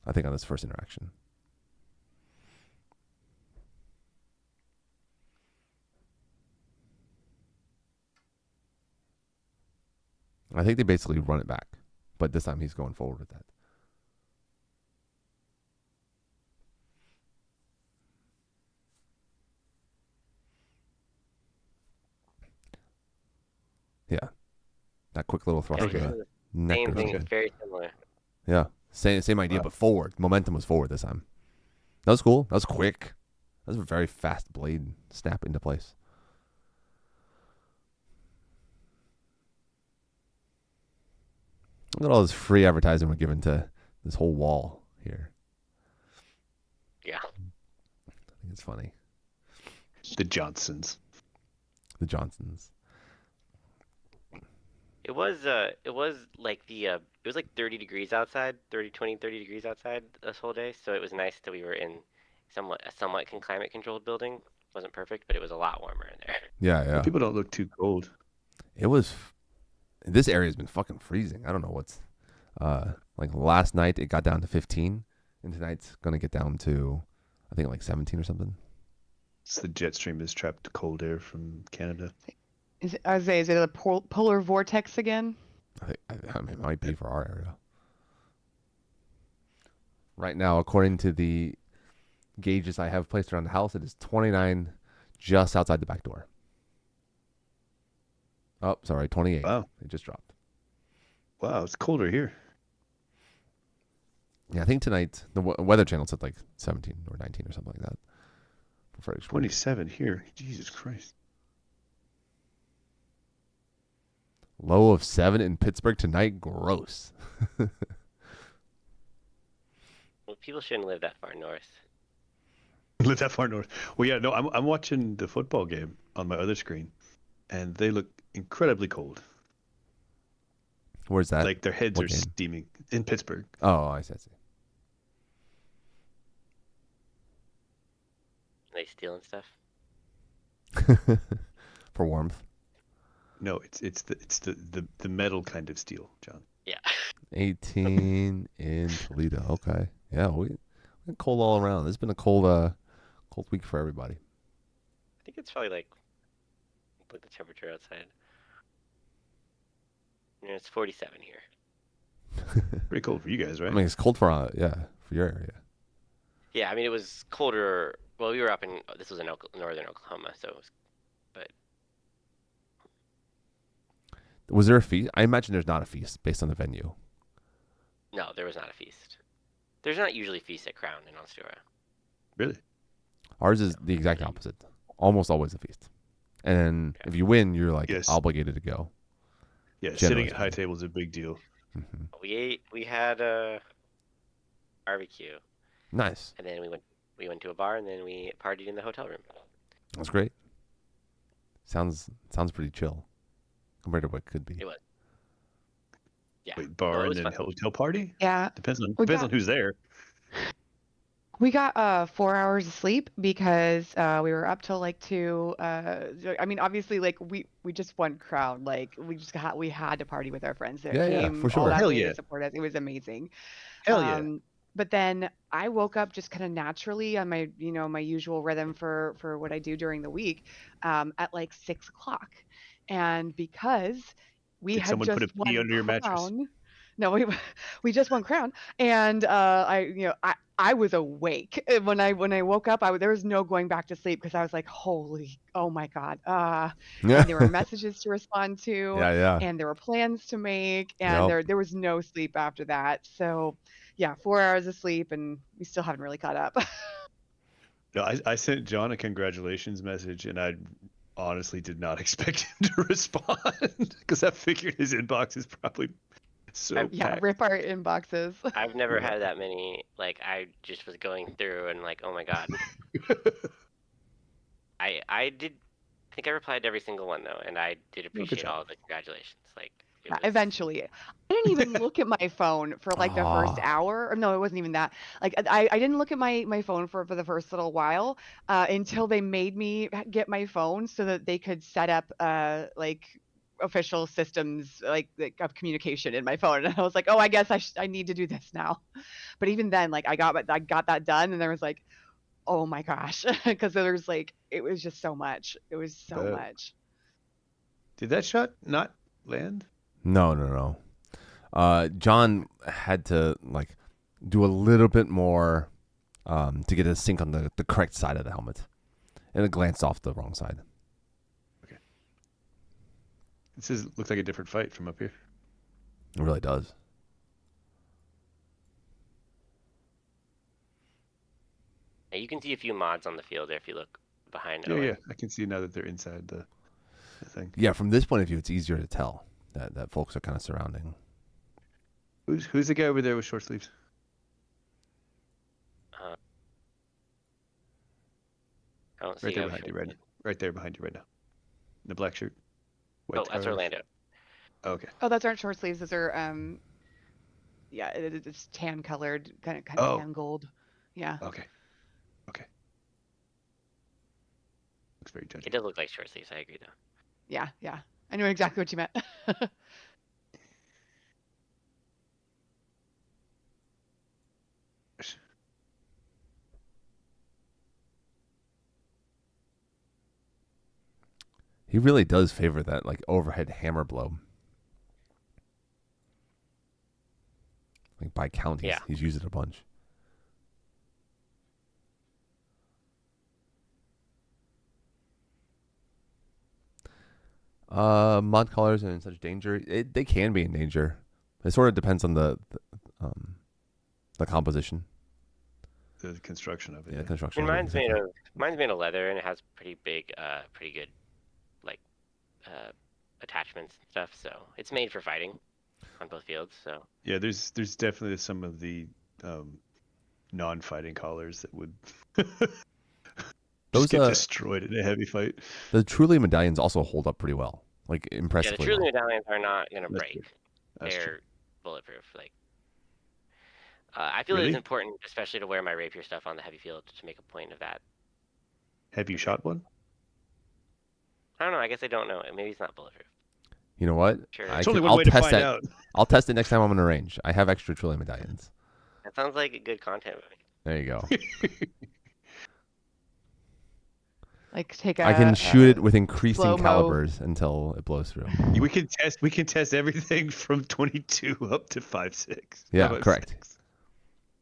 I think on this first interaction. I think they basically run it back, but this time he's going forward with that. Yeah, that quick little thrust Yeah, to this the is neck. same or thing. something. It's very similar. Yeah, same idea, Wow. but forward. Momentum was forward this time. That was cool. That was quick. That was a very fast blade snap into place. Look at all this free advertising we're giving to this whole wall here. Yeah. I think it's funny. The Johnsons. The Johnsons. It was like it was like 30 degrees outside, 30 degrees outside this whole day, so it was nice that we were in a somewhat climate controlled building. Wasn't perfect, but it was a lot warmer in there. Yeah. People don't look too cold. It was. This area's been fucking freezing. I don't know what's. Like last night it got down to 15, and tonight's gonna get down to, I think like 17 or something. It's the jet stream has trapped cold air from Canada. Is it a polar vortex again? I mean, it might be for our area. Right now, according to the gauges I have placed around the house, it is 29 just outside the back door. Oh, sorry, 28. Wow. It just dropped. Wow, it's colder here. Yeah, I think tonight the Weather Channel said like 17 or 19 or something like that. For Fredericksburg. 27 here. Jesus Christ. Low of 7 in Pittsburgh tonight. Gross. Well, people shouldn't live that far north. Live that far north. Well, yeah, no, I'm watching the football game on my other screen, and they look incredibly cold. Where's that? Like their heads What are game? steaming in Pittsburgh. Oh, I see. They stealing stuff. For warmth. No, it's the metal kind of steel, John. Yeah. 18 in Toledo. Okay. Yeah, we're cold all around. It's been a cold week for everybody. I think it's probably like the temperature outside. Yeah, it's 47 here. Pretty cold for you guys, right? I mean, it's cold for your area. Yeah, I mean it was colder. Well, we were up in this was in northern Oklahoma, so it was, but Was there a feast? I imagine there's not a feast based on the venue. no, there was not a feast. There's not usually feast at Crown in Ansteorra. Really? Ours is the exact opposite. Almost always a feast. And then if you win, you're like Yes. obligated to go. Yeah, Generally sitting at high speaking. table is a big deal. Hmm. We had a barbecue, Nice. and then we went to a bar, and then we partied in the hotel room. That's great. Sounds pretty chill compared to what could be. It was. Yeah. Wait, bar No, it and was then fun. hotel party? Yeah, Depends We on got- who's there. we got 4 hours of sleep because we were up till like 2. I mean, obviously, like we just won Crown. Like we had to party with our friends that Yeah, came for sure. all that Hell way yeah. to support us. It was amazing. Hell yeah. But then I woke up just kind of naturally on my my usual rhythm for what I do during the week at like 6 o'clock, and because we Did had someone put just a pee won under your mattress? Crown. No, we just won Crown, and I was awake when I woke up. There was no going back to sleep because I was like, holy, oh my god, Yeah. and there were messages to respond to, Yeah. Yeah. and there were plans to make, and Yep. there was no sleep after that. So yeah, 4 hours of sleep, and we still haven't really caught up. No, I sent John a congratulations message, and I honestly did not expect him to respond because I figured his inbox is probably so Yeah, packed. rip our inboxes. I've never Yeah. had that many. Like I just was going through and like, oh my god. I did think I replied to every single one though, and I did appreciate job. all of the congratulations. Like it Yeah, was. eventually. I didn't even look at my phone for like the first Ah. hour. Or no, it wasn't even that. Like I didn't look at my phone for the first little while until they made me get my phone so that they could set up like official systems like of communication in my phone. And I was like, oh, I guess I need to do this now. But even then, like I got that done, and there was like, oh my gosh, because there's like it was just so much. It was so Bet. much. Did that shot not land? No. John had to like do a little bit more to get a sync on the correct side of the helmet, and it glanced off the wrong side. Looks like a different fight from up here. It really does. Yeah, you can see a few mods on the field there if you look behind. Yeah, Owen. yeah. I can see now that they're inside the thing. Yeah, from this point of view, it's easier to tell that folks are kind of surrounding. Who's the guy over there with short sleeves? I don't see Right there a behind you short right now. Right there behind you right now. In the black shirt. Oh, that's scarf. Orlando. Oh, okay. Oh, those aren't short sleeves. Those are yeah, it's tan colored, kind of Oh. tan gold. Yeah. Okay. Looks very judgy. It does look like short sleeves. I agree though. Yeah. I knew exactly what you meant. He really does favor that like overhead hammer blow. Like by count, Yeah. he's used it a bunch. Mod collars are in such danger. They can be in danger. It sort of depends on the composition. The construction of it. Yeah, Yeah. construction. And of it, mine's made exactly. of leather, and it has pretty big, pretty good, like, attachments and stuff. So it's made for fighting on both fields. So Yeah, there's definitely some of the non-fighting collars that would Those, just get destroyed in a heavy fight. The Truly medallions also hold up pretty well, like yeah, impressively. the truly well. medallions are not gonna That's break. true. That's They're true. bulletproof. Like, I feel Really? it's important, especially to wear my rapier stuff on the heavy field, to make a point of that. Have you shot one? I don't know. I guess I don't know. Maybe it's not bulletproof. You know what? Sure. There's only one way to find out. I'll test it next time I'm in a range. I have extra Truly medallions. That sounds like a good content movie. There you go. Like take I can shoot it with increasing slow-mo. calibers until it blows through. We can test everything from 22 up to 5.6. Yeah, 5.6. correct.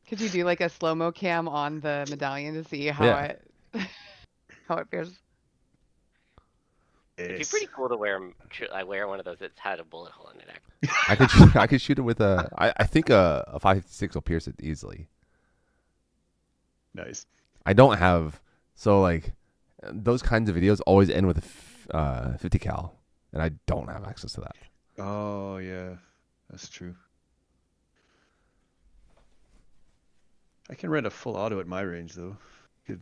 Could you do like a slow-mo cam on the medallion to see how Yeah. it how it feels? It'd be Yes. pretty cool to wear. I wear one of those that's had a bullet hole in it. Actually. I could shoot it with I think a 5.56 will pierce it easily. Nice. I don't have like those kinds of videos always end with a 50 cal, and I don't have access to that. Oh yeah, that's true. I can rent a full auto at my range though. Could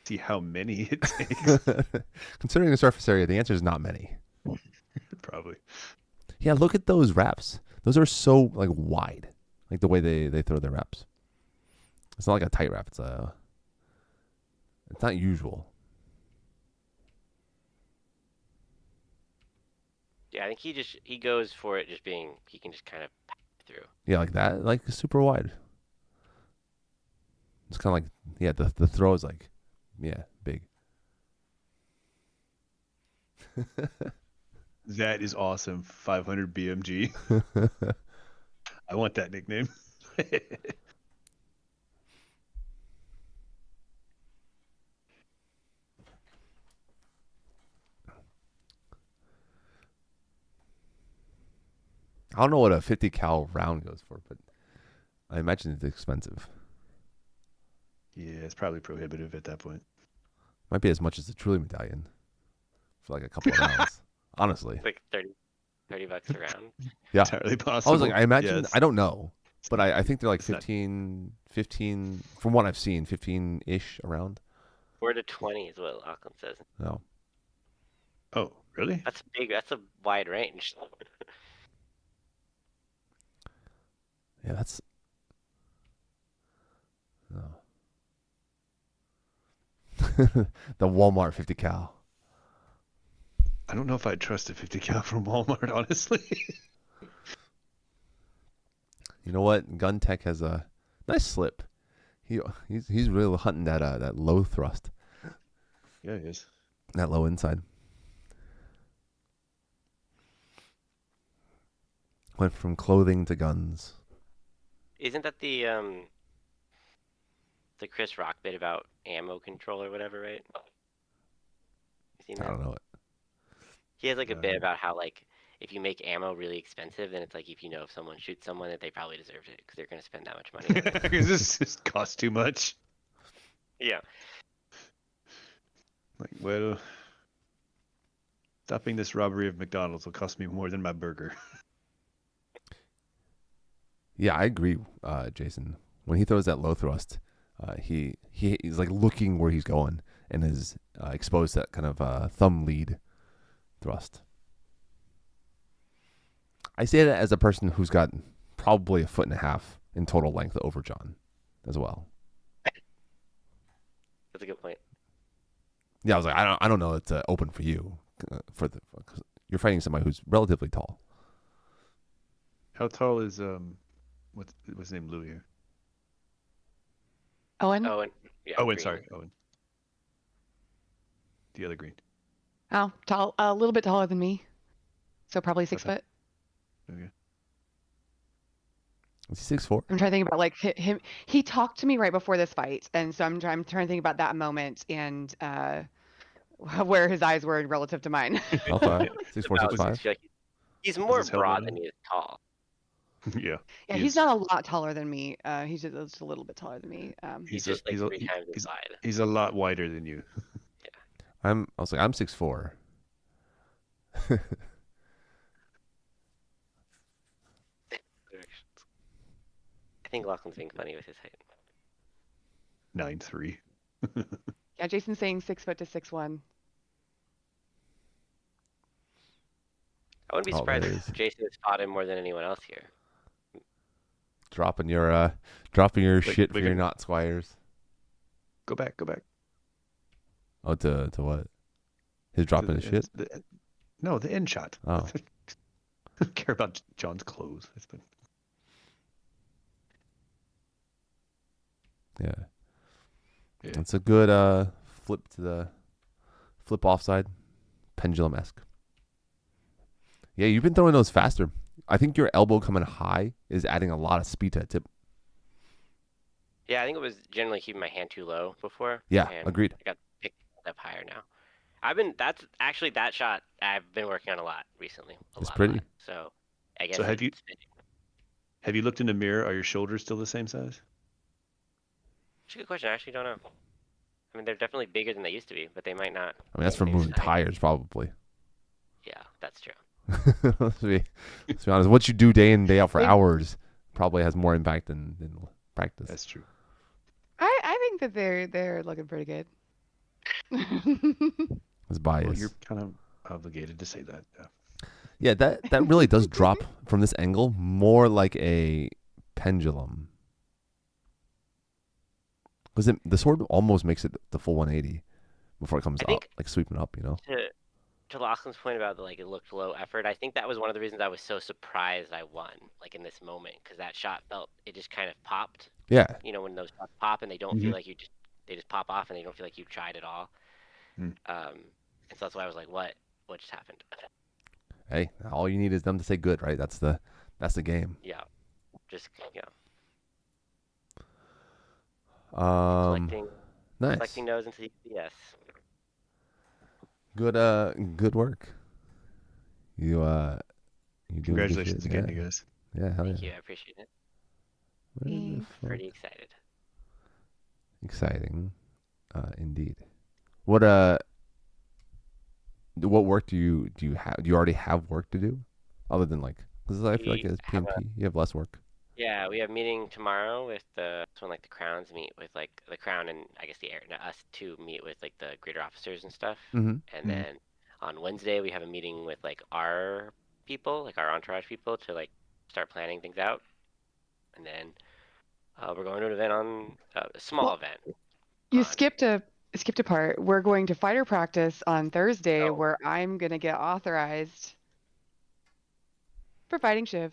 see how many it takes. Considering the surface area, the answer is not many. Probably. Yeah, look at those reps. Those are so like wide, like the way they throw their reps. It's not like a tight rep. It's not usual. Yeah, I think he goes for it just being he can just kind of pack through. Yeah, like that, like super wide. It's kind of like the throw is like big. That is awesome. 500 BMG. I want that nickname. I don't know what a 50 cal round goes for, but I imagine it's expensive. Yeah, it's probably prohibitive at that point. Might be as much as the Truly medallion for like a couple of rounds. Honestly. It's like $30 a round. Yeah. Entirely I possible. was like, I imagine, Yes. I don't know, but I think they're like It's not- 15, from what I've seen, 15-ish around. 4 to 20 is what Lachlan says. No. Oh, really? That's big. That's a wide range. Yeah, that's. No. The Walmart 50 cal. I don't know if I'd trust a 50 cal from Walmart, honestly. You know what? Gun Tech has a nice slip. He's really hunting that low thrust, Yeah, he is. that low inside. Went from clothing to guns. Isn't that the Chris Rock bit about ammo control or whatever, right? You seen I that? don't know it. He has like a bit Uh, about how like if you make ammo really expensive, then it's like if if someone shoots someone that they probably deserved it because they're gonna spend that much money. on it. Because this just costs too much. Yeah. Like, well, stopping this robbery of McDonald's will cost me more than my burger. Yeah, I agree, Jason. When he throws that low thrust, he's like looking where he's going and is exposed to that kind of thumb lead thrust. I say that as a person who's got probably 1.5 feet in total length over John as well. That's a good point. Yeah, I was like, I don't know it's open for you cause you're fighting somebody who's relatively tall. How tall is what's his name, Louis here? Owen? Oh, and yeah. Owen, green. sorry, Owen. The other green. Oh, tall, a little bit taller than me. So probably 6 Okay. foot. Okay. Is he 6'4"? I'm trying to think about like him. He talked to me right before this fight, and so I'm trying to think about that moment and where his eyes were relative to mine. Okay. 6'4", About- 6'5". I feel like he's more his helmet broad on? than he is tall. Yeah. Yeah, He he's is. not a lot taller than me. He's just a little bit taller than me. He's He's a- just like he's a- 3 he- times as he's- wide. He's a lot wider than you. I was like, I'm 6'4". I think Lachlan's being funny with his height. 9'3". Yeah, Jason's saying 6 foot to 6'1". I wouldn't be Oh, surprised there if is. Jason has fought him more than anyone else here. dropping your shit for like your a- not squires. Go back. Oh, to what? His dropping his shit. No, the end shot. Oh. I don't care about John's clothes. It's been Yeah. Yeah. It's a good flip offside, pendulum-esque. Yeah, you've been throwing those faster. I think your elbow coming high is adding a lot of speed to that tip. Yeah, I think it was generally keeping my hand too low before. Yeah, and agreed. I got picked up higher now. That's actually that shot I've been working on a lot recently. It's pretty. So I guess So have you- it's fitting. Have you looked in the mirror? Are your shoulders still the same size? It's a good question. I actually don't know. I mean, they're definitely bigger than they used to be, but they might not. I mean, that's from Maybe moving it's not. tires, probably. Yeah, that's true. let's be honest. What you do day in day out for Maybe- hours probably has more impact than practice. That's true. I think that they're looking pretty good. It's bias. Well, you're kind of obligated to say that. Yeah. Yeah, that really does drop from this angle more like a pendulum. Because the sword almost makes it the full 180 before it comes I up, think- like sweeping up, you know? To Lachlan's point about it looked low effort, I think that was one of the reasons I was so surprised I won, like in this moment, because that shot it just kind of popped. Yeah. You know, when those shots pop and they don't feel like they just pop off and they don't feel like you tried at all. Mm. And so that's why I was like, what just happened? Hey, all you need is them to say good, right? That's the game. Yeah. just Um, collecting nice. collecting those into the yes. Good work. You you doing good shit. Congratulations again, you guys. Yeah, hell Thank yeah. you, I appreciate it. Where the Thanks. fuck? Pretty excited. Exciting, indeed. What work do you have? Do you already have work to do, other than like? Because I feel like We as have PMP, you have less work. Yeah, we have a meeting tomorrow with that's when like the crowns meet with like the crown and I guess the air no, us two meet with like the greater officers and stuff. Mm-hmm. And then on Wednesday we have a meeting with like our people, like our entourage people, to like start planning things out. And then we're going to an event on a small Well, event You on. skipped a part. We're going to fighter practice on Thursday, Oh, where I'm gonna get authorized for fighting Shiv.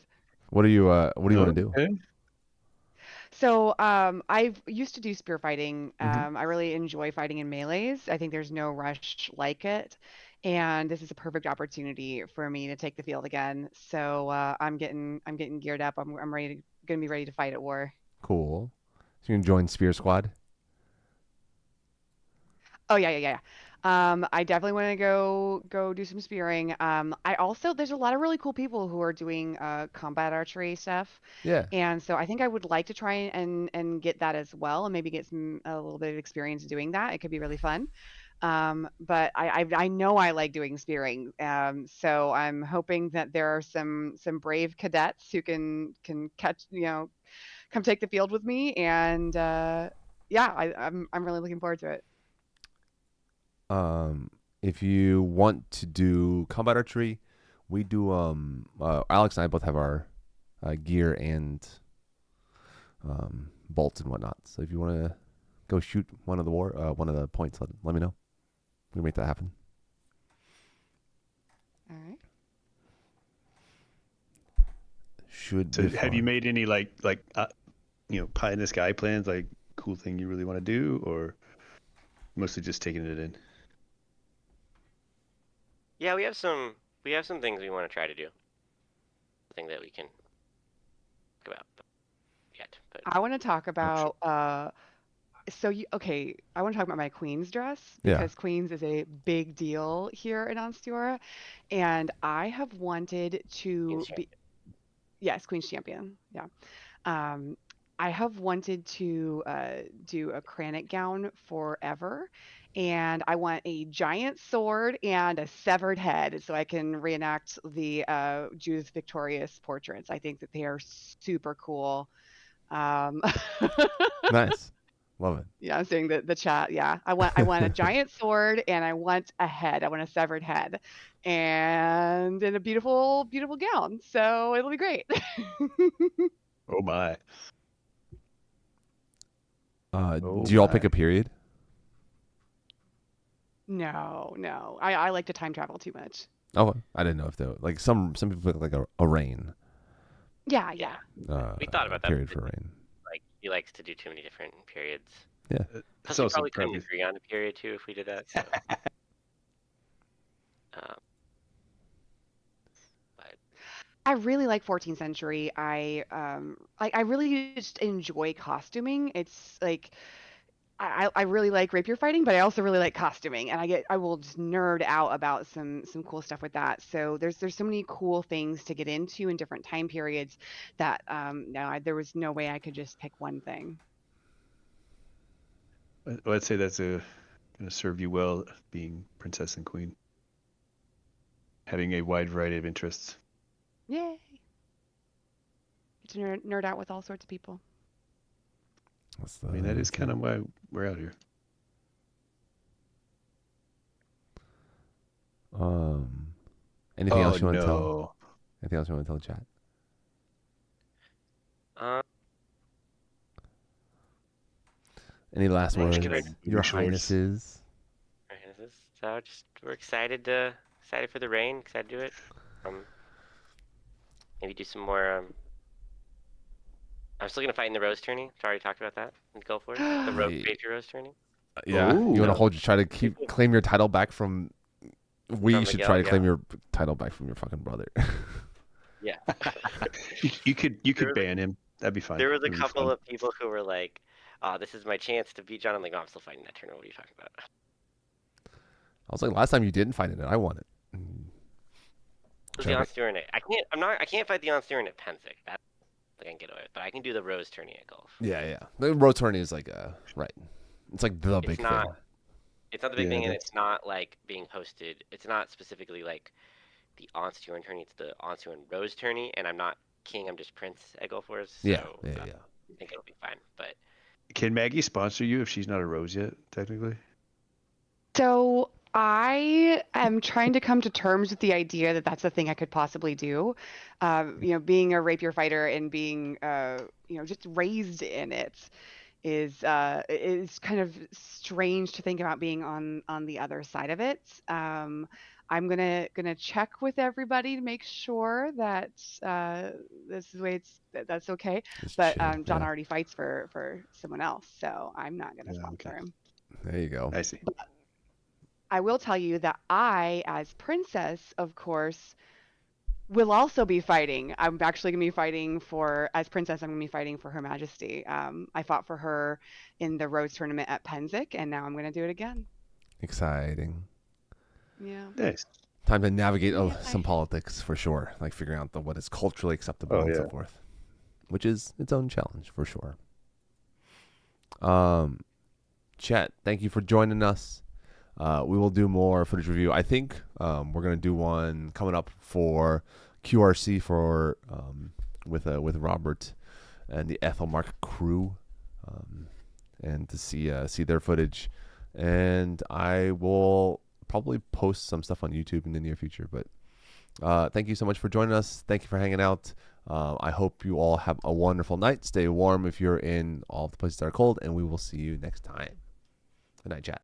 What do you want to do? Okay. So I've used to do spear fighting. Mhm. I really enjoy fighting in melees. I think there's no rush like it, and this is a perfect opportunity for me to take the field again. So I'm getting geared up. I'm gonna be ready to fight at war. Cool. So you can join Spear Squad. Oh yeah. I definitely want to go do some spearing. I also there's a lot of really cool people who are doing combat archery stuff, Yeah. and so I think I would like to try and get that as well, and maybe get a little bit of experience doing that. It could be really fun. But I know I like doing spearing. So I'm hoping that there are some brave cadets who can catch come take the field with me, and yeah, I'm really looking forward to it. If you want to do combat archery, we do. Alex and I both have our gear and bolts and whatnot. So if you want to go shoot one of the points, let me know. We can make that happen. All right. Should So be have you fun. made any pie in the sky plans, like cool thing you really want to do, or mostly just taking it in? Yeah, we have some things we want to try to do. Nothing that we can talk about yet, but I want to talk Oh, sure. about I want to talk about my Queen's dress Yeah. because Queen's is a big deal here in Ansteorra, and I have wanted to Queen's be yes, Queen's champion. Yeah. Um, I have wanted to do a Kranich gown forever, and I want a giant sword and a severed head so I can reenact the Judith Victorious portraits. I think that they are super cool. Um, Nice. Love it. yeah, I'm seeing the chat. Yeah, I want a giant sword and I want a head. I want a severed head, and in a beautiful gown. So it'll be great. Oh my. Oh Do you all pick my. a period? No. I like to time travel too much. Oh, I didn't know if like some people pick like a rain. Yeah. we thought about that. Period for rain. Like he likes to do too many different periods. Yeah. Plus, It's we also probably couldn't probably agree on a period too if we did that. So. But I really like 14th century. I really just enjoy costuming. It's like I really like rapier fighting, but I also really like costuming, and I will just nerd out about some cool stuff with that. So there's so many cool things to get into in different time periods that no, there was no way I could just pick one thing. Well, I'd say that's going to serve you well, being princess and queen, having a wide variety of interests. Yay! Get to nerd out with all sorts of people. I mean, that is kind of why we're out here. Anything else you Oh want to tell? no. Anything else you want to tell the chat? Any last Thanks, words, guys. Your Shorts. Highnesses? So we're excited for the rain. Excited to do it. Maybe do some more. I'm still gonna fight in the Rose tourney. I already talked about that. Go for it. The Rose Rapier Rose tourney. Yeah. Ooh. You want to try to claim your title back from? We From should Miguel, try to yeah. claim your title back from your fucking brother. Yeah. You could ban him. That'd be fine. There was a It'd be couple fun. of people who were like, "Oh, this is my chance to beat John." I'm like, "Oh, I'm still fighting that tournament. What are you talking about?" I was like, last time you didn't fight in it, I won it. It was the Ansteorra. I can't fight the Ansteorra at Pensick. That I can get away with, but I can do the Rose tourney at golf. Yeah. The road tourney is like right. It's like the big not, thing. It's not the big Yeah, thing, and that's- it's not like being hosted. It's not specifically like the Ansteorra tourney. It's the Ansteorra Rose tourney, and I'm not king. I'm just prince at Golf Wars. So, Yeah. I think it'll be fine. But Can Maggie sponsor you if she's not a Rose yet? Technically. So I am trying to come to terms with the idea that that's a thing I could possibly do. Being a rapier fighter and being, just raised in it is kind of strange to think about being on the other side of it. I'm gonna check with everybody to make sure that this is the way that's okay. Just But chill, John yeah. already fights for someone else, so I'm not gonna Yeah, sponsor okay. him. There you go. I see. I will tell you that I, as princess, of course, will also be fighting. I'm actually going to be fighting as princess, I'm going to be fighting for Her Majesty. I fought for her in the Rose tournament at Pensick, and now I'm going to do it again. Exciting. Yeah. Nice. Time to navigate Yeah, some politics for sure. Like figuring out what is culturally acceptable and so yeah. forth, which is its own challenge for sure. Chet, thank you for joining us. We will do more footage review. I think we're gonna do one coming up for QRC for with Robert and the Ethelmark crew, and to see their footage. And I will probably post some stuff on YouTube in the near future. But thank you so much for joining us. Thank you for hanging out. I hope you all have a wonderful night. Stay warm if you're in all the places that are cold, and we will see you next time. Good night, chat.